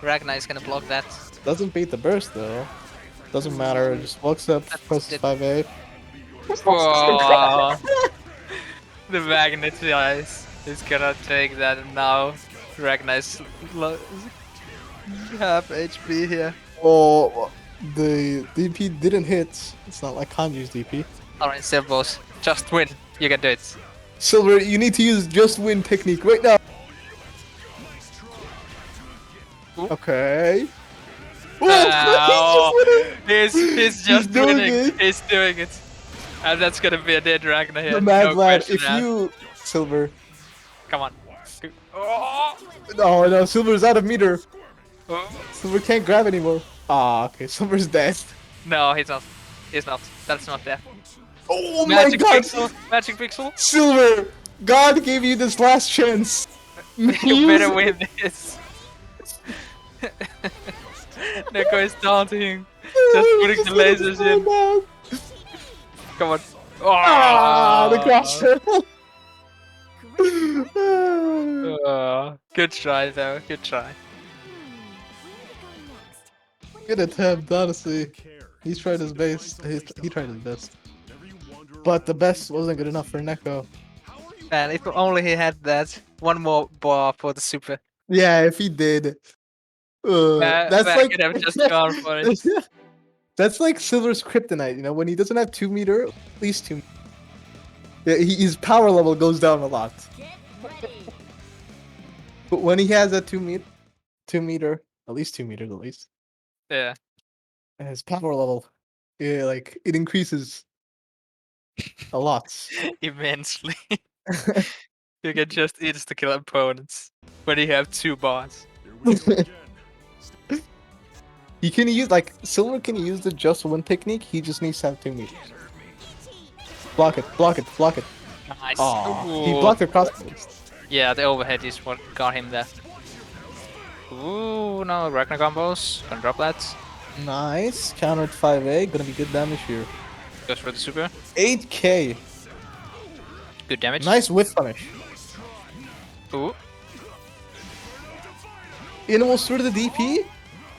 [SPEAKER 1] Ragna is gonna block that.
[SPEAKER 4] Doesn't beat the burst though. Doesn't matter. Just walks up, presses
[SPEAKER 1] it.
[SPEAKER 4] 5A.
[SPEAKER 1] Whoa. The magnet guys is gonna take that now. Ragna is half HP here.
[SPEAKER 4] Oh, the DP didn't hit. It's not like Kanji's DP.
[SPEAKER 1] Alright, SilverBowz, just win. You can do it.
[SPEAKER 4] Silver, you need to use just win technique right now.
[SPEAKER 1] Ooh.
[SPEAKER 4] Okay.
[SPEAKER 1] Oh,
[SPEAKER 4] He's just winning.
[SPEAKER 1] he's just
[SPEAKER 4] doing
[SPEAKER 1] winning.
[SPEAKER 4] it.
[SPEAKER 1] He's doing it. And that's gonna be a dead Ragna here.
[SPEAKER 4] The mad
[SPEAKER 1] no
[SPEAKER 4] lad.
[SPEAKER 1] question
[SPEAKER 4] If
[SPEAKER 1] asked.
[SPEAKER 4] you Silver.
[SPEAKER 1] Come on. Oh.
[SPEAKER 4] No, Silver's out of meter.
[SPEAKER 1] Oh.
[SPEAKER 4] Silver can't grab anymore. Ah, okay. Silver's dead.
[SPEAKER 1] No, he's not. He's not. That's not there.
[SPEAKER 4] Oh
[SPEAKER 1] Magic
[SPEAKER 4] my god.
[SPEAKER 1] pixel. Magic pixel.
[SPEAKER 4] Silver, God gave you this last chance.
[SPEAKER 1] You better win this. Neko is taunting. Just putting the lasers in. Come on. Oh,
[SPEAKER 4] Ah, the crash.
[SPEAKER 1] Good try though. Good try.
[SPEAKER 4] Good attempt, honestly.
[SPEAKER 5] Care.
[SPEAKER 4] He's tried his best. He tried his best.
[SPEAKER 5] Never you wonder
[SPEAKER 4] But the best wasn't good enough for Neko.
[SPEAKER 1] And if only he had that one more bar for the super.
[SPEAKER 4] Yeah, if he did. That's
[SPEAKER 1] I
[SPEAKER 4] like
[SPEAKER 1] could have just gone for it.
[SPEAKER 4] That's like Silver's kryptonite, you know, when he doesn't have 2 meter, at least 2. Yeah, his power level goes down a lot. But when he has that 2 meter, at least 2 meters at least,
[SPEAKER 1] Yeah.
[SPEAKER 4] his power level, yeah, like it increases a lot.
[SPEAKER 1] Immensely. You can just insta-kill opponents when you have 2 bars.
[SPEAKER 5] Here we go again.
[SPEAKER 4] He can use like Silver can use the just one technique. He just needs to have 2 meters. Block it, block it, block it.
[SPEAKER 1] Nice.
[SPEAKER 4] Aw, he
[SPEAKER 1] Ooh.
[SPEAKER 4] blocked the crossbows.
[SPEAKER 1] Yeah, the overhead is what got him there. Ooh, no, Ragna combos. Gonna drop that.
[SPEAKER 4] Nice, countered 5A. Gonna be good damage here.
[SPEAKER 1] Goes for the super.
[SPEAKER 4] 8K.
[SPEAKER 1] Good damage.
[SPEAKER 4] Nice whiff punish.
[SPEAKER 1] Ooh.
[SPEAKER 4] Animals through the DP.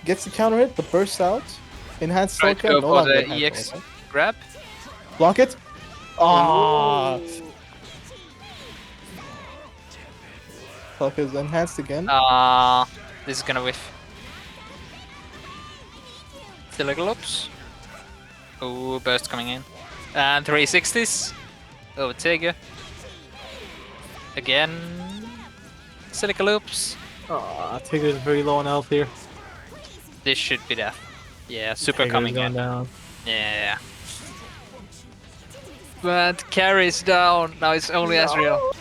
[SPEAKER 4] Gets the counter hit, but bursts out. Enhanced
[SPEAKER 1] Try to
[SPEAKER 4] Celica.
[SPEAKER 1] go
[SPEAKER 4] No
[SPEAKER 1] for
[SPEAKER 4] longer
[SPEAKER 1] the
[SPEAKER 4] enhanced
[SPEAKER 1] EX
[SPEAKER 4] Celica.
[SPEAKER 1] grab.
[SPEAKER 4] Block it. Ah. Celica is enhanced again.
[SPEAKER 1] This is gonna whiff. Celica loops. Ooh, burst coming in. And 360s. Over Tiger. Again. Celica loops.
[SPEAKER 2] Ah, Tigger's very low on health here.
[SPEAKER 1] This should be death. Yeah, super
[SPEAKER 2] Tigger's
[SPEAKER 1] coming
[SPEAKER 2] going
[SPEAKER 1] in.
[SPEAKER 2] down.
[SPEAKER 1] Yeah. But carries down. Now it's only Azrael.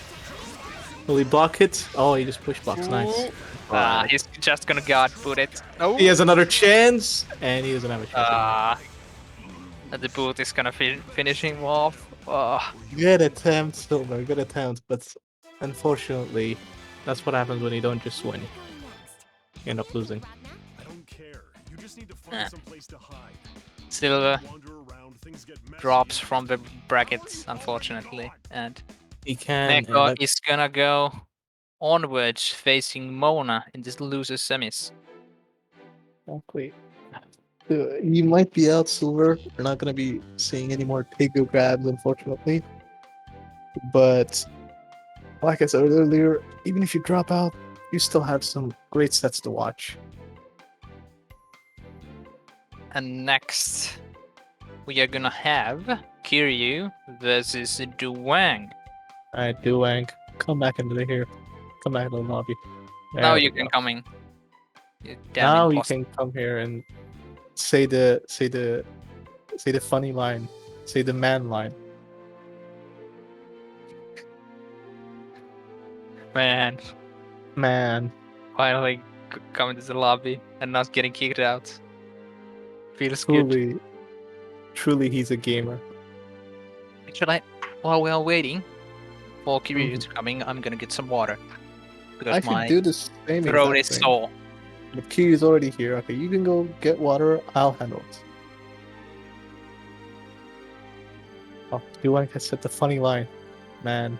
[SPEAKER 2] Will he block it? Oh, he just push blocks. Nice.
[SPEAKER 1] He's just gonna god put it. Oh.
[SPEAKER 2] He has another chance, and he doesn't have a chance.
[SPEAKER 1] And the boot is gonna finish him off.
[SPEAKER 2] Good attempt, Silver. Good attempt, but unfortunately, that's what happens when you don't just win. You end up losing.
[SPEAKER 5] I don't care. You just need to find some place to hide.
[SPEAKER 1] Silver
[SPEAKER 5] Wander around, things get messy.
[SPEAKER 1] drops from the brackets, unfortunately, and
[SPEAKER 2] He can.
[SPEAKER 1] Neko is gonna go onwards, facing Mona in this loser semis.
[SPEAKER 4] Exactly. You might be out, Silver. We're not going to be seeing any more Tigo grabs, unfortunately. But, like I said earlier, even if you drop out, you still have some great sets to watch.
[SPEAKER 1] And next, we are gonna have Kiryu versus Duwang.
[SPEAKER 4] Alright, Duwang, come back into here. Come back into the lobby.
[SPEAKER 1] Now
[SPEAKER 4] There
[SPEAKER 1] you
[SPEAKER 4] we
[SPEAKER 1] can
[SPEAKER 4] go.
[SPEAKER 1] come in. You damn
[SPEAKER 4] Now you
[SPEAKER 1] imposter.
[SPEAKER 4] can come here and say the funny line. Say the man line.
[SPEAKER 1] Man,
[SPEAKER 4] Man.
[SPEAKER 1] finally coming to the lobby and not getting kicked out. Feels good.
[SPEAKER 4] Truly he's a gamer.
[SPEAKER 1] Actually, while we are waiting for Kiryu to come in, I'm gonna get some water. Because
[SPEAKER 4] I should
[SPEAKER 1] my
[SPEAKER 4] do the same
[SPEAKER 1] throat
[SPEAKER 4] exact
[SPEAKER 1] is
[SPEAKER 4] thing.
[SPEAKER 1] sore.
[SPEAKER 4] But Kiryu's already here. Okay, you can go get water. I'll handle it. Oh, Duwang has said the funny line. Man.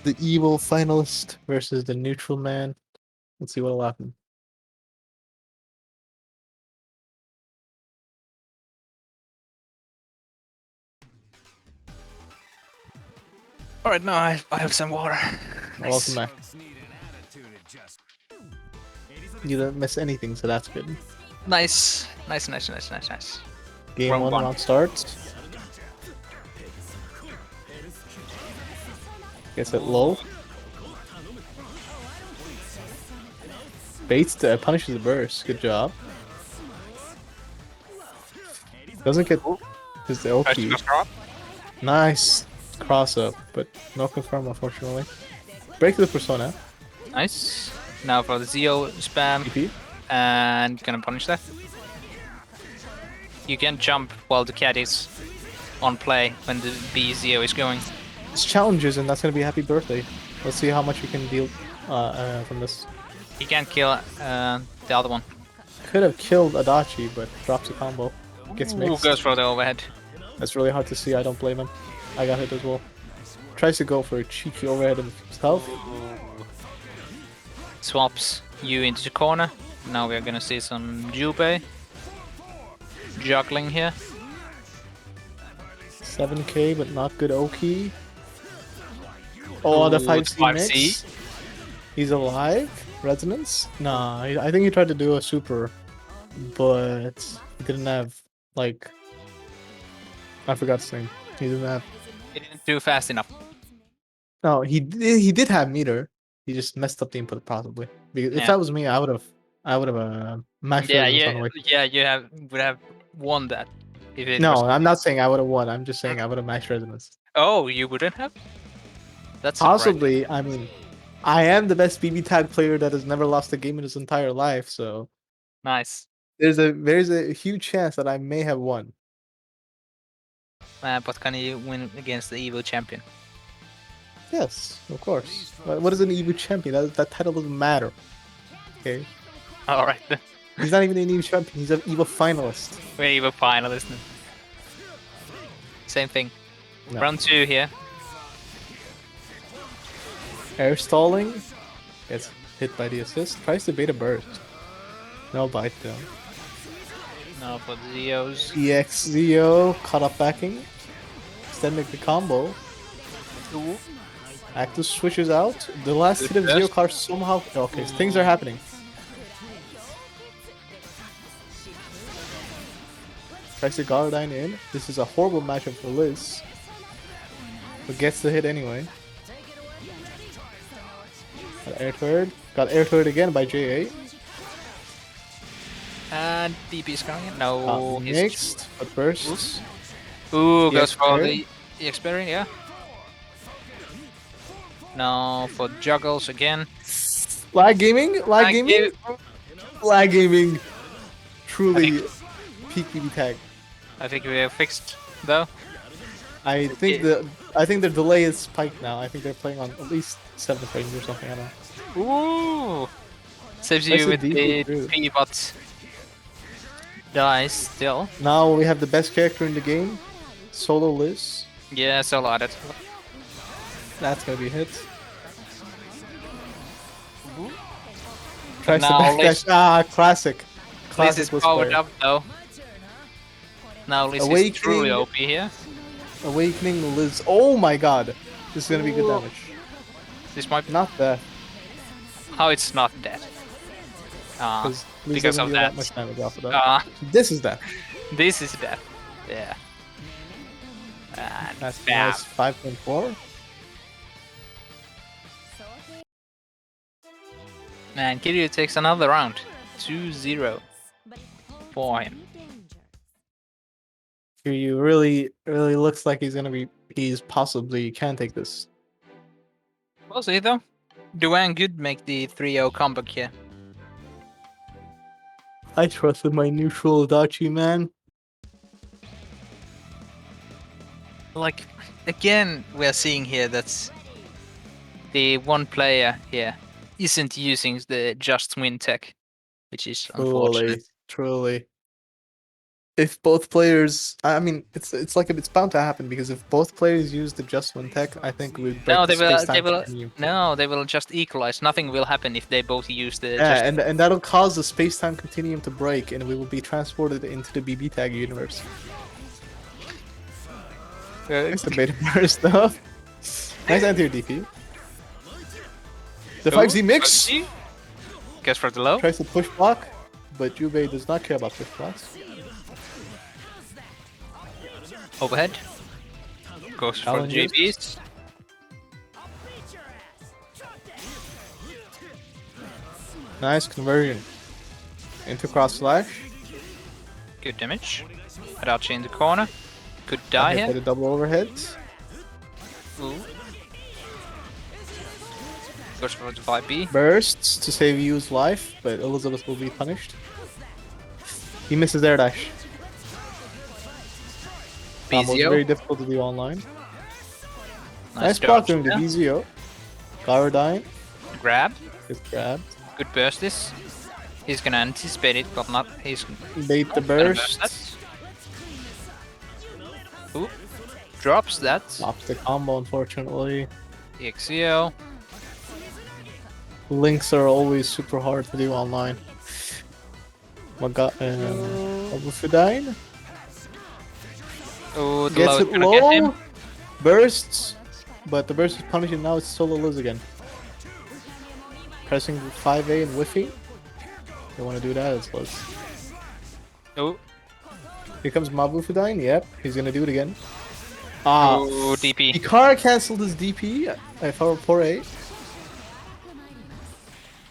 [SPEAKER 4] The evil finalist versus the neutral man. Let's see what'll happen.
[SPEAKER 1] Alright, now I have some water.
[SPEAKER 4] Welcome back. You didn't miss anything, so that's good.
[SPEAKER 1] Nice.
[SPEAKER 4] Game
[SPEAKER 1] Wrong
[SPEAKER 4] one
[SPEAKER 1] one.
[SPEAKER 4] round starts. Gets it low. Baits punishes the burst. Good job. Doesn't get his LP. Nice cross up, but no confirm unfortunately. Break the persona.
[SPEAKER 1] Nice. Now for the Zeo spam,
[SPEAKER 4] TP.
[SPEAKER 1] and gonna punish that. You can jump while the cat is on play when the B Zeo is going.
[SPEAKER 4] It's challenges, and that's gonna be a happy birthday. Let's see how much we can deal from this.
[SPEAKER 1] He can kill the other one.
[SPEAKER 4] Could have killed Adachi, but drops a combo. Gets
[SPEAKER 1] Ooh,
[SPEAKER 4] mixed.
[SPEAKER 1] goes for the overhead.
[SPEAKER 4] That's really hard to see. I don't blame him. I got hit as well. Tries to go for a cheeky overhead himself.
[SPEAKER 1] Swaps you into the corner. Now we are gonna see some jubei juggling here.
[SPEAKER 4] 7k, but not good Oki. Oh, the
[SPEAKER 1] Ooh,
[SPEAKER 4] 5C
[SPEAKER 1] 5C.
[SPEAKER 4] mix. He's alive? Resonance? Nah, I think he tried to do a super, but he didn't have, like... I forgot his name. He didn't have...
[SPEAKER 1] He didn't do fast enough.
[SPEAKER 4] No, he did have meter. He just messed up the input, possibly. Because if
[SPEAKER 1] Yeah.
[SPEAKER 4] that was me, I would have mashed
[SPEAKER 1] Yeah,
[SPEAKER 4] Resonance on the way.
[SPEAKER 1] would have won that. If it
[SPEAKER 4] No,
[SPEAKER 1] was...
[SPEAKER 4] I'm not saying I would have won. I'm just saying I would have mashed Resonance.
[SPEAKER 1] Oh, you wouldn't have? That's surprising.
[SPEAKER 4] Possibly. I mean, I am the best BBTAG player that has never lost a game in his entire life, so
[SPEAKER 1] Nice.
[SPEAKER 4] there's a huge chance that I may have won.
[SPEAKER 1] But can you win against the evil champion?
[SPEAKER 4] Yes, of course. What is an EVO champion? That title doesn't matter. Okay,
[SPEAKER 1] Alright,
[SPEAKER 4] he's not even an EVO champion. He's an EVO finalist.
[SPEAKER 1] we're evil finalists. Same thing.
[SPEAKER 4] No.
[SPEAKER 1] Round 2 here.
[SPEAKER 4] Air stalling. Gets hit by the assist. Tries to bait a burst. No bite though.
[SPEAKER 1] Now for the Zeos.
[SPEAKER 4] EX Zeo caught up backing. Extending the combo. Actus switches out. The last hit of Zero Car somehow. Okay, things are happening. Tries to Guardine in. This is a horrible matchup for Liz. But gets the hit anyway. Got air turret. Got air turret again by JA.
[SPEAKER 1] And DP's coming in. No, he's
[SPEAKER 4] Mixed, but bursts.
[SPEAKER 1] Ooh, goes for
[SPEAKER 4] X-Parry.
[SPEAKER 1] the experience, yeah. Now for juggles again.
[SPEAKER 4] Lag gaming? Lag gaming? Lag gaming. Truly peak BBTAG.
[SPEAKER 1] I think we are fixed though.
[SPEAKER 4] I think the delay is spiked now. I think they're playing on at least 7 frames or something. I don't know.
[SPEAKER 1] Ooh, saves
[SPEAKER 4] Nice
[SPEAKER 1] you with
[SPEAKER 4] and
[SPEAKER 1] the
[SPEAKER 4] deep, too.
[SPEAKER 1] pivot. Dies still.
[SPEAKER 4] Now we have the best character in the game, Solo Liz.
[SPEAKER 1] Yeah, solo added.
[SPEAKER 4] That's gonna be a hit. Tries to
[SPEAKER 1] now
[SPEAKER 4] backdash.
[SPEAKER 1] Liz-
[SPEAKER 4] Classic.
[SPEAKER 1] Liz
[SPEAKER 4] Classic
[SPEAKER 1] is
[SPEAKER 4] Liz
[SPEAKER 1] powered
[SPEAKER 4] player.
[SPEAKER 1] up though. Now Liz is
[SPEAKER 4] Awakening.
[SPEAKER 1] truly OP here.
[SPEAKER 4] Awakening Liz. Oh my god. This is gonna be good
[SPEAKER 1] Ooh.
[SPEAKER 4] damage.
[SPEAKER 1] This might be
[SPEAKER 4] Not that.
[SPEAKER 1] how it's not dead.
[SPEAKER 4] Liz
[SPEAKER 1] Because
[SPEAKER 4] doesn't
[SPEAKER 1] of
[SPEAKER 4] deal
[SPEAKER 1] that.
[SPEAKER 4] much damage off of that.
[SPEAKER 1] This
[SPEAKER 4] This is that.
[SPEAKER 1] is death. Yeah. And
[SPEAKER 4] That's
[SPEAKER 1] bam.
[SPEAKER 4] nice. 5.4.
[SPEAKER 1] And Kiryu takes another round. 2-0 for him.
[SPEAKER 4] Kiryu really looks like he's possibly can take this.
[SPEAKER 1] We'll see though. Duwang could make the 3-0 comeback here.
[SPEAKER 4] I trusted my neutral adachi, man.
[SPEAKER 1] Like, again, we're seeing here that the one player here isn't using the just win tech, which is unfortunate.
[SPEAKER 4] Truly. If both players, I mean, it's bound to happen because if both players use the just win tech, I think we break
[SPEAKER 1] No,
[SPEAKER 4] the space-time
[SPEAKER 1] will.
[SPEAKER 4] continuum.
[SPEAKER 1] No, they will just equalize. Nothing will happen if they both use the.
[SPEAKER 4] Yeah, and that'll cause the space-time continuum to break, and we will be transported into the BBTAG universe. It's the beta burst stuff. Nice anti DP. The 5Z mix
[SPEAKER 1] Guess for the low.
[SPEAKER 4] tries to push block, but Jubei does not care about push blocks.
[SPEAKER 1] Overhead. Goes for the
[SPEAKER 4] Challenges.
[SPEAKER 1] JBs.
[SPEAKER 4] Nice conversion into cross slash.
[SPEAKER 1] Good damage. Adachi in the corner. Could die
[SPEAKER 4] Hit by
[SPEAKER 1] here.
[SPEAKER 4] the double overhead.
[SPEAKER 1] Ooh. Goes for the 5B.
[SPEAKER 4] Bursts to save Yu's life, but Elizabeth will be punished. He misses air dash. Was very
[SPEAKER 1] BZO.
[SPEAKER 4] difficult to do online.
[SPEAKER 1] Nice
[SPEAKER 4] block
[SPEAKER 1] dodge
[SPEAKER 4] during the
[SPEAKER 1] there.
[SPEAKER 4] BZO. Garadine
[SPEAKER 1] Grab.
[SPEAKER 4] is grabbed.
[SPEAKER 1] Good burst this. He's gonna anticipate it, but not. He's
[SPEAKER 4] Bait the
[SPEAKER 1] not gonna
[SPEAKER 4] burst.
[SPEAKER 1] that. Ooh. Drops that.
[SPEAKER 4] Stops the combo, unfortunately.
[SPEAKER 1] EXEO.
[SPEAKER 4] Links are always super hard to do online. Fidine
[SPEAKER 1] Oh, the
[SPEAKER 4] gets
[SPEAKER 1] low is
[SPEAKER 4] it
[SPEAKER 1] gonna get him.
[SPEAKER 4] low. Bursts, but the burst is punishing now. It's solo Liz again. Pressing 5A and whiffing. They want to do that as Liz.
[SPEAKER 1] Oh,
[SPEAKER 4] Here comes Fidine. Yep, he's gonna do it again.
[SPEAKER 1] oh, DP.
[SPEAKER 4] Ikara canceled his DP. I found 4A.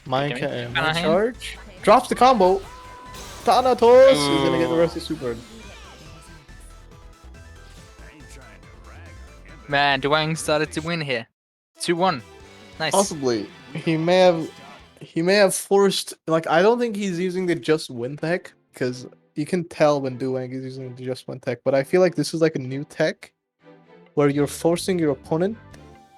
[SPEAKER 4] Mine charge. Drops the combo. Thanatos is gonna get the rest of Super.
[SPEAKER 1] Man, Duwang started to win here. 2-1. Nice.
[SPEAKER 4] Possibly. He may have forced, like, I don't think he's using the just win tech, because you can tell when Duwang is using the just win tech, but I feel like this is like a new tech where you're forcing your opponent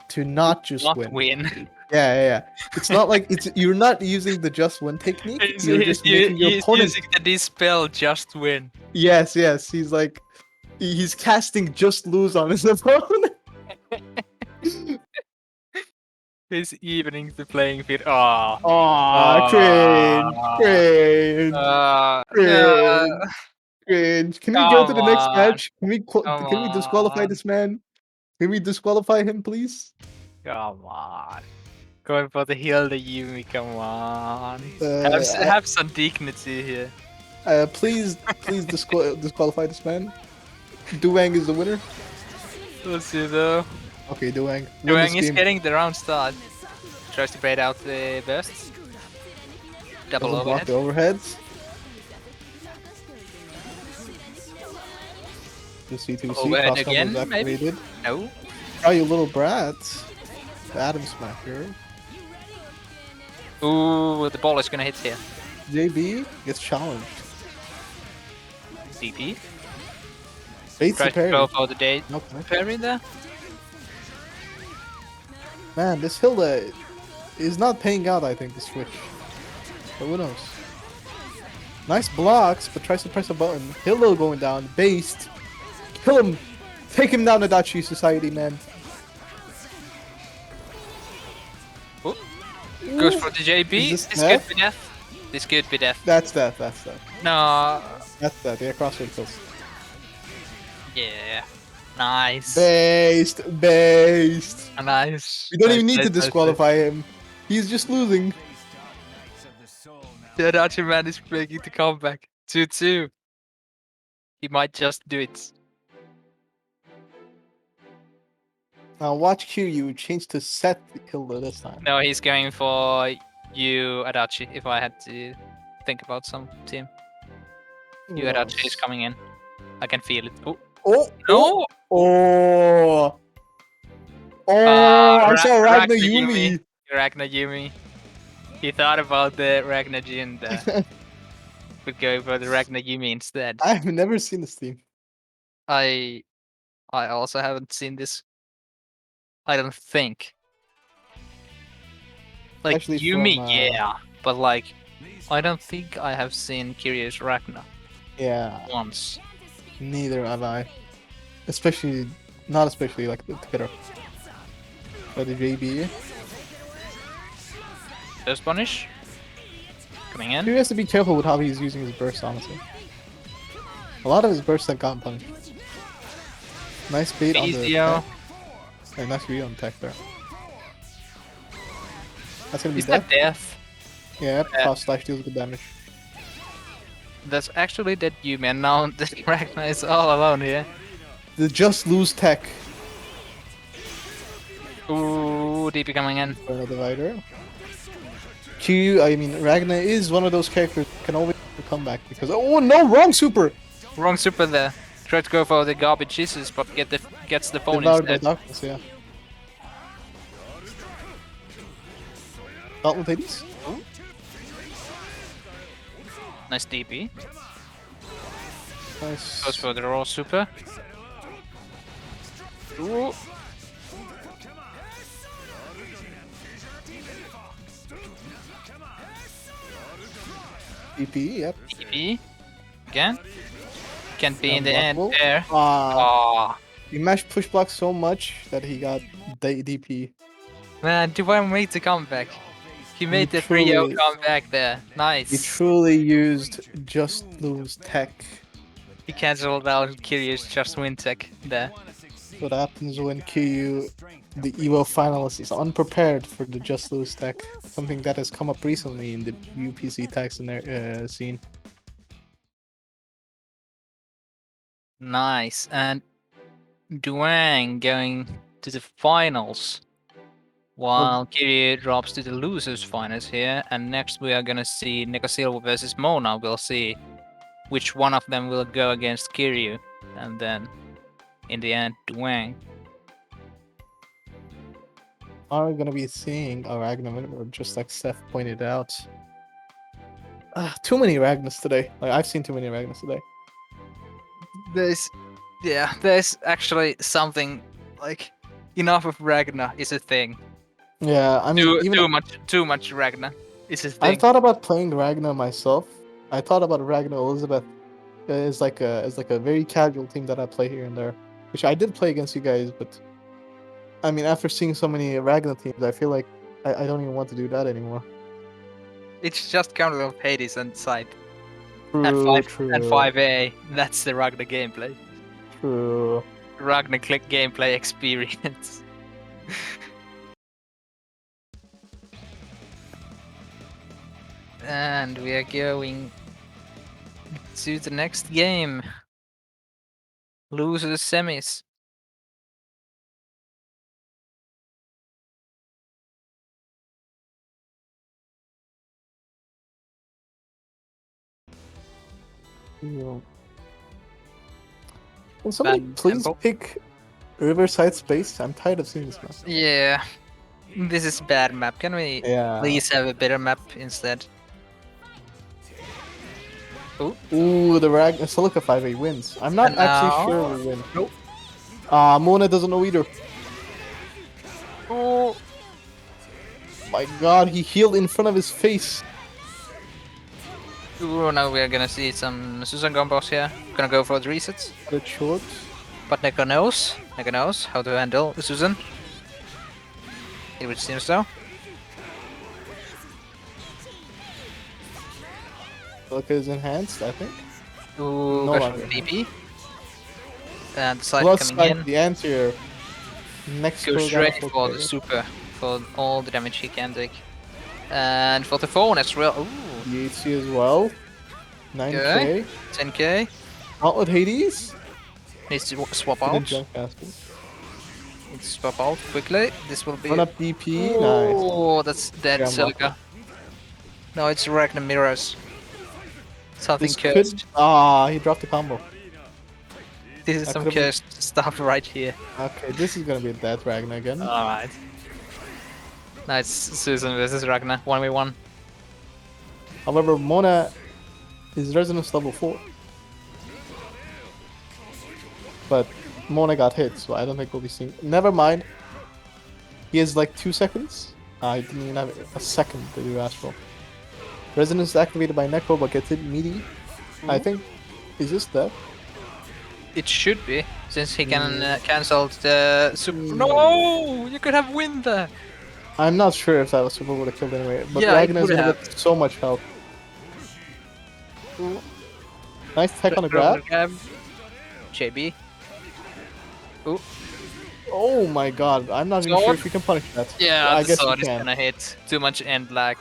[SPEAKER 4] to not just
[SPEAKER 1] Not
[SPEAKER 4] win.
[SPEAKER 1] win.
[SPEAKER 4] Yeah. It's not like you're not using the just win technique. You're just making your
[SPEAKER 1] He's
[SPEAKER 4] opponent.
[SPEAKER 1] using the dispel just win.
[SPEAKER 4] Yes. He's like he's casting just lose on his opponent.
[SPEAKER 1] He's evening the playing field. Oh.
[SPEAKER 4] Aw, cringe. Cringe. Can we go to the next
[SPEAKER 1] Come
[SPEAKER 4] match? Can we
[SPEAKER 1] Come
[SPEAKER 4] disqualify
[SPEAKER 1] on.
[SPEAKER 4] this man? Can we disqualify him, please?
[SPEAKER 1] Come on. Going for the heal the Yumi, come on.
[SPEAKER 4] Uh,
[SPEAKER 1] Have some dignity here.
[SPEAKER 4] Please disqualify this man. Duwang is the winner.
[SPEAKER 1] We'll see though.
[SPEAKER 4] Okay, Duwang. Win
[SPEAKER 1] Duwang
[SPEAKER 4] this
[SPEAKER 1] is
[SPEAKER 4] game.
[SPEAKER 1] getting the round start. Tries to bait out the burst. Double
[SPEAKER 4] Doesn't block
[SPEAKER 1] overhead.
[SPEAKER 4] the overheads. The C2C
[SPEAKER 1] Overhead
[SPEAKER 4] cross
[SPEAKER 1] again,
[SPEAKER 4] combo is
[SPEAKER 1] maybe?
[SPEAKER 4] activated.
[SPEAKER 1] No.
[SPEAKER 4] Oh, you little brat. The Adam Smacker.
[SPEAKER 1] Ooh, the ball is gonna hit here.
[SPEAKER 4] JB gets challenged.
[SPEAKER 1] DP.
[SPEAKER 4] Bates the
[SPEAKER 1] Tries to
[SPEAKER 4] parry.
[SPEAKER 1] go for the day
[SPEAKER 4] No connect.
[SPEAKER 1] parry there.
[SPEAKER 4] Man, this Hilda is not paying out, I think, the switch. But who knows? Nice blocks, but tries to press a button. Hilda going down. Based. Kill him. Take him down, Adachi Society, man.
[SPEAKER 1] Goes for the JB.
[SPEAKER 4] Is this
[SPEAKER 1] This
[SPEAKER 4] death?
[SPEAKER 1] could be death. This could be death.
[SPEAKER 4] That's that. That's that.
[SPEAKER 1] No.
[SPEAKER 4] That's that. Yeah, crossfade kills.
[SPEAKER 1] Yeah. Nice.
[SPEAKER 4] Based. Based.
[SPEAKER 1] Nice.
[SPEAKER 4] We don't even need
[SPEAKER 1] Nice,
[SPEAKER 4] to
[SPEAKER 1] nice,
[SPEAKER 4] disqualify him. He's just losing.
[SPEAKER 1] The Adachi man is making the comeback. 2-2. He might just do it.
[SPEAKER 4] Now watch Kiryu change to set Hilda this time.
[SPEAKER 1] No, he's going for you, Adachi, if I had to think about some team.
[SPEAKER 4] Who
[SPEAKER 1] You, Adachi, is
[SPEAKER 4] knows?
[SPEAKER 1] coming in. I can feel it. Oh,
[SPEAKER 4] Oh!
[SPEAKER 1] no!
[SPEAKER 4] Oh! Oh! I saw Ragna
[SPEAKER 1] Ragna
[SPEAKER 4] Yumi.
[SPEAKER 1] Ragna Yumi. He thought about the Ragna Jin there. Would go for the Ragna Yumi instead.
[SPEAKER 4] I've never seen this team.
[SPEAKER 1] I also haven't seen this. I don't think. Like
[SPEAKER 4] Especially
[SPEAKER 1] Yumi,
[SPEAKER 4] from,
[SPEAKER 1] yeah, but like I don't think I have seen Kiryu's Ragna
[SPEAKER 4] Yeah,
[SPEAKER 1] once.
[SPEAKER 4] neither have I. Especially, not especially like the Twitter. But the JB.
[SPEAKER 1] First punish. Coming in.
[SPEAKER 4] He has to be careful with how he's using his burst, honestly. A lot of his bursts have gotten punished. Nice bait on the
[SPEAKER 1] Easy-o.
[SPEAKER 4] tech. Yeah, nice read on tech there. That's gonna be
[SPEAKER 1] Is
[SPEAKER 4] death.
[SPEAKER 1] that death?
[SPEAKER 4] Yeah,
[SPEAKER 1] Yeah.
[SPEAKER 4] cross slash deals good damage.
[SPEAKER 1] That's actually that Yumi, and now the Ragna is all alone here.
[SPEAKER 4] The just lose tech
[SPEAKER 1] Ooh, DP coming in.
[SPEAKER 4] for another divider. Ragna is one of those characters that can always come back because oh no, wrong super!
[SPEAKER 1] Wrong super there. Tried to go for the garbage Jesus, but gets the phone
[SPEAKER 4] Devoured by
[SPEAKER 1] instead.
[SPEAKER 4] darkness, yeah. Gauntlet Hades?
[SPEAKER 1] Nice DP.
[SPEAKER 4] Nice.
[SPEAKER 1] Goes for the raw super. Ooh.
[SPEAKER 4] DP, yep.
[SPEAKER 1] DP. Again. Can't be in the end
[SPEAKER 4] Unblockable.
[SPEAKER 1] there.
[SPEAKER 4] Ah,
[SPEAKER 1] Ah.
[SPEAKER 4] he mashed push block so much that he got DP.
[SPEAKER 1] Man, Duwang made the comeback. He made the 3-0
[SPEAKER 4] truly-
[SPEAKER 1] comeback there.
[SPEAKER 4] He
[SPEAKER 1] Nice.
[SPEAKER 4] truly used just lose tech.
[SPEAKER 1] He cancelled out Kiryu's just win tech there.
[SPEAKER 4] What happens when Kiryu, the EVO finalist, is unprepared for the just lose tech? Something that has come up recently in the UPC tech scene.
[SPEAKER 1] Nice. And Duwang going to the finals. While Kiryu drops to the losers finals here. And next we are gonna see NekoSilviu versus Mona. We'll see which one of them will go against Kiryu. And then in the end, Duwang.
[SPEAKER 4] Are we gonna be seeing a Ragna win, or just like Seth pointed out? Too many Ragnas today. Like I've seen too many Ragnas today.
[SPEAKER 1] There's actually something like enough of Ragna is a thing.
[SPEAKER 4] Yeah, I mean,
[SPEAKER 1] Too much Ragna is a
[SPEAKER 4] I
[SPEAKER 1] thing.
[SPEAKER 4] thought about playing Ragna myself. I thought about Ragna Elizabeth as like a very casual team that I play here and there, which I did play against you guys. But I mean, after seeing so many Ragna teams, I feel like I don't even want to do that anymore.
[SPEAKER 1] It's just counter of Hades and side.
[SPEAKER 4] True,
[SPEAKER 1] And 5A. That's the Ragna gameplay.
[SPEAKER 4] True.
[SPEAKER 1] Ragna click gameplay experience. And we are going to the next game. Losers semis.
[SPEAKER 4] Yeah. Can somebody
[SPEAKER 1] Bad
[SPEAKER 4] please
[SPEAKER 1] tempo.
[SPEAKER 4] pick Riverside Space? I'm tired of seeing this map.
[SPEAKER 1] Yeah. This is bad map. Can we
[SPEAKER 4] Yeah.
[SPEAKER 1] please have a better map instead?
[SPEAKER 4] Ooh, the Ragna Celica 5A wins. I'm not
[SPEAKER 1] And
[SPEAKER 4] actually
[SPEAKER 1] now-
[SPEAKER 4] sure we'll win.
[SPEAKER 1] Nope.
[SPEAKER 4] Mona doesn't know either.
[SPEAKER 1] Oh,
[SPEAKER 4] My god, he healed in front of his face.
[SPEAKER 1] ooh, now we are gonna see some Susan combos here. Gonna go for the resets.
[SPEAKER 4] The short.
[SPEAKER 1] But Neko knows. Neko knows how to handle Susan. It would seem so.
[SPEAKER 4] Celica is enhanced, I think.
[SPEAKER 1] Ooh,
[SPEAKER 4] No
[SPEAKER 1] goes
[SPEAKER 4] longer.
[SPEAKER 1] for DP. And the side
[SPEAKER 4] Plus,
[SPEAKER 1] coming in.
[SPEAKER 4] like, the anti-air. Next
[SPEAKER 1] Goes
[SPEAKER 4] goes
[SPEAKER 1] straight
[SPEAKER 4] down
[SPEAKER 1] for the super. For all the damage he can take. And for the phone as well. Ooh,
[SPEAKER 4] The HC as well. 9k.
[SPEAKER 1] 10k.
[SPEAKER 4] Outlet Hades.
[SPEAKER 1] Needs to swap
[SPEAKER 4] And then
[SPEAKER 1] out.
[SPEAKER 4] jump casting.
[SPEAKER 1] Needs to swap out quickly. This will be.
[SPEAKER 4] Run up DP. Nice.
[SPEAKER 1] Oh, that's dead
[SPEAKER 4] Yeah,
[SPEAKER 1] Celica. No, it's Ragna Mirrors. Something
[SPEAKER 4] This
[SPEAKER 1] cursed.
[SPEAKER 4] could. He dropped the combo.
[SPEAKER 1] This is
[SPEAKER 4] that
[SPEAKER 1] some
[SPEAKER 4] could've been-
[SPEAKER 1] cursed stuff right here.
[SPEAKER 4] Okay, this is gonna be a dead Ragna again.
[SPEAKER 1] Alright. Nice Susan versus Ragna, 1v1.
[SPEAKER 4] However, Mona is resonance level 4. But Mona got hit, so I don't think we'll be seeing. Never mind. He has like 2 seconds. I didn't even have a second to do Astral. Resonance is activated by Neko, but gets hit meaty. I think. Is this death?
[SPEAKER 1] It should be, since he can cancel the super. No! You could have win there!
[SPEAKER 4] I'm not sure if that was super would have killed anyway. But
[SPEAKER 1] Yeah, it
[SPEAKER 4] Ragna is
[SPEAKER 1] would
[SPEAKER 4] gonna
[SPEAKER 1] have.
[SPEAKER 4] get so much health. Nice tech on the grab.
[SPEAKER 1] JB.
[SPEAKER 4] Oh my god, I'm not even sure
[SPEAKER 1] Sword?
[SPEAKER 4] if you can punish that.
[SPEAKER 1] Yeah,
[SPEAKER 4] I
[SPEAKER 1] the
[SPEAKER 4] guess you
[SPEAKER 1] sword is
[SPEAKER 4] can.
[SPEAKER 1] gonna hit. Too much end lag.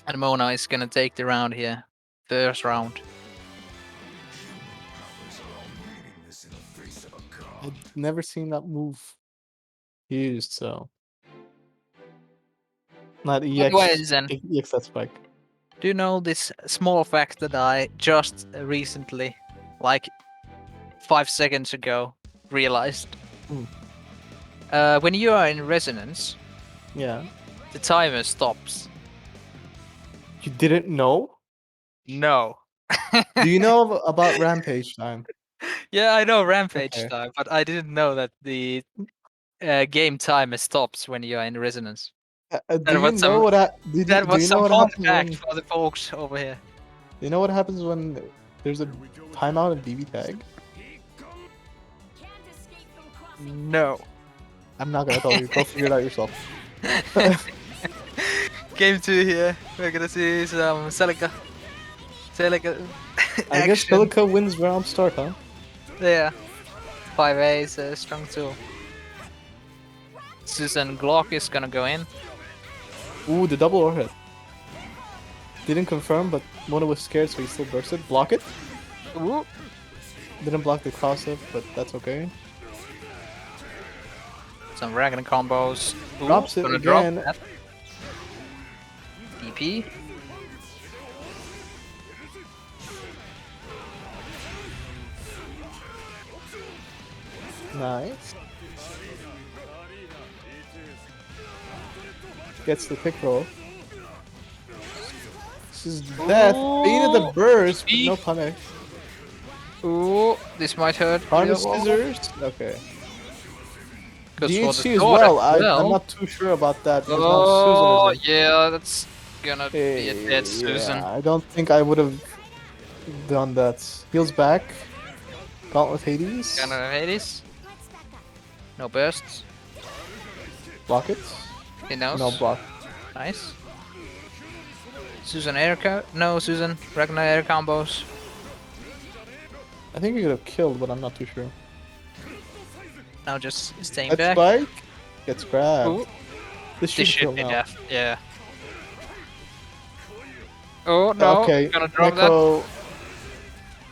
[SPEAKER 1] And Mona is gonna take the round here. First round.
[SPEAKER 4] I've never seen that move used, so. Not EX.
[SPEAKER 1] Anyways, then.
[SPEAKER 4] EX that spike.
[SPEAKER 1] Do you know this small fact that I just recently, like 5 seconds ago, realized?
[SPEAKER 4] Hmm.
[SPEAKER 1] When you are in resonance,
[SPEAKER 4] Yeah.
[SPEAKER 1] the timer stops.
[SPEAKER 4] You didn't know?
[SPEAKER 1] No.
[SPEAKER 4] Do you know about Rampage time?
[SPEAKER 1] Yeah, I know Rampage
[SPEAKER 4] Okay.
[SPEAKER 1] time, but I didn't know that the game timer stops when you are in resonance.
[SPEAKER 4] Do you
[SPEAKER 1] was
[SPEAKER 4] know
[SPEAKER 1] some-
[SPEAKER 4] what
[SPEAKER 1] That
[SPEAKER 4] do
[SPEAKER 1] was
[SPEAKER 4] you know
[SPEAKER 1] some
[SPEAKER 4] what
[SPEAKER 1] fun
[SPEAKER 4] happens
[SPEAKER 1] fact
[SPEAKER 4] when,
[SPEAKER 1] for the folks over here.
[SPEAKER 4] you know what happens when there's a timeout in BBTAG?
[SPEAKER 1] No.
[SPEAKER 4] I'm not gonna tell you. Go figure it out yourself.
[SPEAKER 1] Game 2 here. We're gonna see some Celica. Celica.
[SPEAKER 4] I guess
[SPEAKER 1] action.
[SPEAKER 4] Celica wins round start, huh?
[SPEAKER 1] Yeah. 5A is a strong tool. Susan Glock is gonna go in.
[SPEAKER 4] Ooh, the double overhead. Didn't confirm, but Mona was scared, so he still bursted. Block it.
[SPEAKER 1] Ooh.
[SPEAKER 4] Didn't block the cross up, but that's okay.
[SPEAKER 1] Some Ragna combos. Ooh,
[SPEAKER 4] Drops it
[SPEAKER 1] gonna drop
[SPEAKER 4] again.
[SPEAKER 1] that. DP.
[SPEAKER 4] Nice. Gets the pick roll. This is death. Baited the burst, but no punish.
[SPEAKER 1] Ooh, this might hurt.
[SPEAKER 4] Harness
[SPEAKER 1] real well.
[SPEAKER 4] scissors. Okay.
[SPEAKER 1] Goes for the
[SPEAKER 4] DHC as
[SPEAKER 1] sword
[SPEAKER 4] well.
[SPEAKER 1] as
[SPEAKER 4] I'm not too sure about that. Because now
[SPEAKER 1] Oh,
[SPEAKER 4] Susan is in.
[SPEAKER 1] yeah, that's gonna be a dead Susan.
[SPEAKER 4] Yeah, I don't think I would have done that. Heals back. Gauntlet Hades.
[SPEAKER 1] Gonna Hades. No bursts.
[SPEAKER 4] Block it.
[SPEAKER 1] He knows.
[SPEAKER 4] No block.
[SPEAKER 1] Nice. Susan air no, Susan. Ragnar air combos.
[SPEAKER 4] I think he could have killed, but I'm not too sure.
[SPEAKER 1] Now just staying
[SPEAKER 4] That
[SPEAKER 1] back.
[SPEAKER 4] spike gets grabbed.
[SPEAKER 1] Ooh,
[SPEAKER 4] This
[SPEAKER 1] this
[SPEAKER 4] should kill
[SPEAKER 1] should be
[SPEAKER 4] now.
[SPEAKER 1] death. Yeah. Oh no!
[SPEAKER 4] Okay,
[SPEAKER 1] Gonna drop that.
[SPEAKER 4] Neko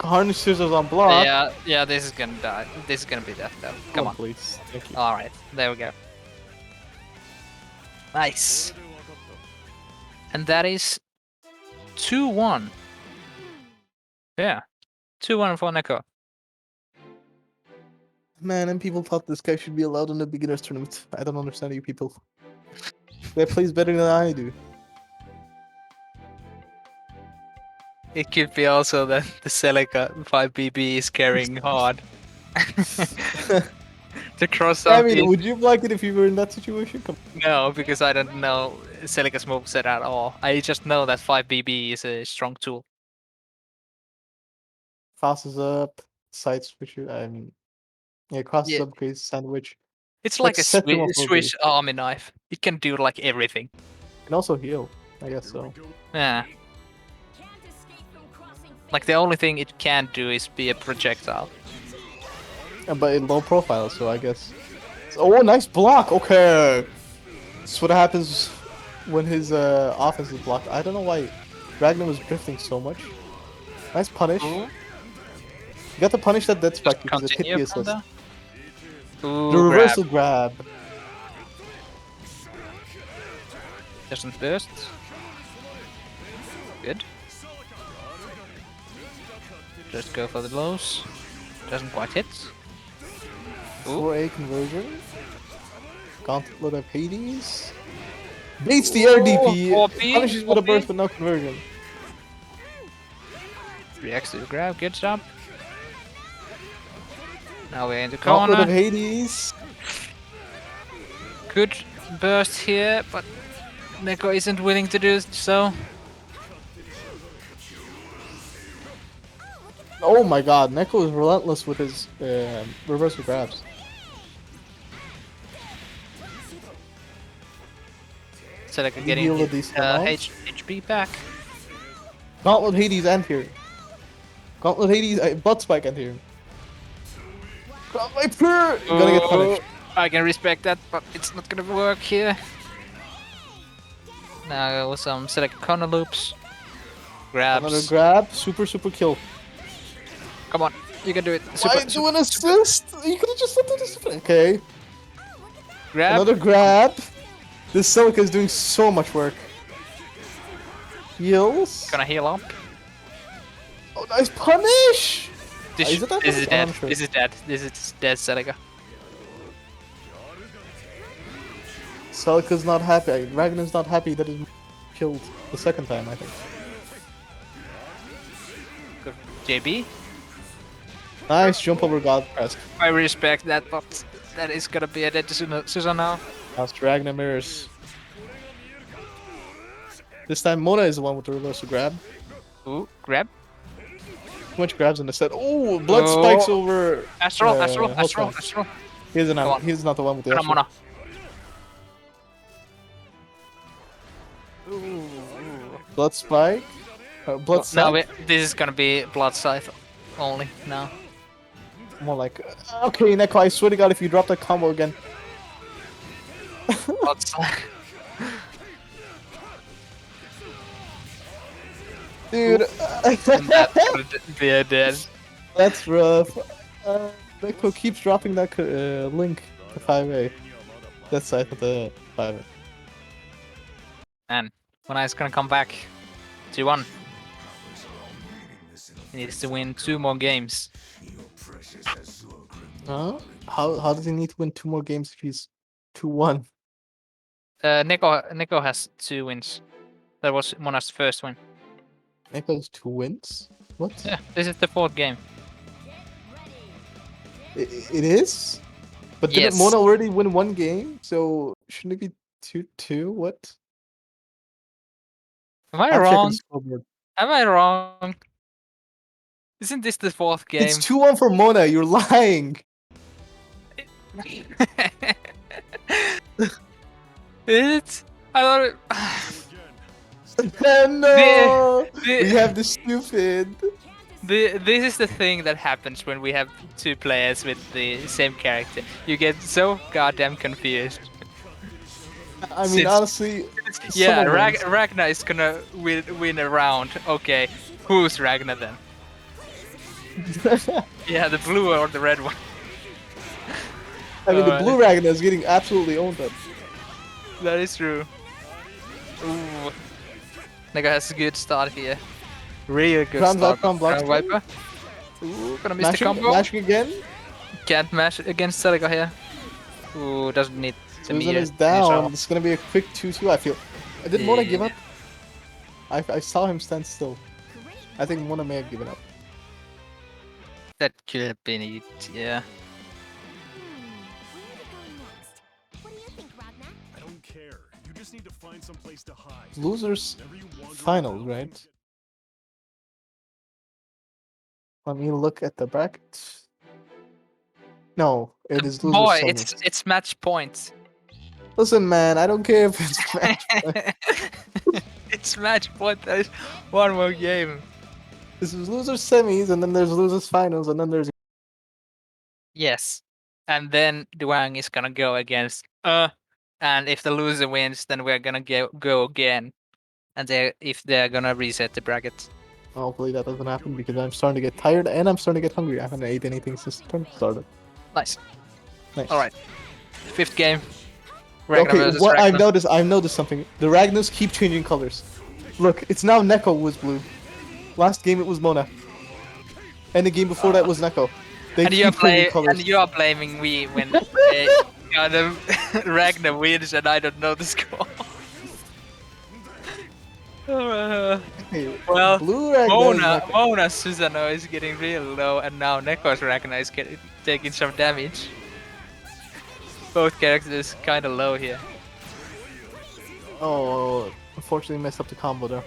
[SPEAKER 4] harness scissors on block.
[SPEAKER 1] Yeah, this is gonna die. This is gonna be death though. Come on.
[SPEAKER 4] Please. Thank you.
[SPEAKER 1] Alright, there we go. Nice. And that is 2-1. Yeah. 2-1 for Neko.
[SPEAKER 4] Man, and people thought this guy should be allowed in the beginners tournament. I don't understand you people. That plays better than I do.
[SPEAKER 1] It could be also that the Celica 5BB is carrying hard. To cross
[SPEAKER 4] I
[SPEAKER 1] out
[SPEAKER 4] mean,
[SPEAKER 1] the...
[SPEAKER 4] would you like it if you were in that situation?
[SPEAKER 1] No, because I don't know Celica's moveset at all. I just know that 5BB is a strong tool.
[SPEAKER 4] Crosses up, side switcher. I mean, yeah, crosses
[SPEAKER 1] Yeah.
[SPEAKER 4] up, creates a sandwich.
[SPEAKER 1] It's
[SPEAKER 4] Like
[SPEAKER 1] like a
[SPEAKER 4] set them up
[SPEAKER 1] Swiss army knife. It can do like everything.
[SPEAKER 4] Can also heal, I guess so.
[SPEAKER 1] Yeah. Like the only thing it can do is be a projectile.
[SPEAKER 4] But in low profile, so I guess. Oh, nice block. Okay, that's what happens when his offense is blocked. I don't know why Ragnar was drifting so much. Nice punish.
[SPEAKER 1] Ooh.
[SPEAKER 4] You got to punish that dead spike because it hit
[SPEAKER 1] Continue
[SPEAKER 4] the
[SPEAKER 1] from
[SPEAKER 4] assist.
[SPEAKER 1] there. Ooh,
[SPEAKER 4] The reversal grab.
[SPEAKER 1] Doesn't burst. Good. Just go for the blows. Doesn't quite hit. Ooh.
[SPEAKER 4] 4A conversion. Gauntlet of Hades. Baits the air DP.
[SPEAKER 1] 4P,
[SPEAKER 4] Punishes with a
[SPEAKER 1] 4P.
[SPEAKER 4] burst but no conversion.
[SPEAKER 1] Reacts to the grab. Good job. Now we're in the
[SPEAKER 4] Gauntlet of
[SPEAKER 1] corner.
[SPEAKER 4] Hades.
[SPEAKER 1] Good burst here, but Neko isn't willing to do so.
[SPEAKER 4] Oh my god, Neko is relentless with his reversal grabs.
[SPEAKER 1] So like
[SPEAKER 4] He
[SPEAKER 1] getting
[SPEAKER 4] healed a
[SPEAKER 1] his,
[SPEAKER 4] decent amount.
[SPEAKER 1] HP back.
[SPEAKER 4] Gauntlet Hades and here. Gauntlet Hades, butt spike and here. Gauntlet Pure! You're gonna get punished.
[SPEAKER 1] I can respect that, but it's not gonna work here. Now with some select corner loops. Grabs.
[SPEAKER 4] Another grab, super kill.
[SPEAKER 1] Come on, you can do it.
[SPEAKER 4] Why do an assist? You could've just let it. Okay.
[SPEAKER 1] grab.
[SPEAKER 4] Another grab. This Celica is doing so much work. Heals.
[SPEAKER 1] Gonna heal up.
[SPEAKER 4] Oh, nice punish!
[SPEAKER 1] This,
[SPEAKER 4] is it that
[SPEAKER 1] this is
[SPEAKER 4] one?
[SPEAKER 1] dead.
[SPEAKER 4] I'm not sure.
[SPEAKER 1] This is dead. This is dead, Celica.
[SPEAKER 4] Celica's not happy. Ragnar's not happy that he killed the second time, I think.
[SPEAKER 1] Good. JB.
[SPEAKER 4] Nice jump over God Press.
[SPEAKER 1] I respect that, but that is gonna be a dead Susanoo.
[SPEAKER 4] Last Ragnar mirrors. This time Mona is the one with the reversal grab.
[SPEAKER 1] Ooh, grab.
[SPEAKER 4] Too much grabs in the set. Oh, blood spikes over.
[SPEAKER 1] Astral, Astral,
[SPEAKER 4] health
[SPEAKER 1] Astral,
[SPEAKER 4] bounce.
[SPEAKER 1] Astral.
[SPEAKER 4] He's
[SPEAKER 1] Come on.
[SPEAKER 4] not the one with the
[SPEAKER 1] Come
[SPEAKER 4] Astral.
[SPEAKER 1] on, Mona. Ooh.
[SPEAKER 4] Blood spike. Blood
[SPEAKER 1] No,
[SPEAKER 4] spike.
[SPEAKER 1] this is gonna be blood scythe only now.
[SPEAKER 4] More like. Okay, Neko, I swear to God, if you drop that combo again.
[SPEAKER 1] Blood scythe.
[SPEAKER 4] Dude.
[SPEAKER 1] And that's gonna be a dead.
[SPEAKER 4] That's rough. Neko keeps dropping that link to 5A. That's side of the 5A.
[SPEAKER 1] And when I was gonna come back, 2-1. He needs to win 2 more games.
[SPEAKER 4] Huh? How does he need to win 2 more games if he's 2-1?
[SPEAKER 1] Neko has 2 wins. That was Mona's first win.
[SPEAKER 4] Neko's 2 wins? What?
[SPEAKER 1] Yeah, this is the 4th game.
[SPEAKER 4] It is? But
[SPEAKER 1] Yes.
[SPEAKER 4] didn't Mona already win 1 game? So shouldn't it be 2-2? What?
[SPEAKER 1] Am I
[SPEAKER 4] I'm checking
[SPEAKER 1] wrong?
[SPEAKER 4] the scoreboard.
[SPEAKER 1] Am I wrong? Isn't this the 4th game?
[SPEAKER 4] It's 2-1 for Mona. You're lying.
[SPEAKER 1] Is it? I thought it...
[SPEAKER 4] No!
[SPEAKER 1] The-
[SPEAKER 4] We have the stupid.
[SPEAKER 1] This is the thing that happens when we have 2 players with the same character. You get so goddamn confused.
[SPEAKER 4] I mean,
[SPEAKER 1] Since-
[SPEAKER 4] honestly,
[SPEAKER 1] Yeah,
[SPEAKER 4] someone wins.
[SPEAKER 1] Ragna is gonna win a round. Okay, who's Ragna then? Yeah, the blue or the red one.
[SPEAKER 4] I mean, the
[SPEAKER 1] Alright.
[SPEAKER 4] blue Ragna is getting absolutely owned up.
[SPEAKER 1] That is true. Ooh. Neko has a good start here. Real good
[SPEAKER 4] Ground
[SPEAKER 1] start.
[SPEAKER 4] Viper on block
[SPEAKER 1] Ground
[SPEAKER 4] stun.
[SPEAKER 1] Viper. Ooh, gonna miss the
[SPEAKER 4] Mashing,
[SPEAKER 1] combo.
[SPEAKER 4] mashing again.
[SPEAKER 1] Can't mash against Celica here. Ooh, doesn't need the
[SPEAKER 4] Susan
[SPEAKER 1] meter.
[SPEAKER 4] is down. It's gonna be a quick 2-2. I feel. Did Mona give
[SPEAKER 1] Yeah.
[SPEAKER 4] up? I saw him stand still. I think Mona may have given up.
[SPEAKER 1] That could have been it, yeah.
[SPEAKER 3] Where to go next? What do you think, Ragna?
[SPEAKER 5] I don't care. You just need to find some place to hide.
[SPEAKER 4] Losers
[SPEAKER 5] Whenever you wander
[SPEAKER 4] finals,
[SPEAKER 5] around,
[SPEAKER 4] right? Let me look at the bracket. No, it is losers
[SPEAKER 1] Boy,
[SPEAKER 4] semis.
[SPEAKER 1] it's match points.
[SPEAKER 4] Listen, man, I don't care if it's match point.
[SPEAKER 1] It's match point. There is one more game.
[SPEAKER 4] This is losers semis, and then there's losers finals, and then there's
[SPEAKER 1] Yes. And then Duwang is gonna go against and if the loser wins, then we're gonna go again. And if they're gonna reset the bracket.
[SPEAKER 4] hopefully that doesn't happen because I'm starting to get tired and I'm starting to get hungry. I haven't ate anything since the tournament started.
[SPEAKER 1] Nice.
[SPEAKER 4] Nice.
[SPEAKER 1] Alright. Fifth game. Ragna
[SPEAKER 4] Okay,
[SPEAKER 1] versus
[SPEAKER 4] what
[SPEAKER 1] Ragna.
[SPEAKER 4] I've noticed something. The Ragnas keep changing colors. Look, it's now Neko was blue. Last game it was Mona. And the game before that was Neko. They
[SPEAKER 1] And you're,
[SPEAKER 4] keep changing colors.
[SPEAKER 1] and you're blaming me when Ragna wins and I don't know the score.
[SPEAKER 4] Hey,
[SPEAKER 1] well,
[SPEAKER 4] blue Ragna is Neko.
[SPEAKER 1] Mona Susanoo is getting real low, and now Neko's Ragna is taking some damage. Both characters kind of low here.
[SPEAKER 4] Oh, unfortunately messed up the combo there.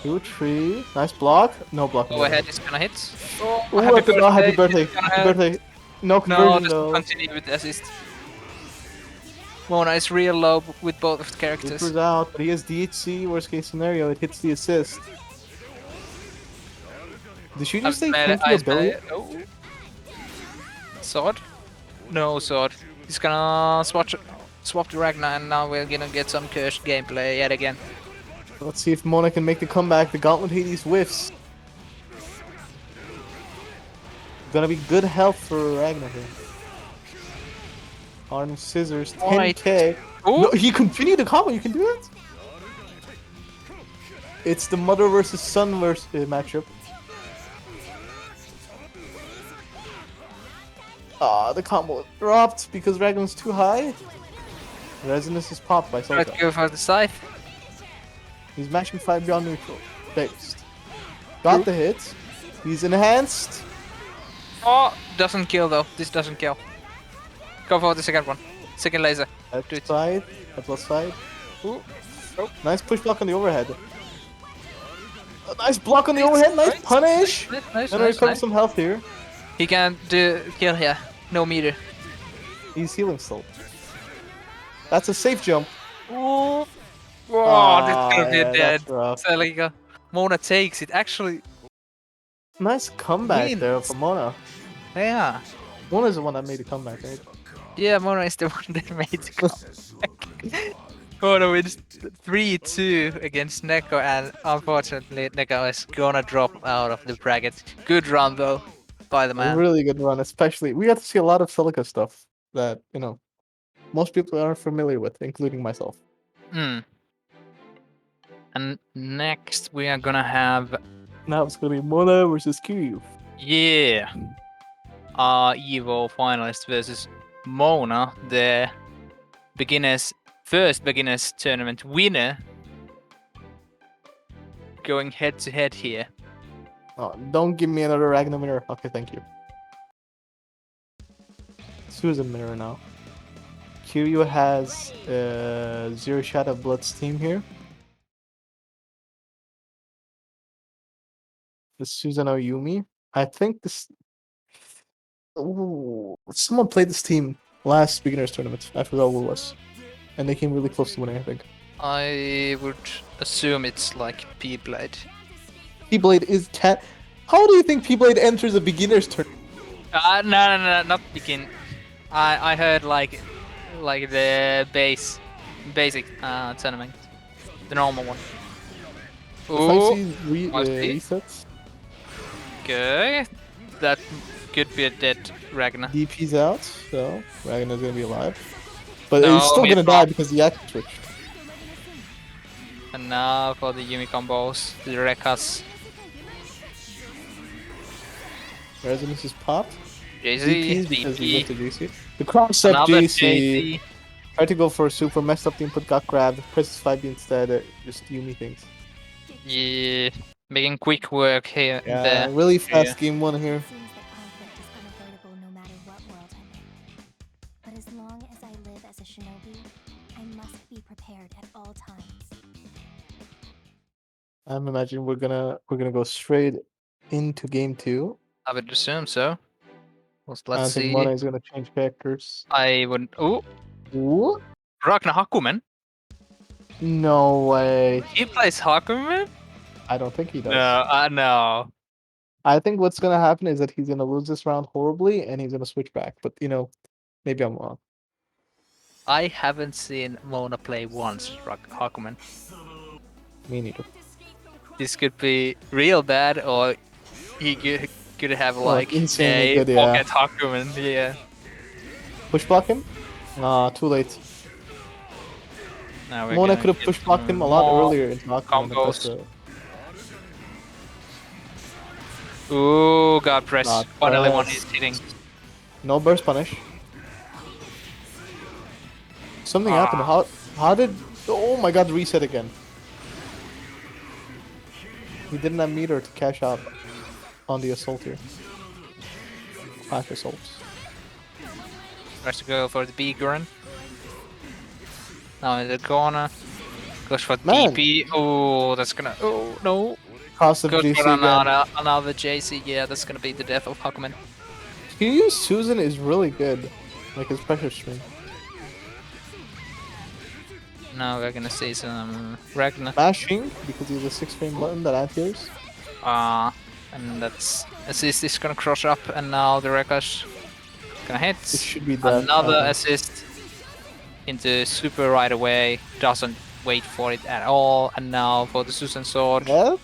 [SPEAKER 4] 2-3. Nice block. No block.
[SPEAKER 1] Go ahead, it's gonna hit. Oh,
[SPEAKER 4] Ooh, happy birthday.
[SPEAKER 1] It's gonna
[SPEAKER 4] Happy
[SPEAKER 1] hit.
[SPEAKER 4] birthday. No
[SPEAKER 1] No,
[SPEAKER 4] conversion
[SPEAKER 1] just
[SPEAKER 4] though.
[SPEAKER 1] continue with the assist. Mona is real low with both of the characters.
[SPEAKER 4] Cooper's out, but he has DHC. Worst case scenario, it hits the assist. Did she just say thank you a billion?
[SPEAKER 1] Oh. Sword? No sword. He's gonna swap the Ragna, and now we're gonna get some cursed gameplay yet again.
[SPEAKER 4] Let's see if Mona can make the comeback. The Gauntlet Hades whiffs. Gonna be good health for Ragnar here. Arm scissors, 10k.
[SPEAKER 1] Oh,
[SPEAKER 4] No, he continued the combo. You can do that. It's the mother versus son versus matchup. Ah, the combo dropped because Ragnar's too high. Resonance is popped by
[SPEAKER 1] let's
[SPEAKER 4] Solta.
[SPEAKER 1] go for the scythe.
[SPEAKER 4] He's mashing 5 beyond neutral. Based. Got the hit. He's enhanced.
[SPEAKER 1] Oh, doesn't kill though. This doesn't kill. Go for the second one. Second laser.
[SPEAKER 4] Left side. Left side.
[SPEAKER 1] Ooh. Oh.
[SPEAKER 4] Nice push block on the overhead. A nice block on the overhead. Nice punish.
[SPEAKER 1] Nice,
[SPEAKER 4] Gonna recover some health here.
[SPEAKER 1] He can do kill here. No meter.
[SPEAKER 4] He's healing still. That's a safe jump.
[SPEAKER 1] Ooh. Oh, this could be
[SPEAKER 4] yeah,
[SPEAKER 1] dead.
[SPEAKER 4] that's rough.
[SPEAKER 1] Celica. Mona takes it. Actually,
[SPEAKER 4] Nice comeback
[SPEAKER 1] Wins.
[SPEAKER 4] there from Mona.
[SPEAKER 1] yeah.
[SPEAKER 4] Mona's the one that made the comeback, right?
[SPEAKER 1] Yeah, Mona is the one that made the comeback. Mona wins 3-2 against Neko, and unfortunately, Neko is gonna drop out of the bracket. Good run though, by the
[SPEAKER 4] A
[SPEAKER 1] man.
[SPEAKER 4] really good run, especially we got to see a lot of Celica stuff that most people aren't familiar with, including myself.
[SPEAKER 1] Hmm. And next we are gonna have
[SPEAKER 4] Now it's gonna be Mona versus Kiryu.
[SPEAKER 1] yeah, Evo finalist versus Mona, the first beginners tournament winner, going head to head here.
[SPEAKER 4] Oh, don't give me another Ragnar mirror. Okay, thank you. Susan mirror now. Kiryu has Zero Shadow Blood's team here. The Susanoo Yumi. I think this. Ooh, someone played this team last beginners tournament. I forgot who it was, and they came really close to winning. I think.
[SPEAKER 1] I would assume it's like P-Blade.
[SPEAKER 4] P-Blade is cat. How do you think P-Blade enters a beginners tournament?
[SPEAKER 1] No, not begin. I heard like like the basic tournament, the normal one.
[SPEAKER 4] The
[SPEAKER 1] Ooh,
[SPEAKER 4] 5C
[SPEAKER 1] must be.
[SPEAKER 4] resets.
[SPEAKER 1] Okay, that could be a dead Ragna.
[SPEAKER 4] DP's out, so Ragna's gonna be alive. But
[SPEAKER 1] No,
[SPEAKER 4] he's still
[SPEAKER 1] he's
[SPEAKER 4] gonna die
[SPEAKER 1] not.
[SPEAKER 4] because the action switched.
[SPEAKER 1] And now for the Yumi combos, the Rekas.
[SPEAKER 4] Resonance is popped.
[SPEAKER 1] JC,
[SPEAKER 4] DP's because he went
[SPEAKER 1] DP,
[SPEAKER 4] to JC. The cross up
[SPEAKER 1] another
[SPEAKER 4] JC.
[SPEAKER 1] JC.
[SPEAKER 4] Tried to go for a super, messed up the input, got grabbed. Presses 5B instead. Just Yumi things.
[SPEAKER 1] Yeah, making quick work here.
[SPEAKER 4] Yeah,
[SPEAKER 1] There.
[SPEAKER 4] really fast
[SPEAKER 1] Yeah.
[SPEAKER 4] game one here.
[SPEAKER 3] It seems that conflict is unavoidable no matter what world I'm in. But as long as I live as a shinobi, I must be prepared at all times.
[SPEAKER 4] I'm imagining we're gonna go straight into game 2.
[SPEAKER 1] I would assume so.
[SPEAKER 4] I
[SPEAKER 1] Let's
[SPEAKER 4] don't think
[SPEAKER 1] see.
[SPEAKER 4] Mona is gonna change characters.
[SPEAKER 1] I would. Oh,
[SPEAKER 4] What?
[SPEAKER 1] Ragna Hakumen.
[SPEAKER 4] No way.
[SPEAKER 1] He plays Hakumen?
[SPEAKER 4] I don't think he does.
[SPEAKER 1] No, no.
[SPEAKER 4] I think what's gonna happen is that he's gonna lose this round horribly and he's gonna switch back. But maybe I'm wrong.
[SPEAKER 1] I haven't seen Mona play once Hakumen.
[SPEAKER 4] Me neither.
[SPEAKER 1] This could be real bad, or he could have like
[SPEAKER 4] insanely
[SPEAKER 1] a
[SPEAKER 4] good, yeah.
[SPEAKER 1] pocket Hakumen. Yeah.
[SPEAKER 4] Push block him? Too late.
[SPEAKER 1] Now we're
[SPEAKER 4] Mona
[SPEAKER 1] gonna
[SPEAKER 4] could have
[SPEAKER 1] get
[SPEAKER 4] push blocked
[SPEAKER 1] some
[SPEAKER 4] him a lot
[SPEAKER 1] more
[SPEAKER 4] earlier into Aquaman.
[SPEAKER 1] combos. Ooh, God press.
[SPEAKER 4] God
[SPEAKER 1] Finally one
[SPEAKER 4] press.
[SPEAKER 1] is hitting.
[SPEAKER 4] No burst punish. Something happened. How did? Oh my God! Reset again. He didn't have meter to cash out on the assault here. 5 assaults.
[SPEAKER 1] Tries to go for the big run. Now in the corner. Goes for
[SPEAKER 4] Man.
[SPEAKER 1] DP. Oh, that's gonna. Oh no.
[SPEAKER 4] Cost of
[SPEAKER 1] Goes
[SPEAKER 4] GC
[SPEAKER 1] for
[SPEAKER 4] again.
[SPEAKER 1] another JC. Yeah, that's gonna be the death of Hakumen.
[SPEAKER 4] Kiryu Susan is really good. Like his pressure stream.
[SPEAKER 1] Now we're gonna see some Ragna.
[SPEAKER 4] Mashing because he's a 6-frame button that anti-airs.
[SPEAKER 1] And that's assist is gonna cross up, and now the Rekas gonna hit.
[SPEAKER 4] It should be that.
[SPEAKER 1] Another assist into super right away. Doesn't wait for it at all. And now for the Susan sword.
[SPEAKER 4] Death?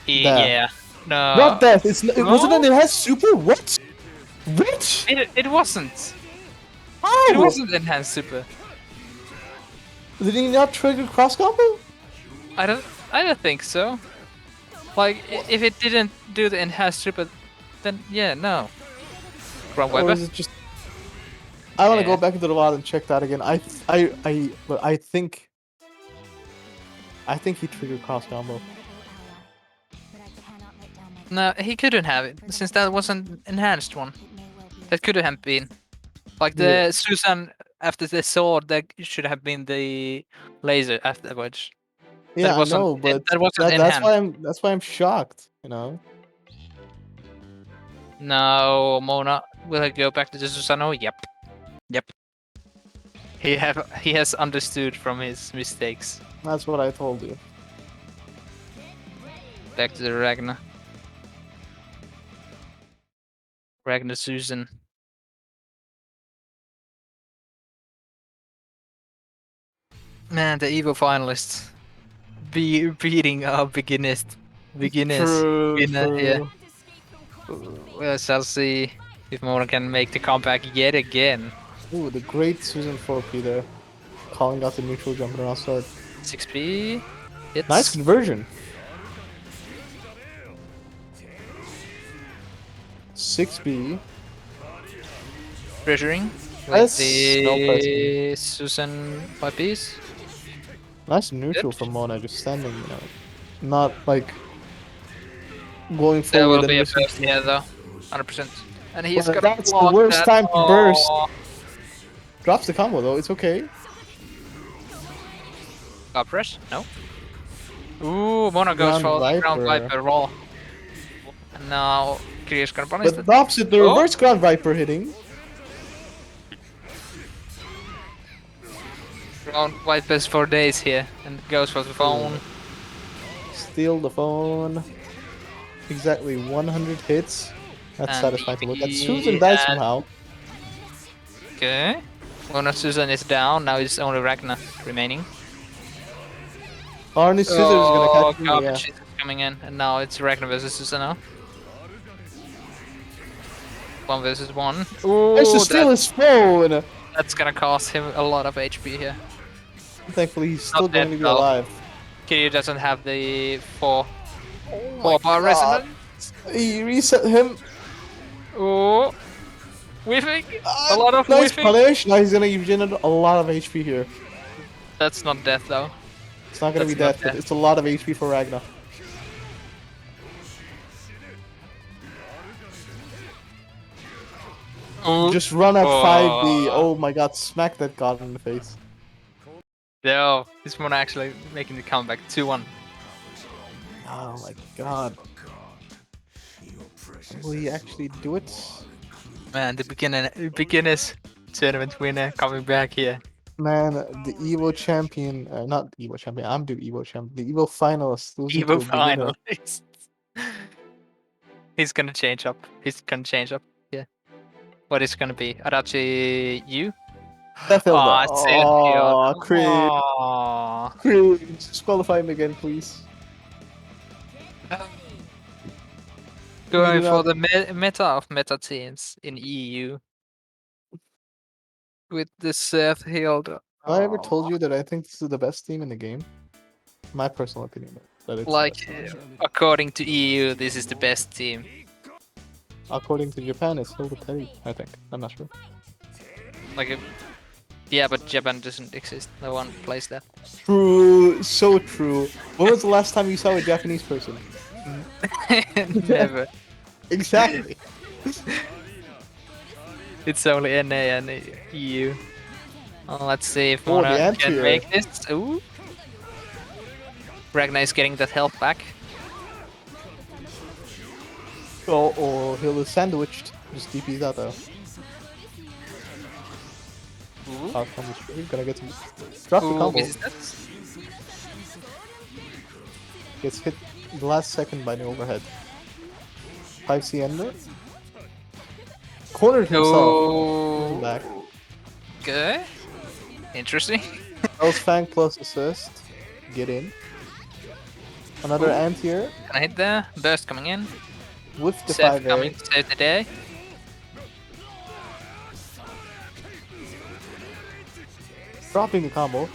[SPEAKER 1] Yeah. No.
[SPEAKER 4] Not death. It wasn't
[SPEAKER 1] no?
[SPEAKER 4] an enhanced super. What? What?
[SPEAKER 1] It wasn't.
[SPEAKER 4] How?
[SPEAKER 1] It wasn't enhanced super.
[SPEAKER 4] Did he not trigger cross combo?
[SPEAKER 1] I don't think so. Like if it didn't do the enhanced super, then yeah, no. Wrong
[SPEAKER 4] Or is
[SPEAKER 1] weapon.
[SPEAKER 4] it just? I want to
[SPEAKER 1] Yeah.
[SPEAKER 4] go back into the wild and check that again. But I think he triggered cross combo.
[SPEAKER 3] But I cannot let down my
[SPEAKER 1] No, he couldn't have it since that wasn't enhanced one.
[SPEAKER 3] It may well be
[SPEAKER 1] That could have been. Like the
[SPEAKER 4] Yeah.
[SPEAKER 1] Susan after the sword, that should have been the laser afterwards.
[SPEAKER 4] Yeah, I
[SPEAKER 1] wasn't-
[SPEAKER 4] know, but
[SPEAKER 1] that wasn't
[SPEAKER 4] that's why I'm shocked.
[SPEAKER 1] No, Mona, will I go back to the Susanoo? Yep. He has understood from his mistakes.
[SPEAKER 4] That's what I told you.
[SPEAKER 1] Back to the Ragna. Ragna Susan. Man, the Evo finalists beating our beginners.
[SPEAKER 4] True,
[SPEAKER 1] Winner, yeah.
[SPEAKER 4] true.
[SPEAKER 1] We shall see if Mona can make the comeback yet again.
[SPEAKER 4] Ooh, the great Susan 4P there. Calling out the neutral jumping around sword.
[SPEAKER 1] 6P. Hits.
[SPEAKER 4] Nice conversion. 6B.
[SPEAKER 1] Pressuring.
[SPEAKER 4] Nice.
[SPEAKER 1] With
[SPEAKER 4] No
[SPEAKER 1] the Susan 5Ps.
[SPEAKER 4] Nice neutral from Mona, just standing, not like going
[SPEAKER 1] There
[SPEAKER 4] forward
[SPEAKER 1] will
[SPEAKER 4] and
[SPEAKER 1] be a
[SPEAKER 4] missing.
[SPEAKER 1] burst here though. 100%. And he's
[SPEAKER 4] Well,
[SPEAKER 1] gonna
[SPEAKER 4] that's the
[SPEAKER 1] block
[SPEAKER 4] worst
[SPEAKER 1] that.
[SPEAKER 4] time to burst.
[SPEAKER 1] Oh.
[SPEAKER 4] Drops the combo though, it's okay.
[SPEAKER 1] Got press? No. Ooh, Mona goes
[SPEAKER 4] Ground
[SPEAKER 1] for the ground
[SPEAKER 4] Viper.
[SPEAKER 1] Viper roll. And now Kiryu's gonna punish
[SPEAKER 4] But
[SPEAKER 1] it.
[SPEAKER 4] the opposite, the
[SPEAKER 1] Oh.
[SPEAKER 4] reverse ground Viper hitting.
[SPEAKER 1] Ground Vipers for days here. And goes for the phone.
[SPEAKER 4] Steal the phone. Exactly 100 hits. That's
[SPEAKER 1] And
[SPEAKER 4] satisfying to look at.
[SPEAKER 1] BB
[SPEAKER 4] Susan dies
[SPEAKER 1] and-
[SPEAKER 4] somehow.
[SPEAKER 1] Okay. One of Susan is down. Now it's only Ragna remaining.
[SPEAKER 4] Arnie Scissors is gonna catch me. Yeah.
[SPEAKER 1] Garbage is coming in, and now it's Ragna versus Susanoo. 1 versus 1.
[SPEAKER 4] It's to
[SPEAKER 1] Ooh,
[SPEAKER 4] steal his phone.
[SPEAKER 1] that's gonna cost him a lot of HP here.
[SPEAKER 4] Thankfully, he's still
[SPEAKER 1] Not
[SPEAKER 4] going
[SPEAKER 1] dead,
[SPEAKER 4] to be
[SPEAKER 1] though.
[SPEAKER 4] alive.
[SPEAKER 1] Kiryu doesn't have the 4
[SPEAKER 4] my
[SPEAKER 1] bar
[SPEAKER 4] God.
[SPEAKER 1] resonance.
[SPEAKER 4] He reset him.
[SPEAKER 1] Oh, whiffing. A lot of
[SPEAKER 4] Nice
[SPEAKER 1] whiffing.
[SPEAKER 4] punish. Now he's gonna regenerate a lot of HP here.
[SPEAKER 1] That's not death though.
[SPEAKER 4] It's not gonna be
[SPEAKER 1] That's not
[SPEAKER 4] death, but
[SPEAKER 1] death.
[SPEAKER 4] it's a lot of HP for Ragna.
[SPEAKER 1] Ooh.
[SPEAKER 4] Just run at
[SPEAKER 1] Oh.
[SPEAKER 4] 5D. Oh my god, smack that god in the face.
[SPEAKER 1] No, this one actually making the comeback 2-1.
[SPEAKER 4] Oh my god. Will he actually do it?
[SPEAKER 1] Man, the beginners tournament winner coming back here.
[SPEAKER 4] Man, the Evo champion, not the Evo champion, I'm the Evo champion, the Evo finalist. losing to
[SPEAKER 1] Evo
[SPEAKER 4] a beginner.
[SPEAKER 1] finalist. He's gonna change up. Yeah. What is gonna be? Adachi you?
[SPEAKER 4] Sheffield.
[SPEAKER 1] Oh,
[SPEAKER 4] cringe.
[SPEAKER 1] Aw.
[SPEAKER 4] Cringe. Disqualify him again, please.
[SPEAKER 1] Going
[SPEAKER 4] do
[SPEAKER 1] for
[SPEAKER 4] not-
[SPEAKER 1] the meta of meta teams in EU. With the Seth Hield.
[SPEAKER 4] Have I ever told you that I think this is the best team in the game? My personal opinion. That it's
[SPEAKER 1] Like,
[SPEAKER 4] the best.
[SPEAKER 1] according to EU, this is the best team.
[SPEAKER 4] According to Japan, it's Silver, I think. I'm not sure.
[SPEAKER 1] Like, yeah, but Japan doesn't exist. No one plays that.
[SPEAKER 4] True. So true. When was the last time you saw a Japanese person?
[SPEAKER 1] Never.
[SPEAKER 4] Exactly.
[SPEAKER 1] It's only NA and EU. Let's see if
[SPEAKER 4] Oh,
[SPEAKER 1] Mona
[SPEAKER 4] the
[SPEAKER 1] can
[SPEAKER 4] anti-air.
[SPEAKER 1] make this. Ooh. Ragna is getting that health back.
[SPEAKER 4] Oh, he'll is sandwiched. Just DP's out though.
[SPEAKER 1] Ooh.
[SPEAKER 4] Outcome is true. Gonna get some. Drop the
[SPEAKER 1] Ooh,
[SPEAKER 4] combo.
[SPEAKER 1] is that?
[SPEAKER 4] Gets hit the last second by the overhead. 5C ender. Cornered himself.
[SPEAKER 1] No.
[SPEAKER 4] Back.
[SPEAKER 1] Good. Interesting.
[SPEAKER 4] Else Fang plus assist. Get in. Another anti-air
[SPEAKER 1] Can I hit there? Burst coming in.
[SPEAKER 4] with the
[SPEAKER 1] Seth
[SPEAKER 4] 5A.
[SPEAKER 1] coming to save the day.
[SPEAKER 4] Dropping the combo.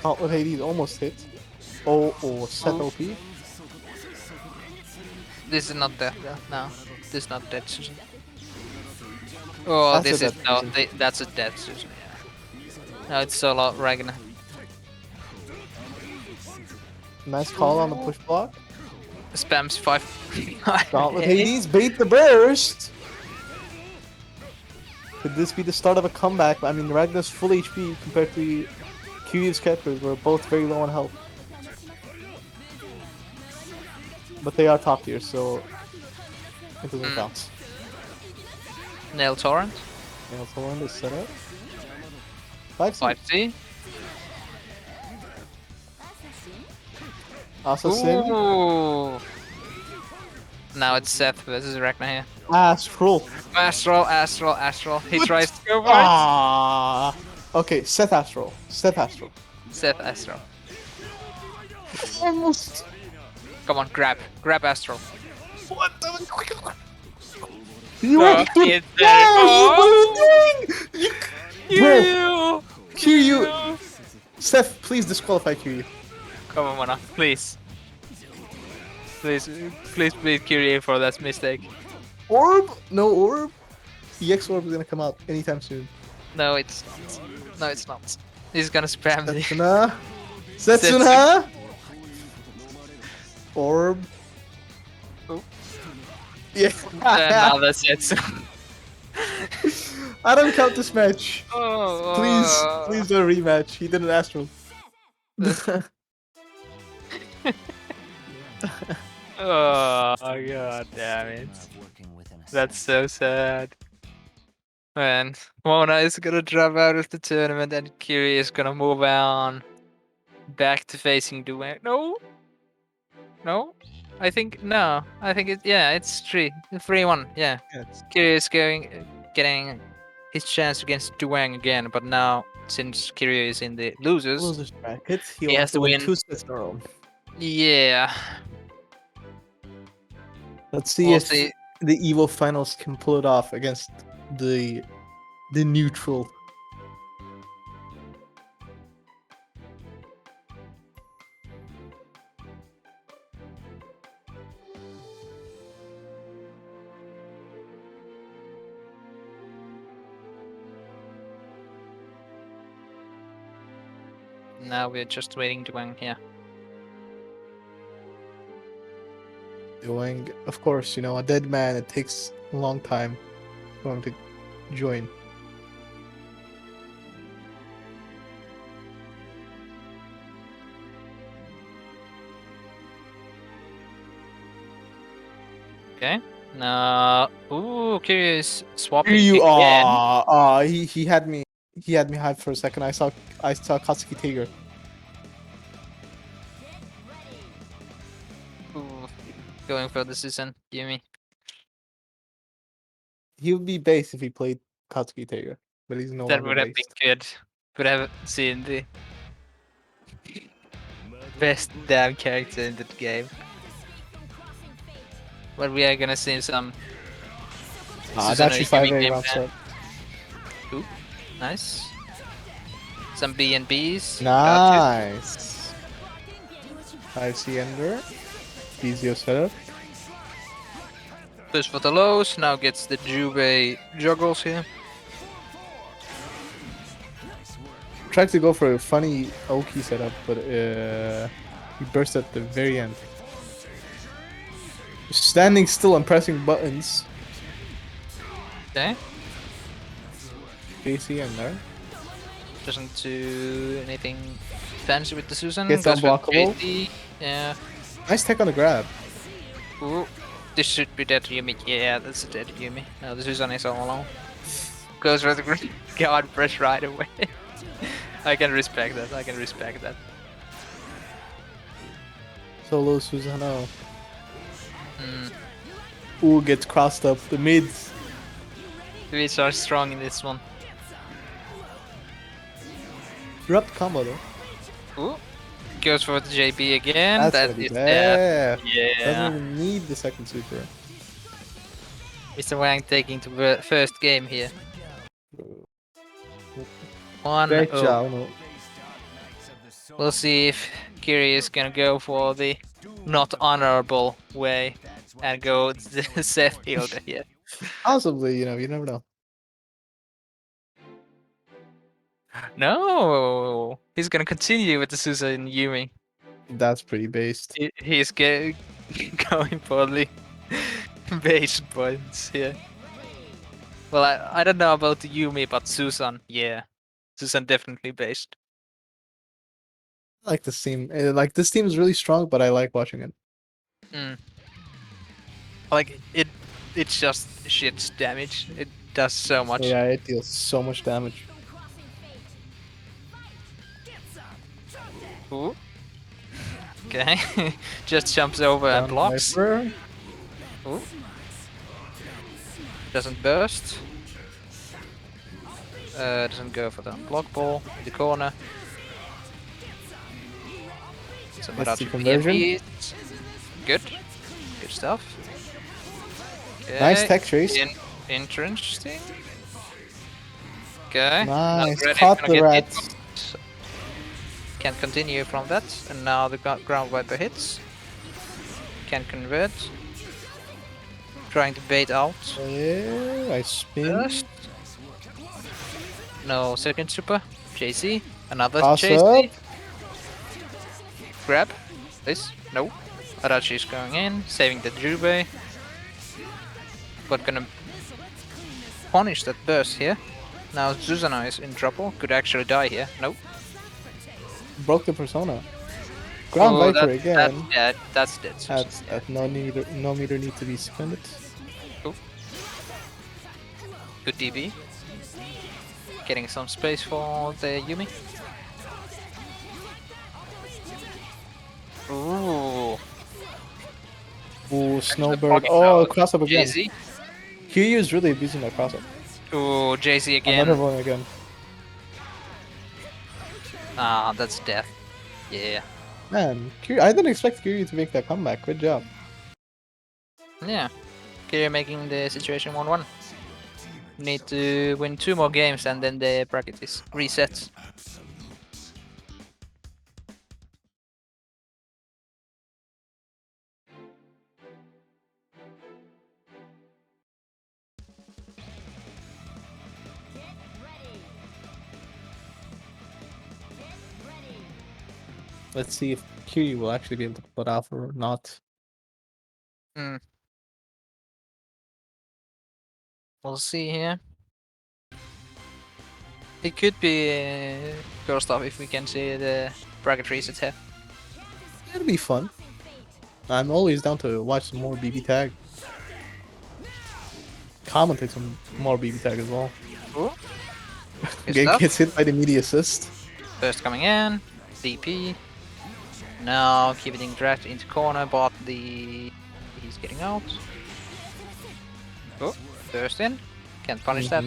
[SPEAKER 4] Gauntlet Hades almost hit. Oh, Seth
[SPEAKER 1] Oh.
[SPEAKER 4] OP.
[SPEAKER 1] This is not death though. No, this is not dead Susan. Oh,
[SPEAKER 4] That's
[SPEAKER 1] this
[SPEAKER 4] a
[SPEAKER 1] is
[SPEAKER 4] dead
[SPEAKER 1] no.
[SPEAKER 4] Susan.
[SPEAKER 1] That's a dead Susan. Yeah. No, it's solo Ragna.
[SPEAKER 4] Nice call on the push block.
[SPEAKER 1] Spams 5.
[SPEAKER 4] Gauntlet Hades, bait the burst! Could this be the start of a comeback? I mean, Ragna's full HP compared to Kiryu's characters were both very low on health. But they are top tier, so it doesn't count.
[SPEAKER 1] Nail Torrent.
[SPEAKER 4] Nail Torrent is set up. 5C.
[SPEAKER 1] 5C.
[SPEAKER 4] Assassin.
[SPEAKER 1] Ooh. Now it's Seth versus Ragna here.
[SPEAKER 4] Astral.
[SPEAKER 1] Astral. He tries to go for it.
[SPEAKER 4] Ah. Okay, Seth Astral. Seth Astral.
[SPEAKER 1] Seth Astral.
[SPEAKER 4] Almost.
[SPEAKER 1] Come on, grab Astral.
[SPEAKER 4] What the? You
[SPEAKER 1] Oh,
[SPEAKER 4] went
[SPEAKER 1] it's
[SPEAKER 4] to.
[SPEAKER 1] there.
[SPEAKER 4] No, what are you doing?
[SPEAKER 1] You.
[SPEAKER 4] Kiryu. Seth, please disqualify Kiryu.
[SPEAKER 1] Come on, Mona, please. Please beat Kiryu for that mistake.
[SPEAKER 4] Orb? No orb? EX orb is gonna come out anytime soon.
[SPEAKER 1] No, it's not. No, it's not. He's gonna spam the
[SPEAKER 4] Setsuna? Setsuna? Orb?
[SPEAKER 1] Oh.
[SPEAKER 4] Yeah.
[SPEAKER 1] another set.
[SPEAKER 4] I don't count this match.
[SPEAKER 1] Oh,
[SPEAKER 4] Please do a rematch. He did an Astral.
[SPEAKER 1] Oh god damn it. That's so sad. Man, Mona is gonna drop out of the tournament and Kiri is gonna move on. Back to facing Duwang. No? I think, no. I think it's 3-1, yeah.
[SPEAKER 4] Yes.
[SPEAKER 1] Kiri is going getting his chance against Duwang again, but now since Kiryu is in the losers,
[SPEAKER 4] Losers bracket.
[SPEAKER 1] He
[SPEAKER 4] He'll
[SPEAKER 1] has
[SPEAKER 4] have
[SPEAKER 1] to
[SPEAKER 4] to win
[SPEAKER 1] win.
[SPEAKER 4] 2 sets in a row.
[SPEAKER 1] yeah,
[SPEAKER 4] Let's see
[SPEAKER 1] We'll
[SPEAKER 4] if
[SPEAKER 1] see.
[SPEAKER 4] the Evo finals can pull it off against the neutral.
[SPEAKER 1] now we're just waiting Duwang here.
[SPEAKER 4] Doing, of course, you know, a dead man. It takes a long time for him to join.
[SPEAKER 1] Okay. Ooh, Kiryu is swapping
[SPEAKER 4] Kiryu,
[SPEAKER 1] again.
[SPEAKER 4] he had me hyped for a second. I saw Katsuki Tiger.
[SPEAKER 1] Ooh, going for the Susan Yumi.
[SPEAKER 4] He would be base if he played Katsuki Tiger, but he's no
[SPEAKER 1] That
[SPEAKER 4] longer
[SPEAKER 1] would have been
[SPEAKER 4] based.
[SPEAKER 1] good. Would have seen the best damn character in that game. But we are gonna see some
[SPEAKER 4] Adachi
[SPEAKER 1] Susanoo Yumi
[SPEAKER 4] 5A
[SPEAKER 1] game
[SPEAKER 4] round
[SPEAKER 1] plan.
[SPEAKER 4] set.
[SPEAKER 1] Nice. Some B&Bs.
[SPEAKER 4] Nice. 5C Ender. Easier setup.
[SPEAKER 1] Goes for the lows. Now gets the jubei juggles here.
[SPEAKER 4] Tried to go for a funny Oki setup, but he burst at the very end. Standing still and pressing buttons.
[SPEAKER 1] Okay.
[SPEAKER 4] JC Ender.
[SPEAKER 1] Doesn't do anything fancy with the Susan.
[SPEAKER 4] Gets
[SPEAKER 1] Goes for
[SPEAKER 4] unblockable.
[SPEAKER 1] JT. Yeah.
[SPEAKER 4] Nice tech on the grab.
[SPEAKER 1] Ooh. This should be dead Yumi. Yeah, that's a dead Yumi. No, the Susan is all alone. Goes for the guard press right away. I can respect that. I can respect that.
[SPEAKER 4] Solo Susanoo.
[SPEAKER 1] Mm.
[SPEAKER 4] Ooh, gets crossed up. The mids.
[SPEAKER 1] Which are strong in this one.
[SPEAKER 4] Dropped combo though.
[SPEAKER 1] Ooh. Goes for the JB again.
[SPEAKER 4] That's
[SPEAKER 1] That
[SPEAKER 4] gonna be
[SPEAKER 1] is dead.
[SPEAKER 4] bad.
[SPEAKER 1] Yeah.
[SPEAKER 4] Doesn't even need the second super.
[SPEAKER 1] Mr. Wang taking the first game here. 1-0.
[SPEAKER 4] Job.
[SPEAKER 1] We'll see if Kiri is gonna go for the not honorable way and go the Seth Hilda here.
[SPEAKER 4] Possibly, you know, you never know.
[SPEAKER 1] No, he's gonna continue with the Susan Yumi.
[SPEAKER 4] That's pretty based.
[SPEAKER 1] He's going for the base points here. Well, I don't know about the Yumi, but Susan, yeah, Susan definitely based.
[SPEAKER 4] I like this team. Like this team is really strong, but I like watching it.
[SPEAKER 1] Mm. Like it's just shit damage. It does so much.
[SPEAKER 4] Yeah, it deals so much damage.
[SPEAKER 1] Ooh. Okay, just jumps over and
[SPEAKER 4] Down
[SPEAKER 1] blocks.
[SPEAKER 4] Viper.
[SPEAKER 1] Ooh. Doesn't burst. Doesn't go for the block ball in the corner. Some
[SPEAKER 4] That's the
[SPEAKER 1] adachi
[SPEAKER 4] conversion.
[SPEAKER 1] BMPs. Good. Good stuff. Okay.
[SPEAKER 4] Nice tech trace.
[SPEAKER 1] Interesting. Okay.
[SPEAKER 4] Nice.
[SPEAKER 1] Red is
[SPEAKER 4] Caught
[SPEAKER 1] gonna
[SPEAKER 4] the
[SPEAKER 1] get
[SPEAKER 4] rat.
[SPEAKER 1] hit. Can continue from that, and now the ground viper hits. Can convert. Trying to bait out.
[SPEAKER 4] Yeah, I spin.
[SPEAKER 1] Burst. No second super. JC. Another
[SPEAKER 4] Toss
[SPEAKER 1] JC.
[SPEAKER 4] up.
[SPEAKER 1] Grab. This. No. Adachi is going in, saving the jubei. But gonna punish that burst here. Now Susanoo is in trouble. Could actually die here. Nope.
[SPEAKER 4] Broke the persona. Ground
[SPEAKER 1] Oh,
[SPEAKER 4] Viper again.
[SPEAKER 1] That's dead.
[SPEAKER 4] That's no meter need to be spent.
[SPEAKER 1] Good DB. Getting some space for the Yumi. Ooh.
[SPEAKER 4] Ooh, Snowbird. Oh, cross up again.
[SPEAKER 1] JZ.
[SPEAKER 4] Kiryu is really abusing that cross up.
[SPEAKER 1] Ooh, JC again.
[SPEAKER 4] Another one again.
[SPEAKER 1] Ah, that's death. Yeah.
[SPEAKER 4] Man, I didn't expect Kiryu to make that comeback. Good job.
[SPEAKER 1] Yeah. Kiryu making the situation 1-1. Need to win 2 more games and then the bracket is reset.
[SPEAKER 4] Let's see if Kiryu will actually be able to put off or not.
[SPEAKER 1] We'll see here. It could be first off if we can see the bracket reset here.
[SPEAKER 4] It'll be fun. I'm always down to watch some more BBTAG. Commentate some more BBTAG as well.
[SPEAKER 1] Ooh. Good stuff.
[SPEAKER 4] Gets hit by the media assist.
[SPEAKER 1] First coming in, DP. Now keeping dragged into corner, but he's getting out. Oh, first in. Can't punish that.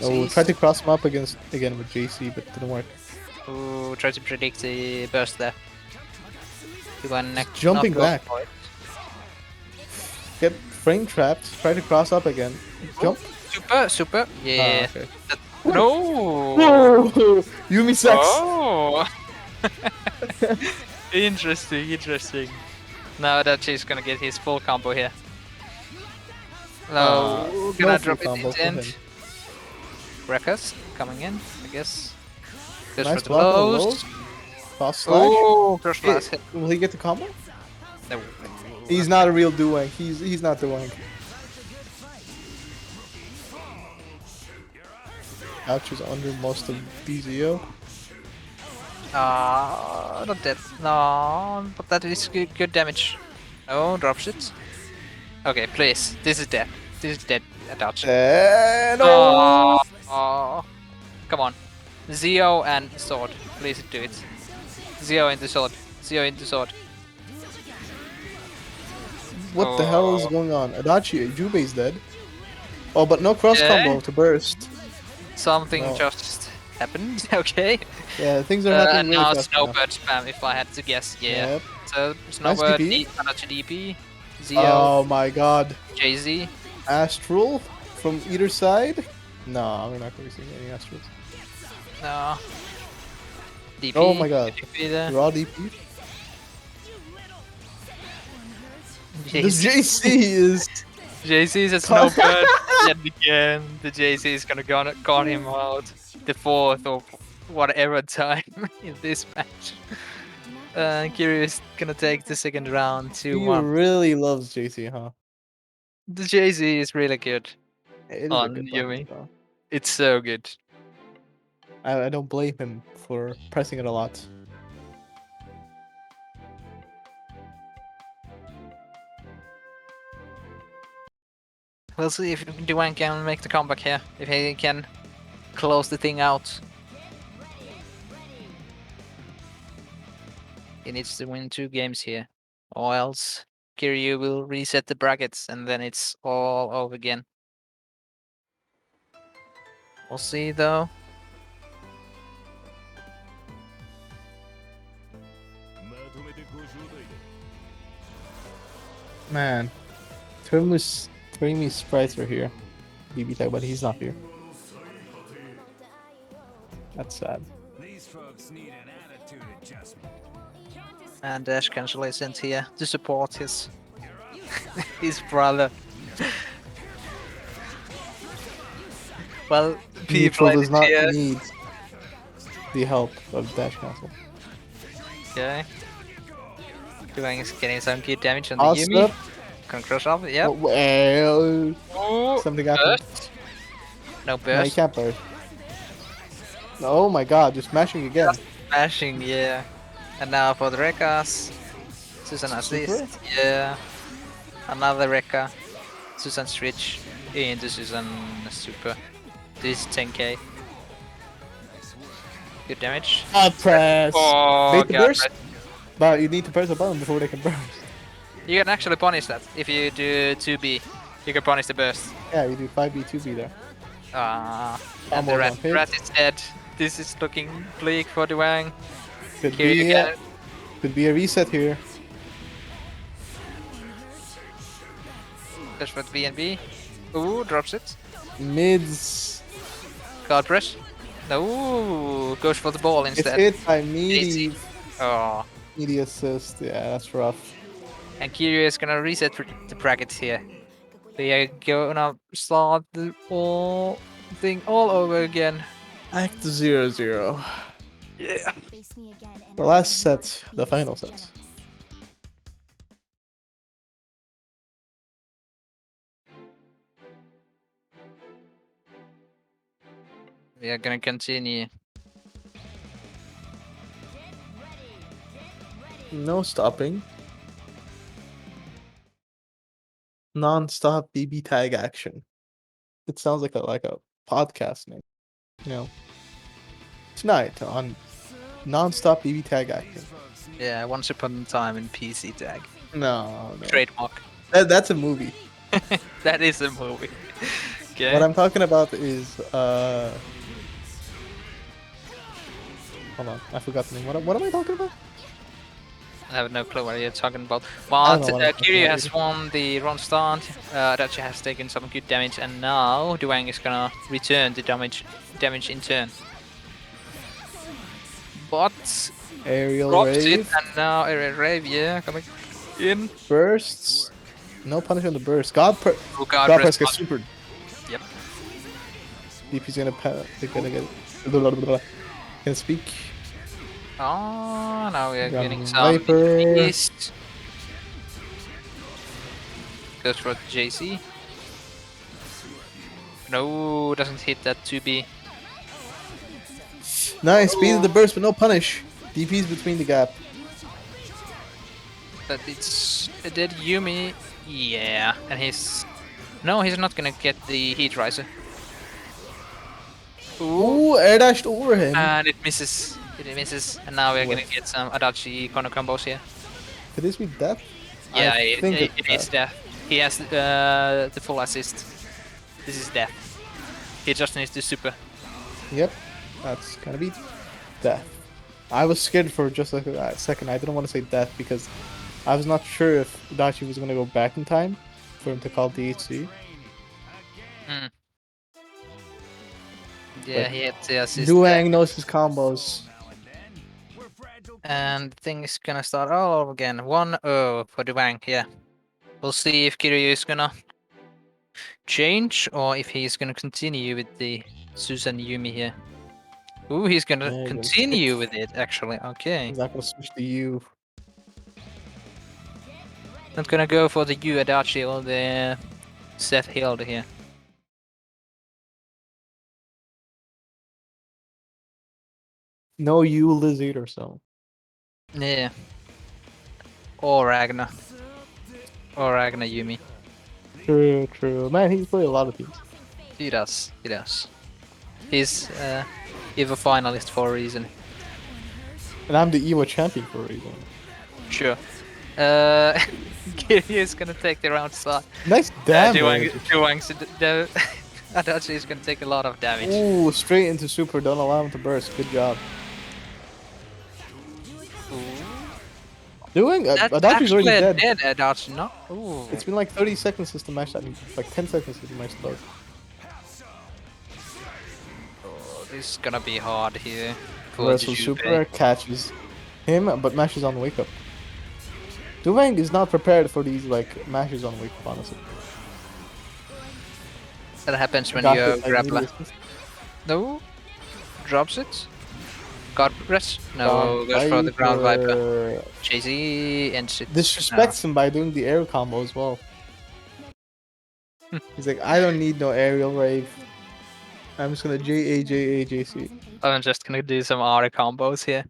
[SPEAKER 4] Oh, tried to cross him up again with JC, but didn't work.
[SPEAKER 1] Ooh, try to predict the burst there.
[SPEAKER 4] Jumping back. Get frame trapped. Try to cross up again. Jump.
[SPEAKER 1] Super. Yeah.
[SPEAKER 4] Okay.
[SPEAKER 1] No.
[SPEAKER 4] Whoa! Yumi sucks.
[SPEAKER 1] Oh. Interesting. Now adachi's gonna get his full combo here. No, gonna
[SPEAKER 4] no
[SPEAKER 1] drop
[SPEAKER 4] full
[SPEAKER 1] it
[SPEAKER 4] combo
[SPEAKER 1] into
[SPEAKER 4] for
[SPEAKER 1] end.
[SPEAKER 4] him.
[SPEAKER 1] Rekas coming in, I guess. Goes
[SPEAKER 4] Nice
[SPEAKER 1] for the
[SPEAKER 4] block on the
[SPEAKER 1] blows.
[SPEAKER 4] lows. Cross slash.
[SPEAKER 1] Oh, cross slash hit.
[SPEAKER 4] Will he get the combo?
[SPEAKER 1] No.
[SPEAKER 4] He's not a real Duwang. He's not Duwang. Ouch is under most of BZO.
[SPEAKER 1] Not dead. No, but that is good damage. Oh, drops it. Okay, please. This is dead. This is dead. Adachi.
[SPEAKER 4] No!
[SPEAKER 1] Oh, come on. Zeo and sword. Please do it. Zeo into sword. Zeo into sword.
[SPEAKER 4] What the hell is going on? Adachi, Jubei's dead. Oh, but no cross
[SPEAKER 1] Yeah.
[SPEAKER 4] combo to burst.
[SPEAKER 1] Something
[SPEAKER 4] No.
[SPEAKER 1] just happened. Okay.
[SPEAKER 4] Yeah, things are happening really
[SPEAKER 1] now
[SPEAKER 4] fast now.
[SPEAKER 1] Snowbird spam if I had to guess. Yeah.
[SPEAKER 4] Yep.
[SPEAKER 1] So Snowbird,
[SPEAKER 4] DP.
[SPEAKER 1] Adachi DP, Zeo,
[SPEAKER 4] Oh my god.
[SPEAKER 1] JZ.
[SPEAKER 4] Astral from either side? No, we're not going to see any Astrals.
[SPEAKER 1] No. DP.
[SPEAKER 4] Oh my god.
[SPEAKER 1] DP there.
[SPEAKER 4] Raw DP? This
[SPEAKER 1] JC.
[SPEAKER 4] JC is...
[SPEAKER 1] JC is a Snowbird yet again. The JC is gonna got him out the 4th or whatever time in this match. Kiryu is gonna take the second round
[SPEAKER 4] He
[SPEAKER 1] 2-1.
[SPEAKER 4] really loves JC, huh?
[SPEAKER 1] The JC is really good.
[SPEAKER 4] It is
[SPEAKER 1] On
[SPEAKER 4] a good
[SPEAKER 1] Yumi.
[SPEAKER 4] button, though.
[SPEAKER 1] It's so good.
[SPEAKER 4] I don't blame him for pressing it a lot.
[SPEAKER 1] We'll see if Duwang can make the comeback here. If he can close the thing out. He needs to win 2 games here. Or else Kiryu will reset the brackets and then it's all over again. We'll see though.
[SPEAKER 4] Man. Termus sprites are here. BBTAG, but he's not here. That's sad.
[SPEAKER 5] These folks need an attitude adjustment.
[SPEAKER 1] And Dash Cancel is sent here to support his his brother. Well, people
[SPEAKER 4] Neutral does not
[SPEAKER 1] here.
[SPEAKER 4] need the help of Dash Castle.
[SPEAKER 1] Okay. Duwang is getting some good damage on the
[SPEAKER 4] Toss
[SPEAKER 1] Yumi.
[SPEAKER 4] up.
[SPEAKER 1] Can crush off, yep.
[SPEAKER 4] Oh, well,
[SPEAKER 1] Oh,
[SPEAKER 4] something happened.
[SPEAKER 1] burst. No
[SPEAKER 4] No, you
[SPEAKER 1] burst.
[SPEAKER 4] can't burst. Oh my god, just smashing again.
[SPEAKER 1] Smashing, yeah. And now for the Rekas. Susan assist. Yeah. Another Reka. Susan switch into Susan super. This is 10k. Good damage.
[SPEAKER 4] God press.
[SPEAKER 1] Oh,
[SPEAKER 4] Bait the
[SPEAKER 1] God,
[SPEAKER 4] burst. But you need to press a button before they can burst.
[SPEAKER 1] you can actually punish that if you do 2B. You can punish the burst.
[SPEAKER 4] Yeah, you do 5B, 2B there.
[SPEAKER 1] And the
[SPEAKER 4] Almost
[SPEAKER 1] rat,
[SPEAKER 4] on hit.
[SPEAKER 1] rat is dead. This is looking bleak for Duwang.
[SPEAKER 4] Could
[SPEAKER 1] Kiryu
[SPEAKER 4] be,
[SPEAKER 1] again.
[SPEAKER 4] could be a reset here.
[SPEAKER 1] Goes for the BNB. Ooh, drops it.
[SPEAKER 4] Mids.
[SPEAKER 1] Guard press. No, goes for the ball
[SPEAKER 4] It's
[SPEAKER 1] instead.
[SPEAKER 4] hit by meaty.
[SPEAKER 1] Oh,
[SPEAKER 4] Meaty assist. Yeah, that's rough.
[SPEAKER 1] and Kiryu is gonna reset the bracket here. They are gonna start the whole thing all over again.
[SPEAKER 4] Act 0-0.
[SPEAKER 1] Yeah.
[SPEAKER 3] Face me again and
[SPEAKER 4] The
[SPEAKER 3] I
[SPEAKER 4] last
[SPEAKER 3] will not
[SPEAKER 4] set,
[SPEAKER 3] be
[SPEAKER 4] the final
[SPEAKER 3] so
[SPEAKER 4] set.
[SPEAKER 3] jealous.
[SPEAKER 1] We are gonna continue.
[SPEAKER 4] No stopping. Non-stop BB tag action. It sounds like a podcast name. You know. Tonight on non-stop BB tag action.
[SPEAKER 1] Yeah, once upon a time in PC tag.
[SPEAKER 4] No.
[SPEAKER 1] Trademark.
[SPEAKER 4] That's a movie.
[SPEAKER 1] That is a movie. Okay.
[SPEAKER 4] What I'm talking about is hold on, I forgot the name. What am I talking about?
[SPEAKER 1] I have no clue what you're talking about.
[SPEAKER 4] I don't
[SPEAKER 1] But
[SPEAKER 4] know what I'm talking
[SPEAKER 1] Kiryu
[SPEAKER 4] about
[SPEAKER 1] has
[SPEAKER 4] either.
[SPEAKER 1] won the round start. Adachi has taken some good damage, and now Duwang is gonna return the damage in turn. But
[SPEAKER 4] Aerial
[SPEAKER 1] drops it,
[SPEAKER 4] rave.
[SPEAKER 1] and now Aerial Rave, yeah, coming in.
[SPEAKER 4] Bursts. No punish on the burst. God
[SPEAKER 1] Oh,
[SPEAKER 4] God
[SPEAKER 1] God,
[SPEAKER 4] press
[SPEAKER 1] rest
[SPEAKER 4] gets super.
[SPEAKER 1] Yep.
[SPEAKER 4] DP's they're gonna get blah, blah, blah, blah. Can speak.
[SPEAKER 1] Oh, now we are
[SPEAKER 4] Got
[SPEAKER 1] getting
[SPEAKER 4] a
[SPEAKER 1] some
[SPEAKER 4] Viper.
[SPEAKER 1] beast. Goes for JC. No, doesn't hit that 2B.
[SPEAKER 4] Nice, speed of the burst, but no punish. DP's between the gap.
[SPEAKER 1] But it's a dead Yumi. Yeah, and he's... No, he's not gonna get the Heat Riser.
[SPEAKER 4] Ooh, air dashed over him.
[SPEAKER 1] And it misses. It misses. And now we're gonna
[SPEAKER 4] What?
[SPEAKER 1] get some Adachi corner combos here.
[SPEAKER 4] Could this be death?
[SPEAKER 1] Yeah,
[SPEAKER 4] I
[SPEAKER 1] it
[SPEAKER 4] think
[SPEAKER 1] is
[SPEAKER 4] it's
[SPEAKER 1] death. He has the full assist. This is death. He just needs the super.
[SPEAKER 4] Yep, that's gonna be death. I was scared for just like a second. I didn't want to say death because I was not sure if Adachi was gonna go back in time for him to call DHC.
[SPEAKER 1] Mm. Yeah,
[SPEAKER 4] But
[SPEAKER 1] he had the assist.
[SPEAKER 4] Duwang knows his combos.
[SPEAKER 1] And the thing is gonna start all over again. 1-0 for Duwang, yeah. We'll see if Kiryu is gonna change or if he's gonna continue with the Susan Yumi here. Ooh, he's gonna
[SPEAKER 4] Yeah,
[SPEAKER 1] continue with it actually. Okay.
[SPEAKER 4] He's not gonna switch to you.
[SPEAKER 1] Not gonna go for the Yu Adachi or the Seth Hilde here.
[SPEAKER 4] No you lizard or so.
[SPEAKER 1] Yeah. Or Ragna. Or Ragna Yumi.
[SPEAKER 4] True, true. Man, he's played a lot of teams.
[SPEAKER 1] He does. He does. He's EVO finalist for a reason.
[SPEAKER 4] And I'm the EVO champion for a reason.
[SPEAKER 1] Sure. Kiryu is gonna take the round start.
[SPEAKER 4] Nice damage.
[SPEAKER 1] Duwang's the Adachi is gonna take a lot of damage.
[SPEAKER 4] Ooh, straight into super. Don't allow him to burst. Good job.
[SPEAKER 1] That's
[SPEAKER 4] Adachi's already
[SPEAKER 1] actually a
[SPEAKER 4] dead.
[SPEAKER 1] dead Adachi, no? Ooh.
[SPEAKER 4] It's been like 30 seconds since the match. I mean, like 10 seconds since the match started.
[SPEAKER 1] Oh, this is gonna be hard here. For
[SPEAKER 4] Reversal
[SPEAKER 1] the
[SPEAKER 4] super
[SPEAKER 1] Jubei.
[SPEAKER 4] catches him, but mashes on wake up. Duwang is not prepared for these like mashes on wake up, honestly.
[SPEAKER 1] That happens when
[SPEAKER 4] Got
[SPEAKER 1] you
[SPEAKER 4] hit by
[SPEAKER 1] grappler.
[SPEAKER 4] melee assist.
[SPEAKER 1] No. Drops it. God press. No, goes for the ground viper. JZ ends it.
[SPEAKER 4] Disrespects him by doing the air combo as well. He's like, I don't need no aerial rave. I'm just gonna JC.
[SPEAKER 1] I'm just gonna do some ARA combos here.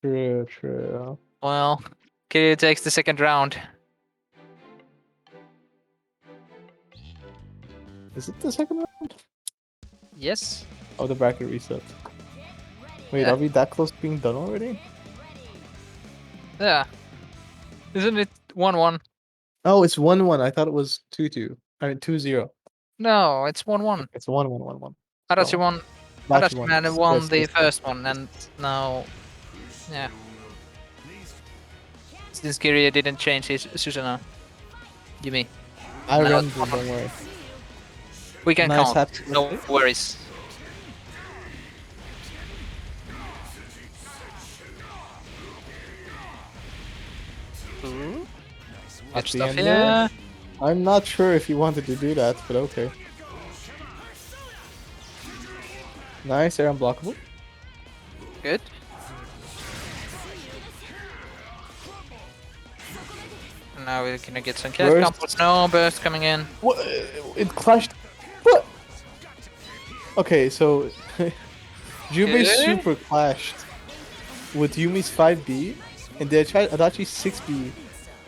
[SPEAKER 4] True, true.
[SPEAKER 1] Well, Kiryu takes the second round.
[SPEAKER 4] Is it the second round?
[SPEAKER 1] Yes.
[SPEAKER 4] Oh, the bracket reset. Wait,
[SPEAKER 1] Yeah.
[SPEAKER 4] are we that close to being done already?
[SPEAKER 1] Yeah. Isn't it 1-1?
[SPEAKER 4] Oh, it's 1-1. I thought it was 2-2. I mean 2-0.
[SPEAKER 1] No, it's 1-1.
[SPEAKER 4] It's 1-1-1-1.
[SPEAKER 1] Adachi
[SPEAKER 4] So,
[SPEAKER 1] won.
[SPEAKER 4] Adachi
[SPEAKER 1] Adachi man
[SPEAKER 4] Yes,
[SPEAKER 1] won the
[SPEAKER 4] yes.
[SPEAKER 1] first one, and now, yeah. Since Kiryu didn't change his Susanoo. Gimme.
[SPEAKER 4] I
[SPEAKER 1] No,
[SPEAKER 4] remember,
[SPEAKER 1] it's
[SPEAKER 4] don't worry.
[SPEAKER 1] We can
[SPEAKER 4] Nice,
[SPEAKER 1] count.
[SPEAKER 4] happy
[SPEAKER 1] No
[SPEAKER 4] birthday.
[SPEAKER 1] worries. Ooh.
[SPEAKER 4] At
[SPEAKER 1] Good
[SPEAKER 4] the
[SPEAKER 1] stuff
[SPEAKER 4] end
[SPEAKER 1] here.
[SPEAKER 4] there. I'm not sure if he wanted to do that, but okay. Nice, air unblockable.
[SPEAKER 1] Good. Now we're gonna get some cat
[SPEAKER 4] Burst.
[SPEAKER 1] combos. No burst coming in.
[SPEAKER 4] What? It clashed. What? Okay, so Jubei
[SPEAKER 1] Good.
[SPEAKER 4] super clashed with Yumi's 5B, and the Adachi 6B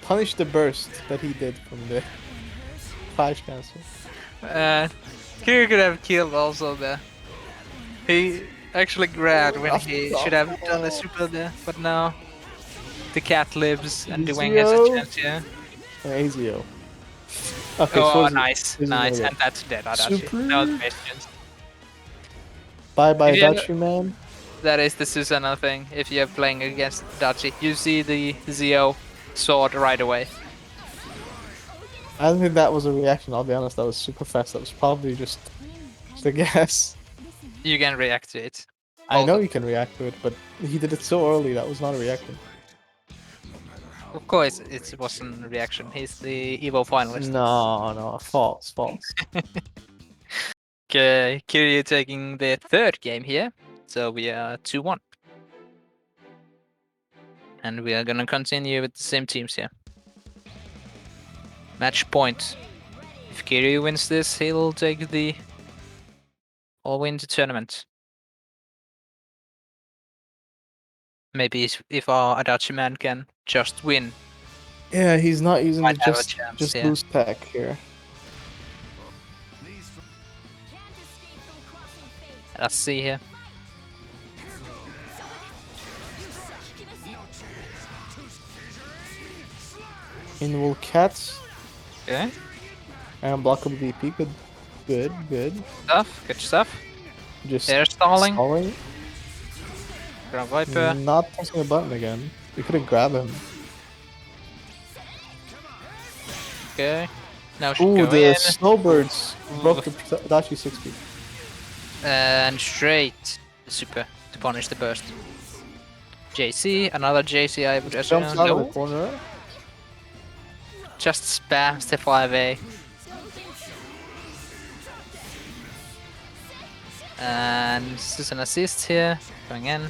[SPEAKER 4] punished the burst that he did from the 5 cancel.
[SPEAKER 1] Kiryu could have killed also there. He actually grabbed when he should have done a super there, but no. The cat lives and Duwang has a
[SPEAKER 4] Ezio.
[SPEAKER 1] chance, yeah.
[SPEAKER 4] Azio. Okay,
[SPEAKER 1] Oh,
[SPEAKER 4] so
[SPEAKER 1] nice,
[SPEAKER 4] this is
[SPEAKER 1] nice.
[SPEAKER 4] gonna
[SPEAKER 1] And that's dead, Adachi.
[SPEAKER 4] Super.
[SPEAKER 1] No questions.
[SPEAKER 4] bye bye
[SPEAKER 1] Yeah.
[SPEAKER 4] Adachi man.
[SPEAKER 1] That is the Susanoo thing. If you're playing against Adachi, you see the Zio sword right away.
[SPEAKER 4] I don't think that was a reaction, I'll be honest, that was super fast. That was probably just a guess.
[SPEAKER 1] You can react to it.
[SPEAKER 4] I know
[SPEAKER 1] Also,
[SPEAKER 4] you can react to it, but he did it so early, that was not a reaction.
[SPEAKER 1] of course, it wasn't a reaction. He's the Evo finalist.
[SPEAKER 4] No, false.
[SPEAKER 1] Okay, Kiryu taking the third game here. So we are 2-1. And we are gonna continue with the same teams here. Match point. If Kiryu wins this, he'll take the or win the tournament. Maybe if our Adachi man can just win.
[SPEAKER 4] Yeah, he's not using
[SPEAKER 1] Might
[SPEAKER 4] the
[SPEAKER 1] have a chance,
[SPEAKER 4] just
[SPEAKER 1] yeah.
[SPEAKER 4] boost pack here.
[SPEAKER 1] Let's see here.
[SPEAKER 4] Inwell cats
[SPEAKER 1] Okay,
[SPEAKER 4] and unblockable VP. Good.
[SPEAKER 1] good stuff.
[SPEAKER 4] Just
[SPEAKER 1] Air stalling.
[SPEAKER 4] stalling.
[SPEAKER 1] Ground Viper.
[SPEAKER 4] Not pressing a button again. We couldn't grab him.
[SPEAKER 1] Okay. Now should
[SPEAKER 4] Ooh,
[SPEAKER 1] go
[SPEAKER 4] the
[SPEAKER 1] in.
[SPEAKER 4] snowbirds broke the
[SPEAKER 1] Ooh.
[SPEAKER 4] Adachi 6B.
[SPEAKER 1] And straight super to punish the burst. JC, another JC I would assume.
[SPEAKER 4] Jumps out of
[SPEAKER 1] No,
[SPEAKER 4] the corner.
[SPEAKER 1] just spams the 5A. And this is an assist here, going in.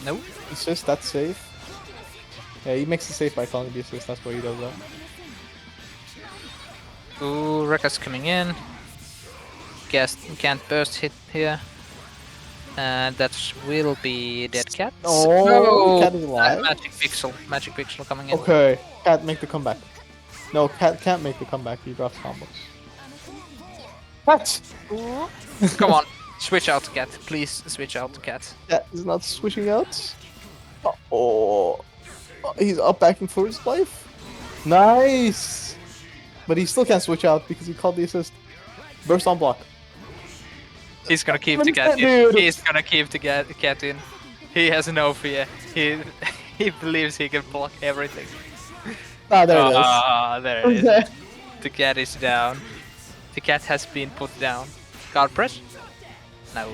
[SPEAKER 1] Nope.
[SPEAKER 4] Assist, that's safe. Yeah, he makes it safe by calling the assist, that's why he does that.
[SPEAKER 1] Ooh, Rekka's coming in. Guess can't burst hit here. And that will be dead cat.
[SPEAKER 4] Oh, cat is alive.
[SPEAKER 1] Magic pixel coming in.
[SPEAKER 4] Okay, cat make the comeback. No, cat can't make the comeback, he drops combos. Cat!
[SPEAKER 1] Come on, switch out to cat, please switch out to cat.
[SPEAKER 4] Cat is not switching out. Oh, he's up backing for his life. Nice! But he still can't switch out because he called the assist. Burst on block.
[SPEAKER 1] He's gonna keep
[SPEAKER 4] What
[SPEAKER 1] the
[SPEAKER 4] is
[SPEAKER 1] cat
[SPEAKER 4] that,
[SPEAKER 1] in.
[SPEAKER 4] dude?
[SPEAKER 1] He's gonna keep the cat in. He has no fear. He believes he can block everything.
[SPEAKER 4] Ah, there it is.
[SPEAKER 1] Ah, there it is. The cat is down. The cat has been put down. Guard press? No.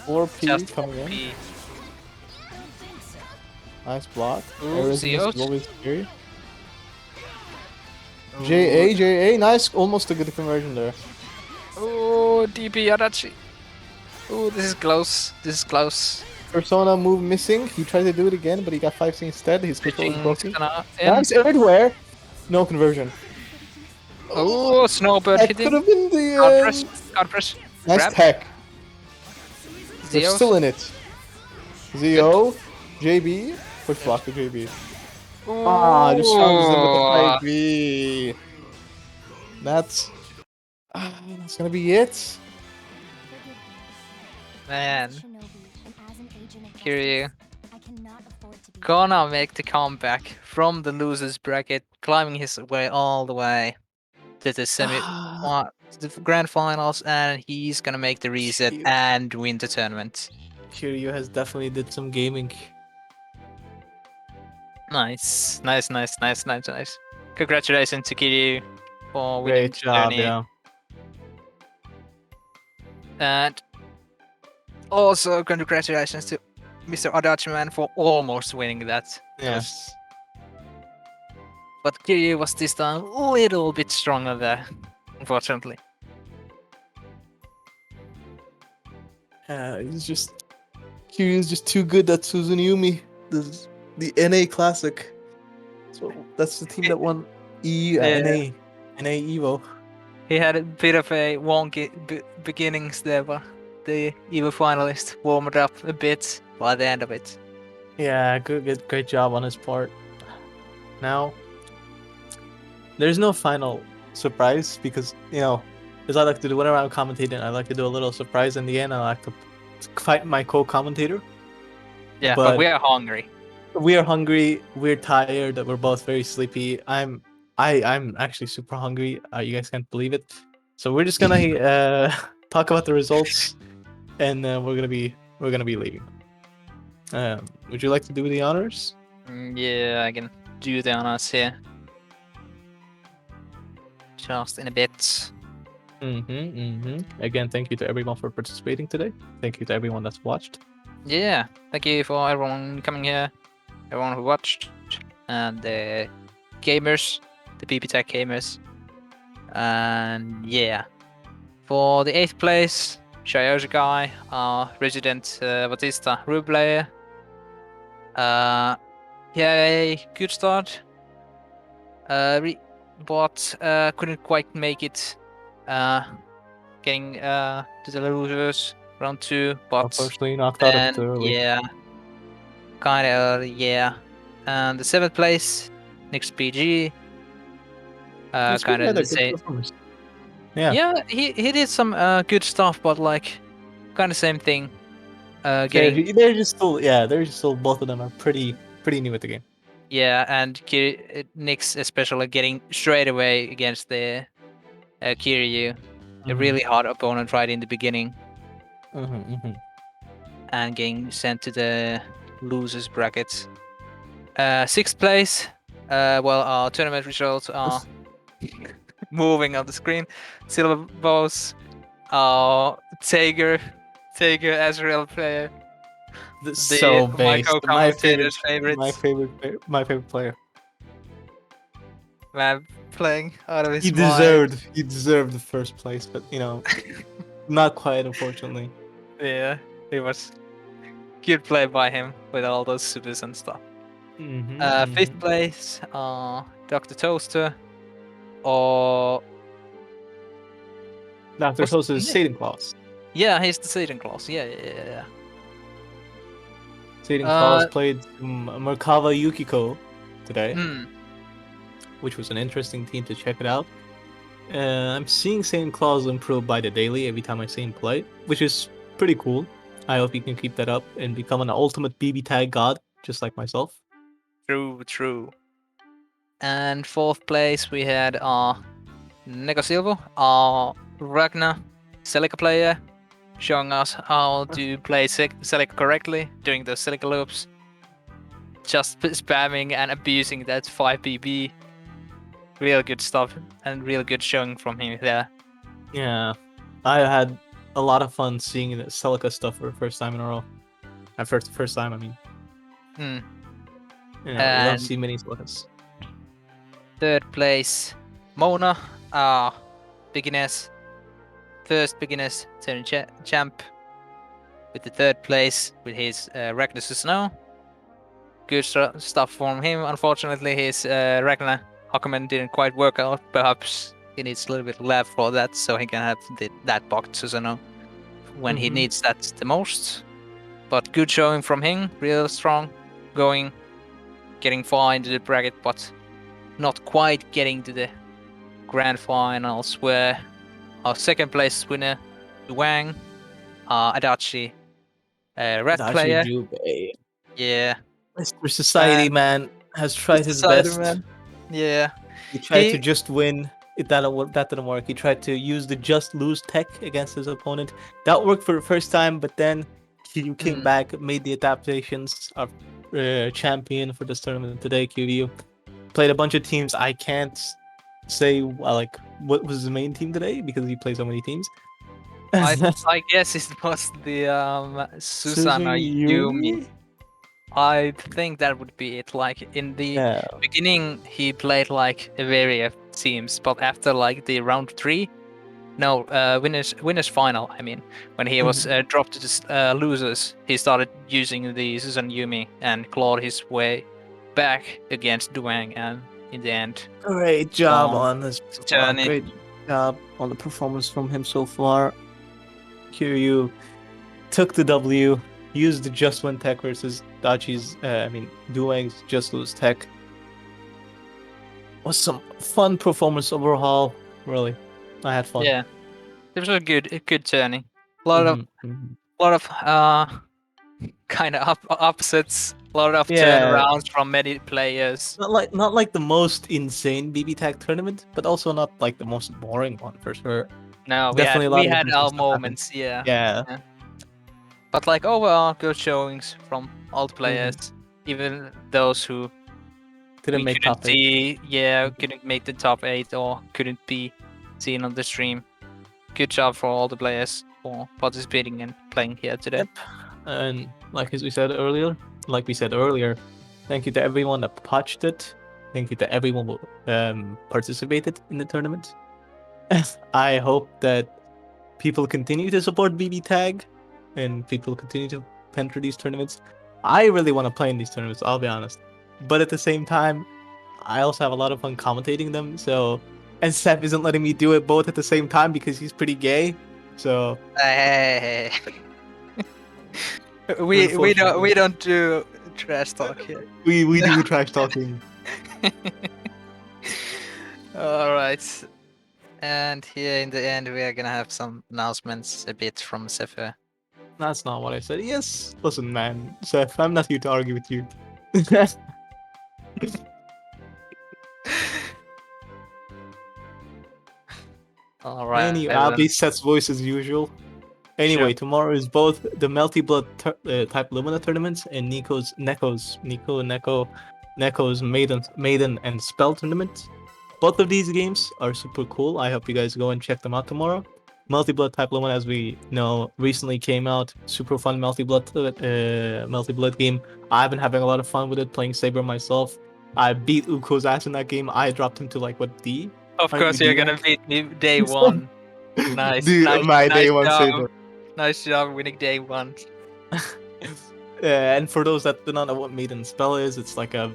[SPEAKER 4] 4P
[SPEAKER 1] Just
[SPEAKER 4] coming in.
[SPEAKER 1] P.
[SPEAKER 4] Nice block.
[SPEAKER 1] Ooh,
[SPEAKER 4] Air resistance
[SPEAKER 1] Zeus.
[SPEAKER 4] is always scary. JA, nice. Almost a good conversion there.
[SPEAKER 1] Oh, DP Adachi. Oh, this is close. This is close.
[SPEAKER 4] Persona move missing. He tried to do it again, but he got 5C instead. His control is
[SPEAKER 1] Pitching
[SPEAKER 4] broken.
[SPEAKER 1] Susanoo in.
[SPEAKER 4] Nice everywhere. No conversion.
[SPEAKER 1] Oh, Snowbird
[SPEAKER 4] That
[SPEAKER 1] hitting.
[SPEAKER 4] could have been the
[SPEAKER 1] Guard press. Guard press.
[SPEAKER 4] Nice
[SPEAKER 1] Grab.
[SPEAKER 4] tech. They're
[SPEAKER 1] Zeos.
[SPEAKER 4] still in it. Zio, JB, push block to JB. Ah, just challenges him with the 5B. That's gonna be it.
[SPEAKER 1] Man, Kiryu
[SPEAKER 3] cannot afford to be.
[SPEAKER 1] gonna make the comeback from the losers bracket, climbing his way all the way to the to the grand finals, and he's gonna make the reset
[SPEAKER 2] Kiryu.
[SPEAKER 1] and win the tournament.
[SPEAKER 2] Kiryu has definitely did some gaming.
[SPEAKER 1] Nice. Congratulations to Kiryu for winning
[SPEAKER 2] Great
[SPEAKER 1] the
[SPEAKER 2] job,
[SPEAKER 1] tourney.
[SPEAKER 2] yeah.
[SPEAKER 1] And also congratulations to Mr. Adachi Man for almost winning that.
[SPEAKER 2] Yes.
[SPEAKER 1] But Kiryu was this time a little bit stronger there, unfortunately.
[SPEAKER 4] Kiryu's just too good at Susanoo. The NA Classic. So that's the team that won
[SPEAKER 1] Yeah.
[SPEAKER 2] NA Evo.
[SPEAKER 1] He had a bit of a wonky beginnings there, but the Evo finalist warmed up a bit by the end of it.
[SPEAKER 2] Yeah, great job on his part. Now, there's no final surprise because, as I like to do whenever I'm commentating, I like to do a little surprise in the end. I like to fight my co-commentator.
[SPEAKER 1] Yeah, but we are hungry.
[SPEAKER 2] We are hungry. We're tired. We're both very sleepy. I'm actually super hungry. You guys can't believe it. So we're just gonna talk about the results, and we're gonna be leaving. Would you like to do the honors?
[SPEAKER 1] Yeah, I can do the honors here. Just in a bit.
[SPEAKER 2] Again, thank you to everyone for participating today. Thank you to everyone that's watched.
[SPEAKER 1] Yeah, thank you for everyone coming here, everyone who watched, and the gamers, the BBTAG gamers. And yeah, for the 8th place, Shyoshiguy, our resident vatista rule player. He had a good start, but couldn't quite make it, getting to the losers round 2. But
[SPEAKER 2] Unfortunately, knocked out a bit
[SPEAKER 1] then,
[SPEAKER 2] early.
[SPEAKER 1] yeah, kind of yeah. And the 7th place, Nixbg.
[SPEAKER 2] It's
[SPEAKER 1] Kind
[SPEAKER 2] good,
[SPEAKER 1] of the
[SPEAKER 2] good
[SPEAKER 1] same.
[SPEAKER 2] performance. Yeah.
[SPEAKER 1] Yeah, he did some good stuff, but like kind of same thing. Getting
[SPEAKER 2] They're just still both of them are pretty new at the game.
[SPEAKER 1] yeah, and Nix especially getting straight away against the Kiryu, a really hard opponent right in the beginning, and getting sent to the losers brackets. 6th place. Well, our tournament results are moving on the screen. SilverBowz, our Tiger Azrael player.
[SPEAKER 2] So
[SPEAKER 1] My
[SPEAKER 2] based.
[SPEAKER 1] co-commentator's favorite.
[SPEAKER 2] My favorite player.
[SPEAKER 1] Man playing out of his
[SPEAKER 2] He
[SPEAKER 1] mind.
[SPEAKER 2] deserved the first place, but not quite, unfortunately.
[SPEAKER 1] Yeah, it was good play by him with all those supers and stuff. 5th place, Dr. Toaster, or
[SPEAKER 2] Dr.
[SPEAKER 1] What's
[SPEAKER 2] Toast
[SPEAKER 1] the
[SPEAKER 2] is
[SPEAKER 1] name?
[SPEAKER 2] Satan Claus.
[SPEAKER 1] yeah, he's the Satan Claus. Yeah.
[SPEAKER 2] Satan Claus played merkava Yukiko today,
[SPEAKER 1] Hmm.
[SPEAKER 2] which was an interesting team to check it out. I'm seeing Satan Claus improve by the daily every time I see him play, which is pretty cool. I hope he can keep that up and become an ultimate BB tag god, just like myself.
[SPEAKER 1] True. And 4th place we had NekoSilviu, ragna celica player, showing us how to play celica correctly, doing the celica loops, just spamming and abusing that 5BB. Real good stuff and real good showing from him there.
[SPEAKER 2] Yeah, I had a lot of fun seeing the Celica stuff for the first time in a row. First time, I mean.
[SPEAKER 1] Hmm.
[SPEAKER 2] You don't
[SPEAKER 1] And
[SPEAKER 2] see many Celicas.
[SPEAKER 1] 3rd place, Mona, beginners, first beginners turn champ, with the 3rd place with his Ragna susanoo. Good stuff from him. Unfortunately, his Ragna Ukkosen didn't quite work out. Perhaps he needs a little bit left for that, so he can have that box susanoo when he needs that the most. But good showing from him, real strong, getting far into the bracket, but not quite getting to the grand finals, where our 2nd place winner, Duwang, adachi, red
[SPEAKER 2] Adachi
[SPEAKER 1] player.
[SPEAKER 2] Jubei.
[SPEAKER 1] Yeah.
[SPEAKER 2] Mr. Society man has tried his best.
[SPEAKER 1] Spider-Man. Yeah.
[SPEAKER 2] He tried to
[SPEAKER 1] He-
[SPEAKER 2] just win. That didn't work. He tried to use the just lose tech against his opponent. That worked for the first time, but then Kiryu came back, made the adaptations. Our champion for this tournament today, Kiryu, played a bunch of teams. I can't say like what was the main team today because he played so many teams.
[SPEAKER 1] I guess it was the Susanoo Yumi. I think that would be it. Like in the
[SPEAKER 2] Yeah.
[SPEAKER 1] beginning, he played like a variety of teams, but after like the round 3, no, winners final. I mean, when he was dropped to the losers, he started using the Susanoo Yumi and clawed his way back against Duwang, and in the end,
[SPEAKER 2] Great job
[SPEAKER 1] Won.
[SPEAKER 2] on this
[SPEAKER 1] Journey.
[SPEAKER 2] Great job on the performance from him so far. Kiryu took the W, used the just win tech versus Duwang's just lose tech. Was some fun performance overall. Really, I had fun.
[SPEAKER 1] yeah, it was a good journey. A lot of kind of upsets, a lot of
[SPEAKER 2] Yeah.
[SPEAKER 1] turnarounds from many players.
[SPEAKER 2] Not like the most insane BBTAG tournament, but also not like the most boring one for sure.
[SPEAKER 1] No,
[SPEAKER 2] Definitely a lot
[SPEAKER 1] we
[SPEAKER 2] of
[SPEAKER 1] had
[SPEAKER 2] interesting
[SPEAKER 1] our
[SPEAKER 2] stuff happened.
[SPEAKER 1] moments, yeah.
[SPEAKER 2] Yeah.
[SPEAKER 1] But like overall, good showings from all the players, even those who
[SPEAKER 2] Didn't
[SPEAKER 1] we
[SPEAKER 2] make
[SPEAKER 1] couldn't
[SPEAKER 2] top 8.
[SPEAKER 1] see, couldn't make the top 8 or couldn't be seen on the stream. Good job for all the players for participating and playing here today.
[SPEAKER 2] Yep. And like we said earlier, thank you to everyone that watched it. Thank you to everyone who participated in the tournament. I hope that people continue to support BBTAG and people continue to enter these tournaments. I really want to play in these tournaments, I'll be honest. But at the same time, I also have a lot of fun commentating them. So, and Seth isn't letting me do it both at the same time because he's pretty gay. So
[SPEAKER 1] Hey. we don't do trash talk here.
[SPEAKER 2] we do trash talking.
[SPEAKER 1] All right. And here in the end, we are gonna have some announcements a bit from Sefer.
[SPEAKER 2] That's not what I said. Yes, listen, man, Seth, I'm not here to argue with you.
[SPEAKER 1] All right.
[SPEAKER 2] Anyway, I'll be Seth's voice as usual. Anyway,
[SPEAKER 1] Sure.
[SPEAKER 2] tomorrow is both the Melty Blood type Lumina tournaments and Neko's Maiden and Spell tournament. Both of these games are super cool. I hope you guys go and check them out tomorrow. Multi Blood type Lumina, as we know, recently came out. Super fun Multi Blood game. I've been having a lot of fun with it, playing Saber myself. I beat Ukko's ass in that game. I dropped him to like what, D?
[SPEAKER 1] Of
[SPEAKER 2] Are
[SPEAKER 1] course,
[SPEAKER 2] you
[SPEAKER 1] you're
[SPEAKER 2] D
[SPEAKER 1] gonna
[SPEAKER 2] rank?
[SPEAKER 1] beat me day one. Nice.
[SPEAKER 2] Dude,
[SPEAKER 1] nice,
[SPEAKER 2] my
[SPEAKER 1] nice
[SPEAKER 2] day one
[SPEAKER 1] job.
[SPEAKER 2] Saber.
[SPEAKER 1] Nice job winning day one.
[SPEAKER 2] And for those that do not know what Maiden Spell is, it's like a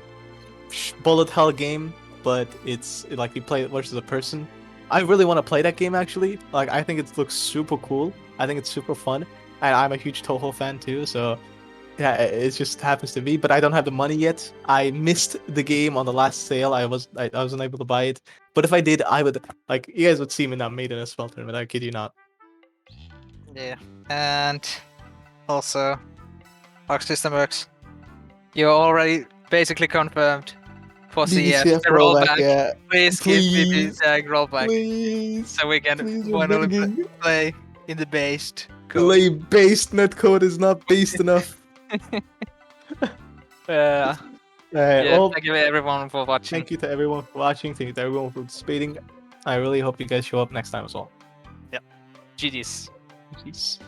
[SPEAKER 2] bullet hell game, but it's like you play it versus a person. I really want to play that game actually. Like I think it looks super cool. I think it's super fun, and I'm a huge Toho fan too. So yeah, it just happens to be. But I don't have the money yet. I missed the game on the last sale. I wasn't able to buy it. But if I did, I would like you guys would see me in that Maiden Spell tournament. I kid you not.
[SPEAKER 1] Yeah. And also, Arc System Works. You're already basically confirmed for CS.
[SPEAKER 4] BBCF
[SPEAKER 1] The rollback.
[SPEAKER 4] yeah.
[SPEAKER 1] Please give
[SPEAKER 4] Please.
[SPEAKER 1] BBTAG rollback.
[SPEAKER 4] Please.
[SPEAKER 1] So we can
[SPEAKER 4] Please, we're
[SPEAKER 1] finally
[SPEAKER 4] begging.
[SPEAKER 1] play in the based code.
[SPEAKER 4] Delay based netcode is not based enough.
[SPEAKER 1] Yeah,
[SPEAKER 2] Well,
[SPEAKER 1] thank you everyone for watching.
[SPEAKER 2] thank you to everyone for watching. Thank you to everyone for participating. I really hope you guys show up next time as well.
[SPEAKER 1] GG's.
[SPEAKER 2] Peace.